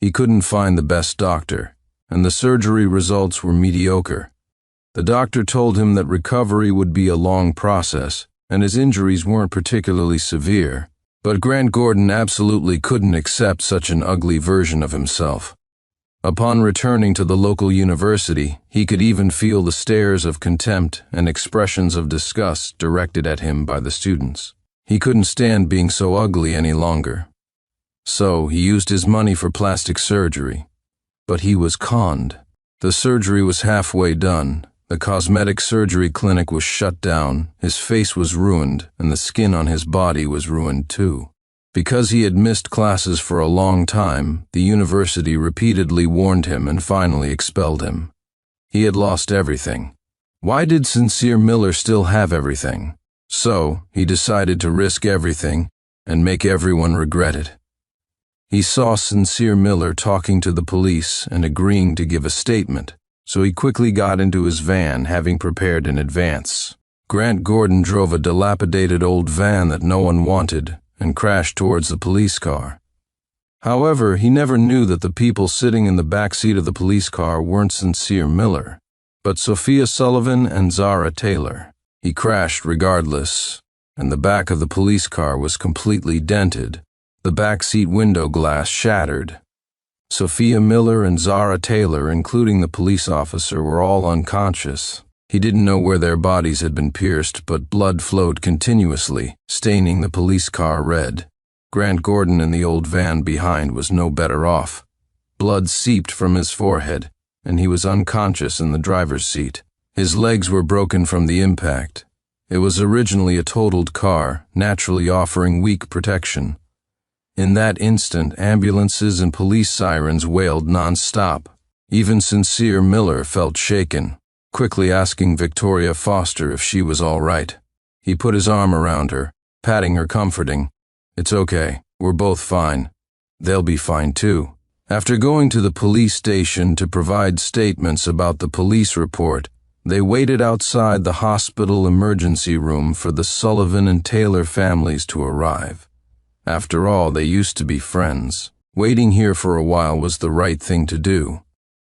he couldn't find the best doctor, and the surgery results were mediocre. The doctor told him that recovery would be a long process, and his injuries weren't particularly severe, but Grant Gordon absolutely couldn't accept such an ugly version of himself. Upon returning to the local university, he could even feel the stares of contempt and expressions of disgust directed at him by the students. He couldn't stand being so ugly any longer. So he used his money for plastic surgery. But he was conned. The surgery was halfway done. The cosmetic surgery clinic was shut down, his face was ruined, and the skin on his body was ruined too. Because he had missed classes for a long time, the university repeatedly warned him and finally expelled him. He had lost everything. Why did Sincere Miller still have everything? So, he decided to risk everything and make everyone regret it. He saw Sincere Miller talking to the police and agreeing to give a statement, so he quickly got into his van, having prepared in advance. Grant Gordon drove a dilapidated old van that no one wanted and crashed towards the police car. However, he never knew that the people sitting in the back seat of the police car weren't Sincere Miller, but Sophia Sullivan and Zara Taylor. He crashed regardless, and the back of the police car was completely dented, the back seat window glass shattered. Sophia Miller and Zara Taylor, including the police officer, were all unconscious. He didn't know where their bodies had been pierced, but blood flowed continuously, staining the police car red. Grant Gordon in the old van behind was no better off. Blood seeped from his forehead, and he was unconscious in the driver's seat. His legs were broken from the impact. It was originally a totaled car, naturally offering weak protection. In that instant, ambulances and police sirens wailed non-stop. Even Sincere Miller felt shaken, quickly asking Victoria Foster if she was all right. He put his arm around her, patting her comforting. "It's okay, we're both fine. They'll be fine too." After going to the police station to provide statements about the police report, they waited outside the hospital emergency room for the Sullivan and Taylor families to arrive. After all, they used to be friends. Waiting here for a while was the right thing to do.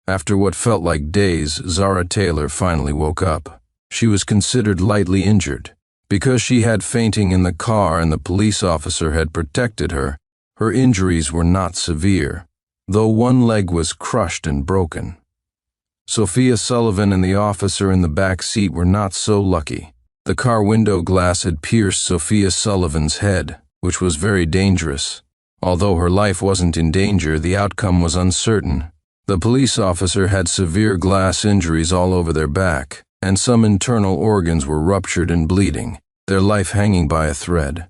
After what felt like days, Zara Taylor finally woke up. She was considered lightly injured. Because she had fainting in the car and the police officer had protected her, her injuries were not severe, though one leg was crushed and broken. Sophia Sullivan and the officer in the back seat were not so lucky. The car window glass had pierced Sophia Sullivan's head, which was very dangerous. Although her life wasn't in danger, the outcome was uncertain. The police officer had severe glass injuries all over their back, and some internal organs were ruptured and bleeding, their life hanging by a thread.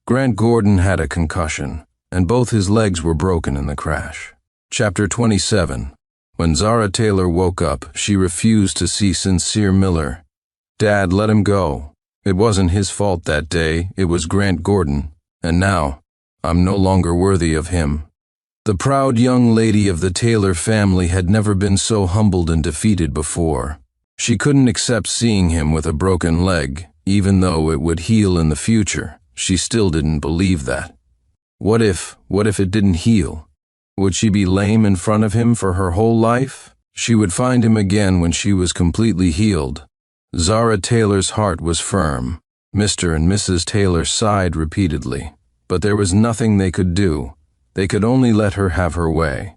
Grant Gordon had a concussion, and both his legs were broken in the crash. Chapter 27. When Zara Taylor woke up, she refused to see Sincere Miller. "Dad, let him go. It wasn't his fault that day, it was Grant Gordon, and now, I'm no longer worthy of him." The proud young lady of the Taylor family had never been so humbled and defeated before. She couldn't accept seeing him with a broken leg, even though it would heal in the future. She still didn't believe that. What if it didn't heal? Would she be lame in front of him for her whole life? She would find him again when she was completely healed. Zara Taylor's heart was firm. Mr. and Mrs. Taylor sighed repeatedly, but there was nothing they could do. They could only let her have her way.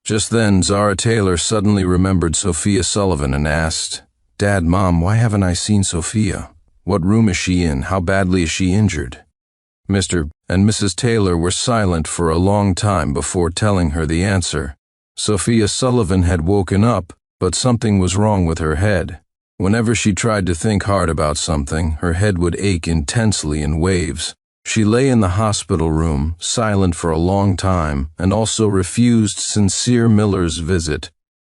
Just then, Zara Taylor suddenly remembered Sophia Sullivan and asked, "Dad, Mom, why haven't I seen Sophia? What room is she in? How badly is she injured?" Mr. and Mrs. Taylor were silent for a long time before telling her the answer. Sophia Sullivan had woken up, but something was wrong with her head. Whenever she tried to think hard about something, her head would ache intensely in waves. She lay in the hospital room, silent for a long time, and also refused Sincere Miller's visit.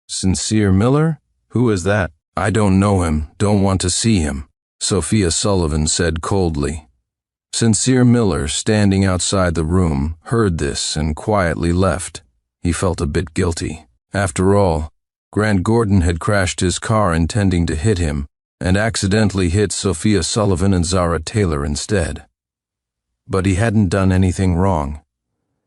"Sincere Miller? Who is that?" "I don't know him, don't want to see him," Sophia Sullivan said coldly. Sincere Miller, standing outside the room, heard this and quietly left. He felt a bit guilty. After all, Grant Gordon had crashed his car intending to hit him, and accidentally hit Sophia Sullivan and Zara Taylor instead. But he hadn't done anything wrong.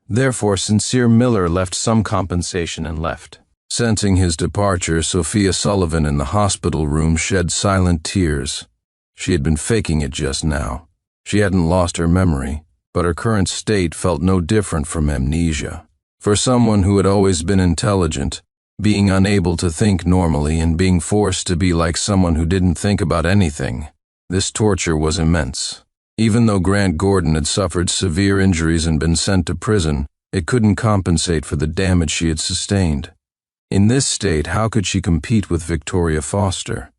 Therefore, Sincere Miller left some compensation and left. Sensing his departure, Sophia Sullivan in the hospital room shed silent tears. She had been faking it just now. She hadn't lost her memory, but her current state felt no different from amnesia. For someone who had always been intelligent, being unable to think normally and being forced to be like someone who didn't think about anything, this torture was immense. Even though Grant Gordon had suffered severe injuries and been sent to prison, it couldn't compensate for the damage she had sustained. In this state, how could she compete with Victoria Foster?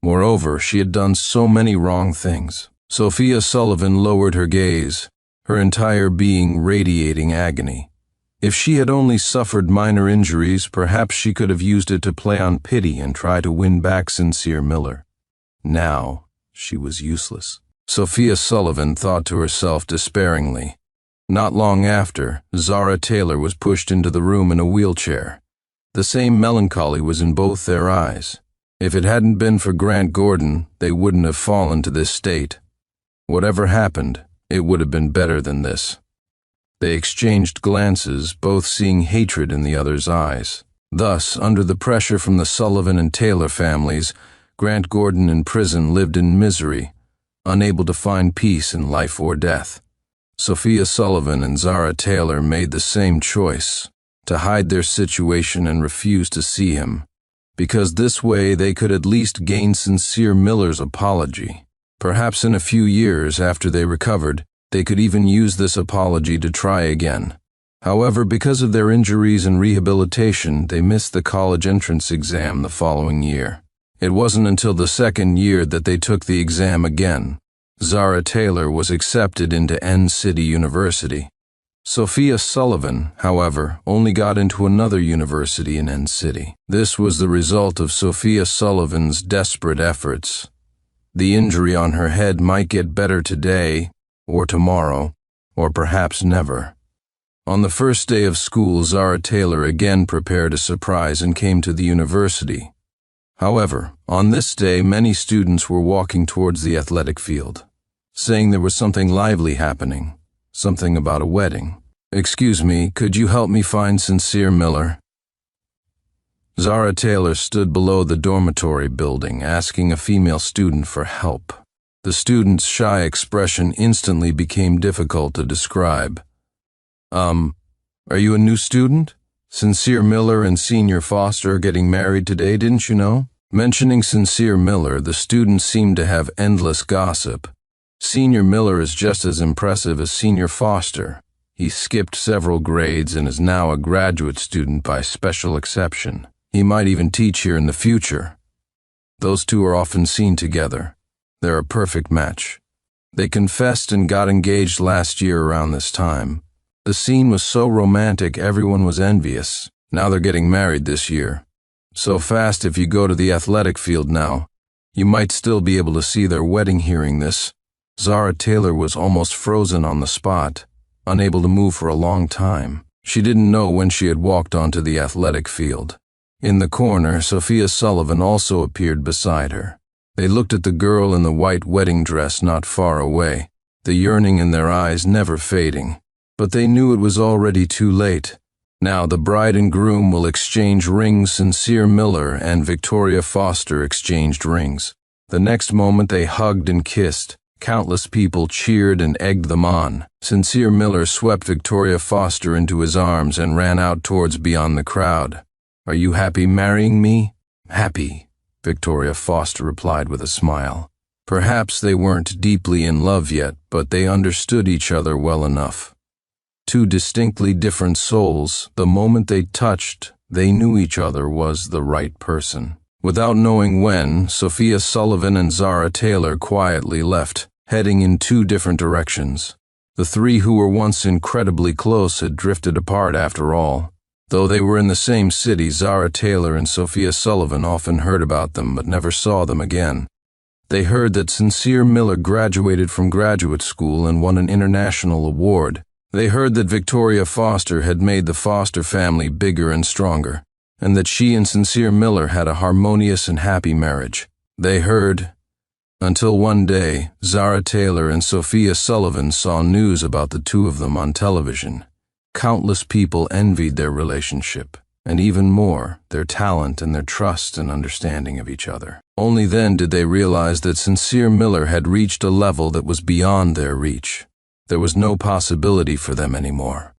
Moreover, she had done so many wrong things. Sophia Sullivan lowered her gaze, her entire being radiating agony. If she had only suffered minor injuries, perhaps she could have used it to play on pity and try to win back Sincere Miller. Now, she was useless. Sophia Sullivan thought to herself despairingly. Not long after, Zara Taylor was pushed into the room in a wheelchair. The same melancholy was in both their eyes. If it hadn't been for Grant Gordon, they wouldn't have fallen to this state. Whatever happened, it would have been better than this. They exchanged glances, both seeing hatred in the other's eyes. Thus, under the pressure from the Sullivan and Taylor families, Grant Gordon in prison lived in misery, unable to find peace in life or death. Sophia Sullivan and Zara Taylor made the same choice, to hide their situation and refuse to see him. because this way they could at least gain Sincere Miller's apology. Perhaps in a few years after they recovered, they could even use this apology to try again. However, because of their injuries and rehabilitation, they missed the college entrance exam the following year. It wasn't until the second year that they took the exam again. Zara Taylor was accepted into City University. Sophia Sullivan, however, only got into another university in City. This was the result of Sophia Sullivan's desperate efforts. The injury on her head might get better today, or tomorrow, or perhaps never. On the first day of school, Zara Taylor again prepared a surprise and came to the university. However, on this day, many students were walking towards the athletic field, saying there was something lively happening, something about a wedding. "Excuse me, could you help me find Sincere Miller?" Zara Taylor stood below the dormitory building, asking a female student for help. The student's shy expression instantly became difficult to describe. Are you a new student? Sincere Miller and Senior Foster are getting married today, didn't you know?" Mentioning Sincere Miller, the student seemed to have endless gossip. Senior Miller is just as impressive as Senior Foster. He skipped several grades and is now a graduate student by special exception. He might even teach here in the future. Those two are often seen together. They're a perfect match. They confessed and got engaged last year around this time. The scene was so romantic everyone was envious. Now they're getting married this year. So fast if you go to the athletic field now, you might still be able to see their wedding. Hearing this, Zara Taylor was almost frozen on the spot, unable to move for a long time. She didn't know when she had walked onto the athletic field. In the corner, Sophia Sullivan also appeared beside her. They looked at the girl in the white wedding dress not far away, the yearning in their eyes never fading. But they knew it was already too late. Now the bride and groom will exchange rings. Sincere Miller and Victoria Foster exchanged rings. The next moment they hugged and kissed. Countless people cheered and egged them on. Sincere Miller swept Victoria Foster into his arms and ran out towards beyond the crowd. "Are you happy marrying me?" "Happy," Victoria Foster replied with a smile. Perhaps they weren't deeply in love yet, but they understood each other well enough. Two distinctly different souls, the moment they touched, they knew each other was the right person. Without knowing when, Sophia Sullivan and Zara Taylor quietly left, heading in two different directions. The three who were once incredibly close had drifted apart after all. Though they were in the same city, Zara Taylor and Sophia Sullivan often heard about them but never saw them again. They heard that Sincere Miller graduated from graduate school and won an international award. They heard that Victoria Foster had made the Foster family bigger and stronger, and that she and Sincere Miller had a harmonious and happy marriage. They heard, until one day, Zara Taylor and Sophia Sullivan saw news about the two of them on television. Countless people envied their relationship, and even more, their talent and their trust and understanding of each other. Only then did they realize that Sincere Miller had reached a level that was beyond their reach. There was no possibility for them anymore.